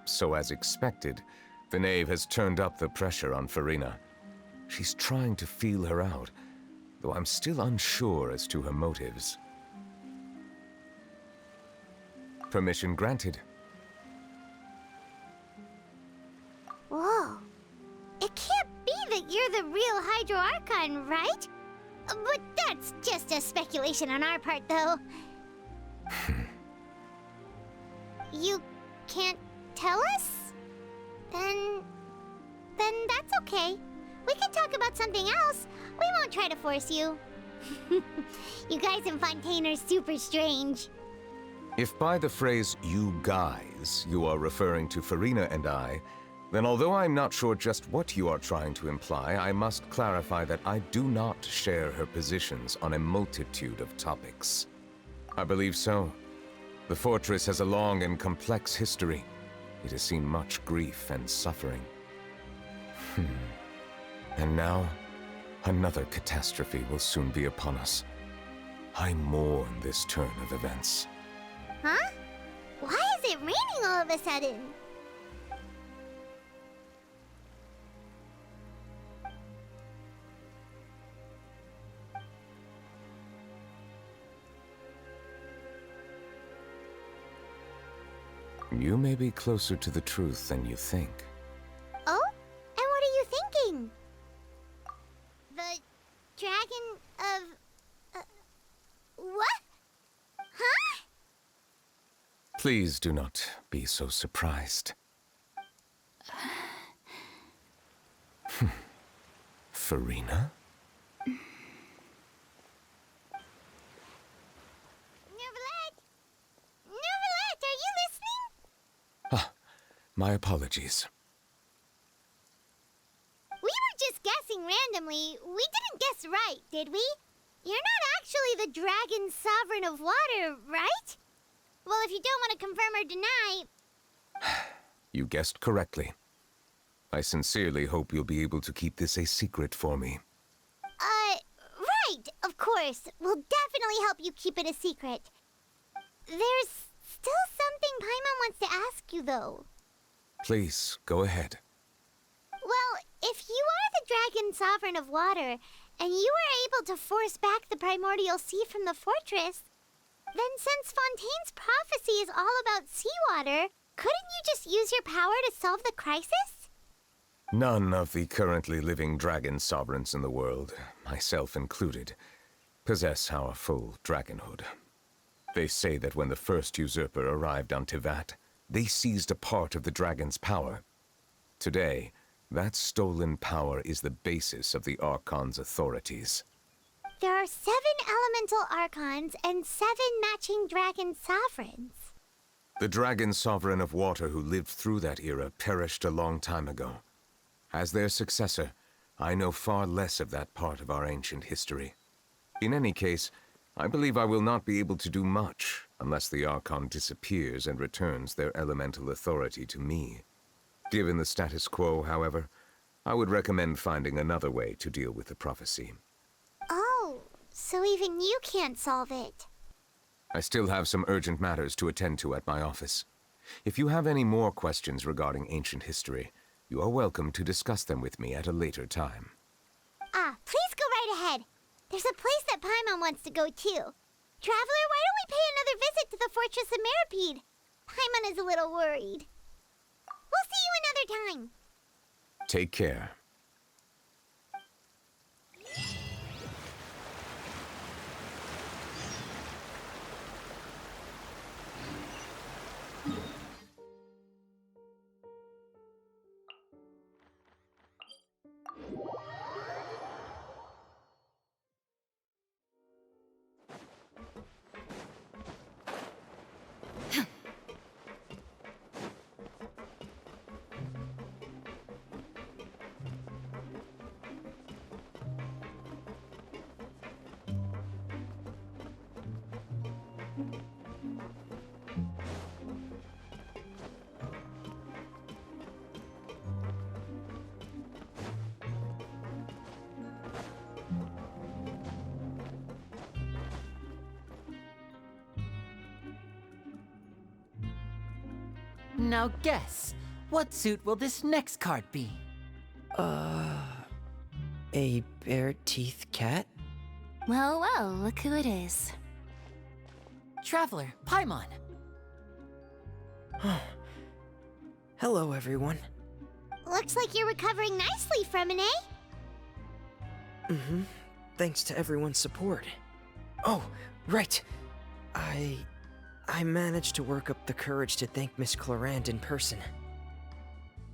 So as expected, the Knave has turned up the pressure on Farina. She's trying to feel her out, though I'm still unsure as to her motives. Permission granted. Whoa. It can't be that you're the real Hydro Archon, right? But that's just a speculation on our part, though. You can't tell us? Then that's okay. We can talk about something else. We won't try to force you. You guys in Fontaine are super strange. If by the phrase, "you guys," you are referring to Farina and I, Then although I'm not sure just what you are trying to imply, I must clarify that I do not share her positions on a multitude of topics. I believe so. The fortress has a long and complex history. It has seen much grief and suffering. And now, another catastrophe will soon be upon us. I mourn this turn of events. Huh? Why is it raining all of a sudden? You may be closer to the truth than you think. Oh? And what are you thinking? The dragon of... what? Huh? Please do not be so surprised. Farina? Neverlet, are you listening? Ah, my apologies. We were just guessing randomly. We didn't guess right, did we? You're not actually the dragon sovereign of water, right? Well, if you don't want to confirm or deny... You guessed correctly. I sincerely hope you'll be able to keep this a secret for me. Right, of course. We'll definitely help you keep it a secret. There's still something Paimon wants to ask you, though. Please, go ahead. Well, if you are the dragon sovereign of water, and you were able to force back the primordial sea from the fortress, then since Fontaine's prophecy is all about seawater, couldn't you just use your power to solve the crisis? None of the currently living dragon sovereigns in the world, myself included, possess our full dragonhood. They say that when the first usurper arrived on Tivat, they seized a part of the dragon's power. Today, that stolen power is the basis of the Archon's authorities. There are 7 elemental Archons and 7 matching dragon sovereigns. The dragon sovereign of water who lived through that era perished a long time ago. As their successor, I know far less of that part of our ancient history. In any case, I believe I will not be able to do much unless the Archon disappears and returns their elemental authority to me. Given the status quo, however, I would recommend finding another way to deal with the prophecy. Oh, so even you can't solve it. I still have some urgent matters to attend to at my office. If you have any more questions regarding ancient history, you are welcome to discuss them with me at a later time. Please go right ahead. There's a place that Paimon wants to go too. Traveler, why don't we pay another visit to the Fortress of Meropide? Paimon is a little worried. We'll see you another time. Take care. Now guess, what suit will this next card be? A bare-teeth cat? Well, well, look who it is. Traveler, Paimon. Hello, everyone. Looks like you're recovering nicely from it, eh? Mm-hmm. Thanks to everyone's support. Oh, right. I managed to work up the courage to thank Miss Clarant in person.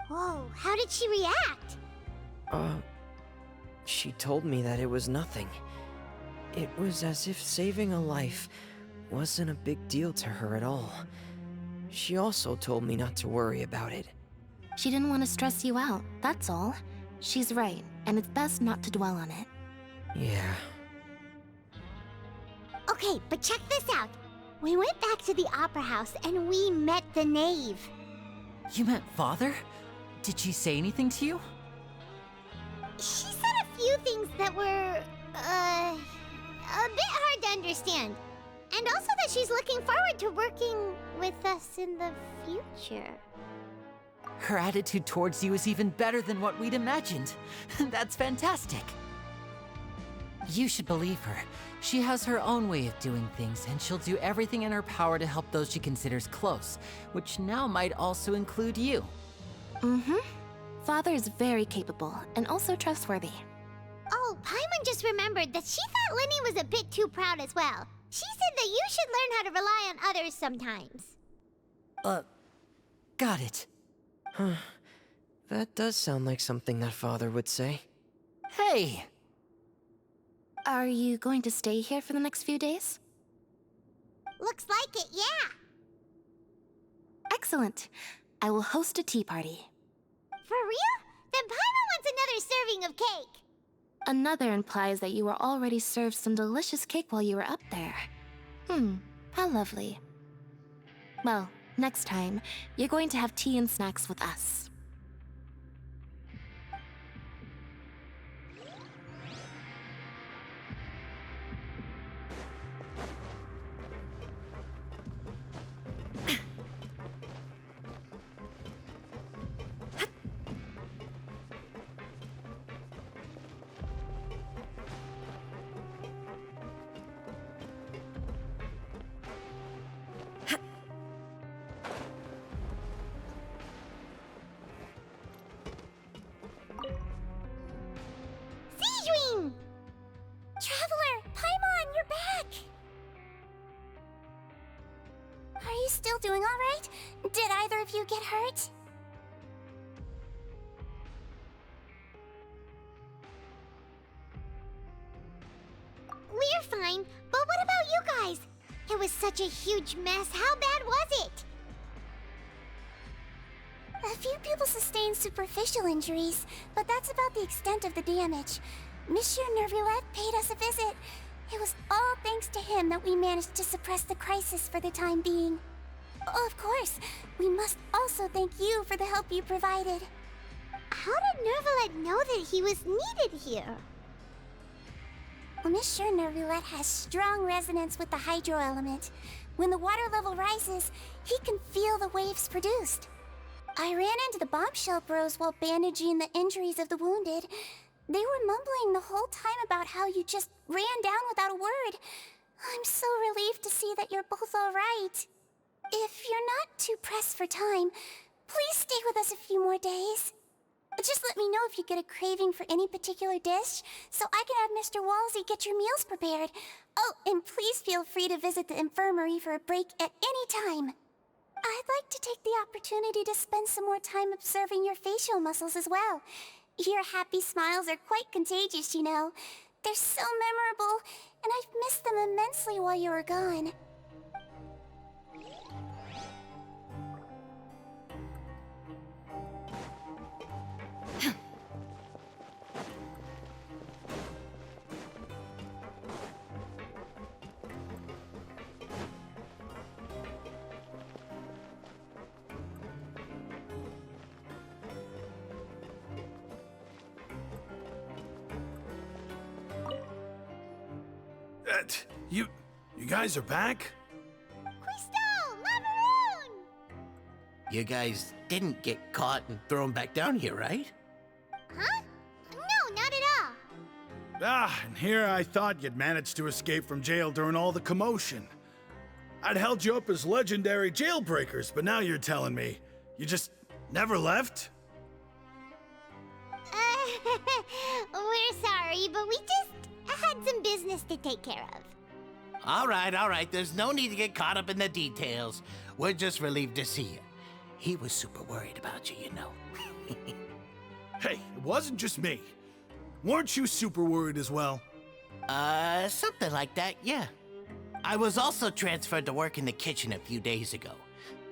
Whoa, how did she react? She told me that it was nothing. It was as if saving a life wasn't a big deal to her at all. She also told me not to worry about it. She didn't want to stress you out, that's all. She's right, and it's best not to dwell on it. Yeah. Okay, but check this out. We went back to the opera house and we met the knave. You met Father? Did she say anything to you? She said a few things that were, a bit hard to understand. And also that she's looking forward to working with us in the future. Her attitude towards you is even better than what we'd imagined. That's fantastic. You should believe her. She has her own way of doing things, and she'll do everything in her power to help those she considers close, which now might also include you. Mm-hmm. Father is very capable, and also trustworthy. Oh, Paimon just remembered that she thought Lenny was a bit too proud as well. She said that you should learn how to rely on others sometimes. Got it. Huh. That does sound like something that Father would say. Hey! Are you going to stay here for the next few days? Looks like it, yeah. Excellent. I will host a tea party. For real? Then Paimon wants another serving of cake. Another implies that you were already served some delicious cake while you were up there. How lovely. Well, next time, you're going to have tea and snacks with us. Traveler, Paimon, you're back! Are you still doing all right? Did either of you get hurt? We're fine, but what about you guys? It was such a huge mess. How bad was it? A few people sustained superficial injuries, but that's about the extent of the damage. Monsieur Nervulette paid us a visit. It was all thanks to him that we managed to suppress the crisis for the time being. Of course, we must also thank you for the help you provided. How did Nervulette know that he was needed here? Well, Monsieur Nervulette has strong resonance with the hydro element. When the water level rises, he can feel the waves produced. I ran into the bombshell bros while bandaging the injuries of the wounded. They were mumbling the whole time about how you just ran down without a word. I'm so relieved to see that you're both all right. If you're not too pressed for time, please stay with us a few more days. Just let me know if you get a craving for any particular dish, so I can have Mr. Walsey get your meals prepared. Oh, and please feel free to visit the infirmary for a break at any time. I'd like to take the opportunity to spend some more time observing your facial muscles as well. Your happy smiles are quite contagious, you know. They're so memorable, and I've missed them immensely while you were gone. You guys are back? Crystal! Macaroon! You guys didn't get caught and thrown back down here, right? Huh? No, not at all. And here I thought you'd managed to escape from jail during all the commotion. I'd held you up as legendary jailbreakers, but now you're telling me you just never left? We're sorry, but we just had some business to take care of. All right. There's no need to get caught up in the details. We're just relieved to see you. He was super worried about you, you know. Hey, it wasn't just me. Weren't you super worried as well? Something like that, yeah. I was also transferred to work in the kitchen a few days ago.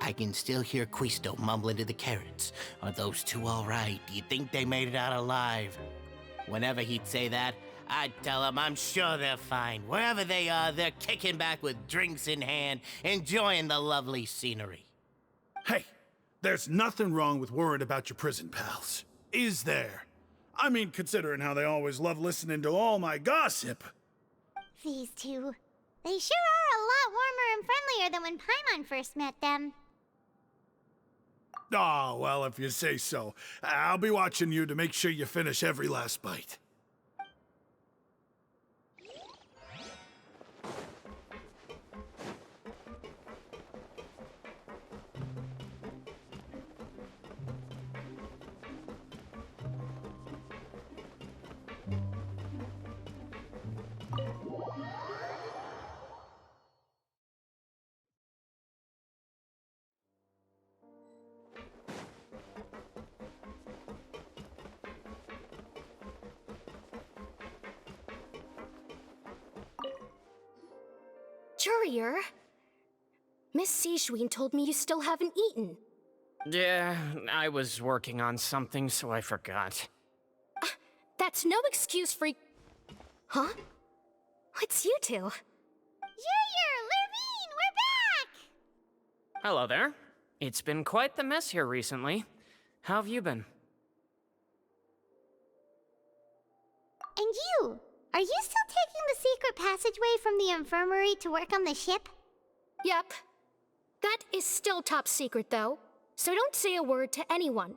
I can still hear Quisto mumbling to the carrots. Are those two all right? Do you think they made it out alive? Whenever he'd say that, I'd tell him I'm sure they're fine. Wherever they are, they're kicking back with drinks in hand, enjoying the lovely scenery. Hey, there's nothing wrong with worrying about your prison pals. Is there? I mean, considering how they always love listening to all my gossip. These two. They sure are a lot warmer and friendlier than when Paimon first met them. Oh, well, if you say so. I'll be watching you to make sure you finish every last bite. Courier, Miss Sijween told me you still haven't eaten. Yeah, I was working on something, so I forgot. That's no excuse for... Huh? It's you two. Courier, Lurvine, we're back! Hello there. It's been quite the mess here recently. How have you been? And you? Are you still taking the secret passageway from the infirmary to work on the ship? Yep. That is still top secret, though. So don't say a word to anyone.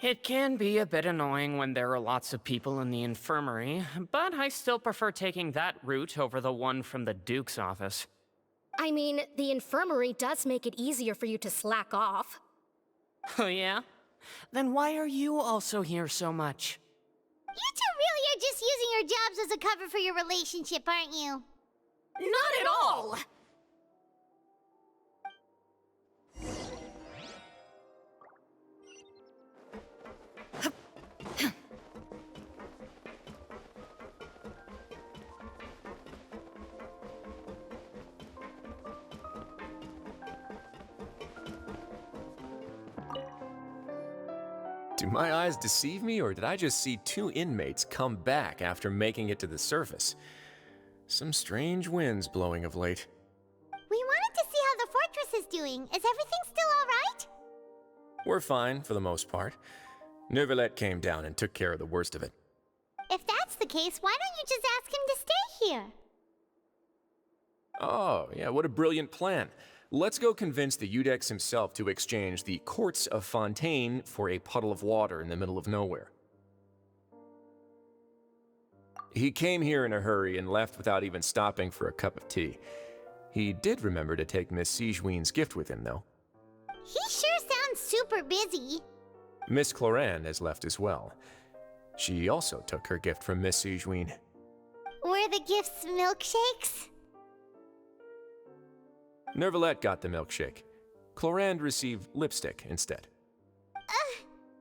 It can be a bit annoying when there are lots of people in the infirmary, but I still prefer taking that route over the one from the Duke's office. I mean, the infirmary does make it easier for you to slack off. Oh yeah? Then why are you also here so much? You two really are just using your jobs as a cover for your relationship, aren't you? Not at all! Do my eyes deceive me, or did I just see two inmates come back after making it to the surface? Some strange winds blowing of late. We wanted to see how the fortress is doing. Is everything still all right? We're fine, for the most part. Neuvillette came down and took care of the worst of it. If that's the case, why don't you just ask him to stay here? Oh, yeah, what a brilliant plan. Let's go convince the Eudex himself to exchange the Courts of Fontaine for a puddle of water in the middle of nowhere. He came here in a hurry and left without even stopping for a cup of tea. He did remember to take Miss Sijween's gift with him, though. He sure sounds super busy. Miss Cloran has left as well. She also took her gift from Miss Sijween. Were the gifts milkshakes? Neuvillette got the milkshake. Clorand received lipstick instead.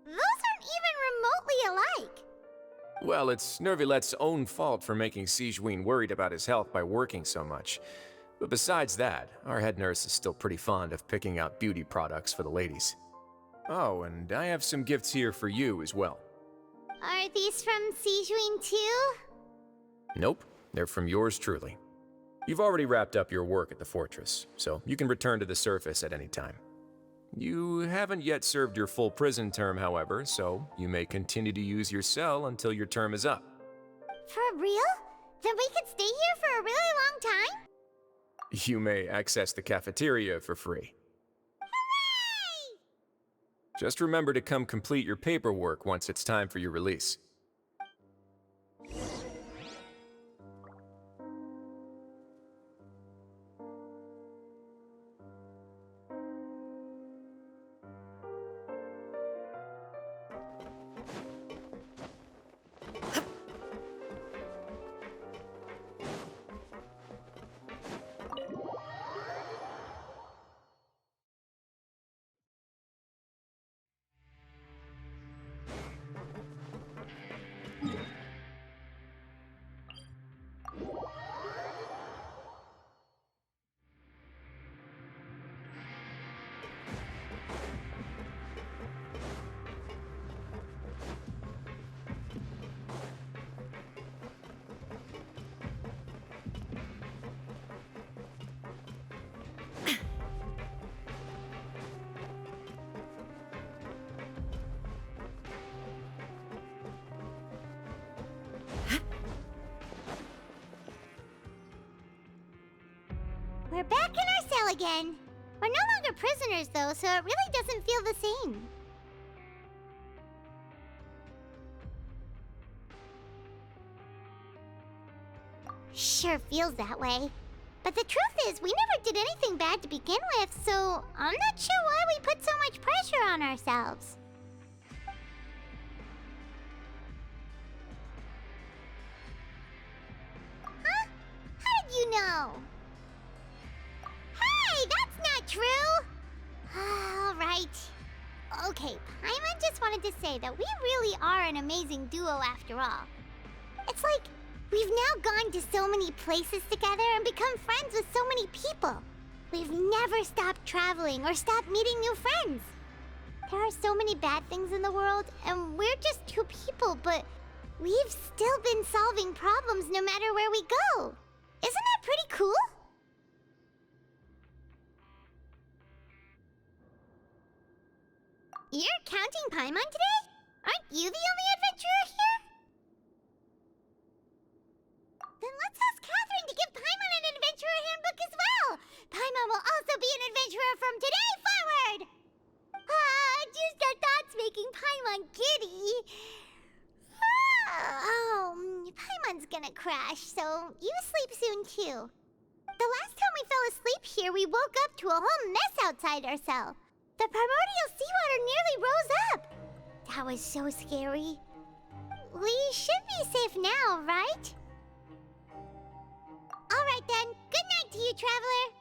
Those aren't even remotely alike. Well, it's Neuvillette's own fault for making Sijween worried about his health by working so much. But besides that, our head nurse is still pretty fond of picking out beauty products for the ladies. Oh, and I have some gifts here for you as well. Are these from Sijween too? Nope, they're from yours truly. You've already wrapped up your work at the fortress, so you can return to the surface at any time. You haven't yet served your full prison term, however, so you may continue to use your cell until your term is up. For real? Then we could stay here for a really long time? You may access the cafeteria for free. Hooray! Just remember to come complete your paperwork once it's time for your release. We're back in our cell again. We're no longer prisoners, though, so it really doesn't feel the same. Sure feels that way. But the truth is, we never did anything bad to begin with, so I'm not sure why we put so much pressure on ourselves. Huh? How did you know? Hey, that's not true! All right. Okay, Paimon just wanted to say that we really are an amazing duo after all. It's like we've now gone to so many places together and become friends with so many people. We've never stopped traveling or stopped meeting new friends. There are so many bad things in the world, and we're just two people, but we've still been solving problems no matter where we go. Isn't that pretty cool? You're counting Paimon today? Aren't you the only adventurer here? Then let's ask Catherine to give Paimon an adventurer handbook as well. Paimon will also be an adventurer from today forward. Just the thoughts making Paimon giddy. Paimon's gonna crash, so you sleep soon too. The last time we fell asleep here, we woke up to a whole mess outside our cell. The primordial seawater nearly rose up. That was so scary. We should be safe now, right? All right then. Good night to you, traveler.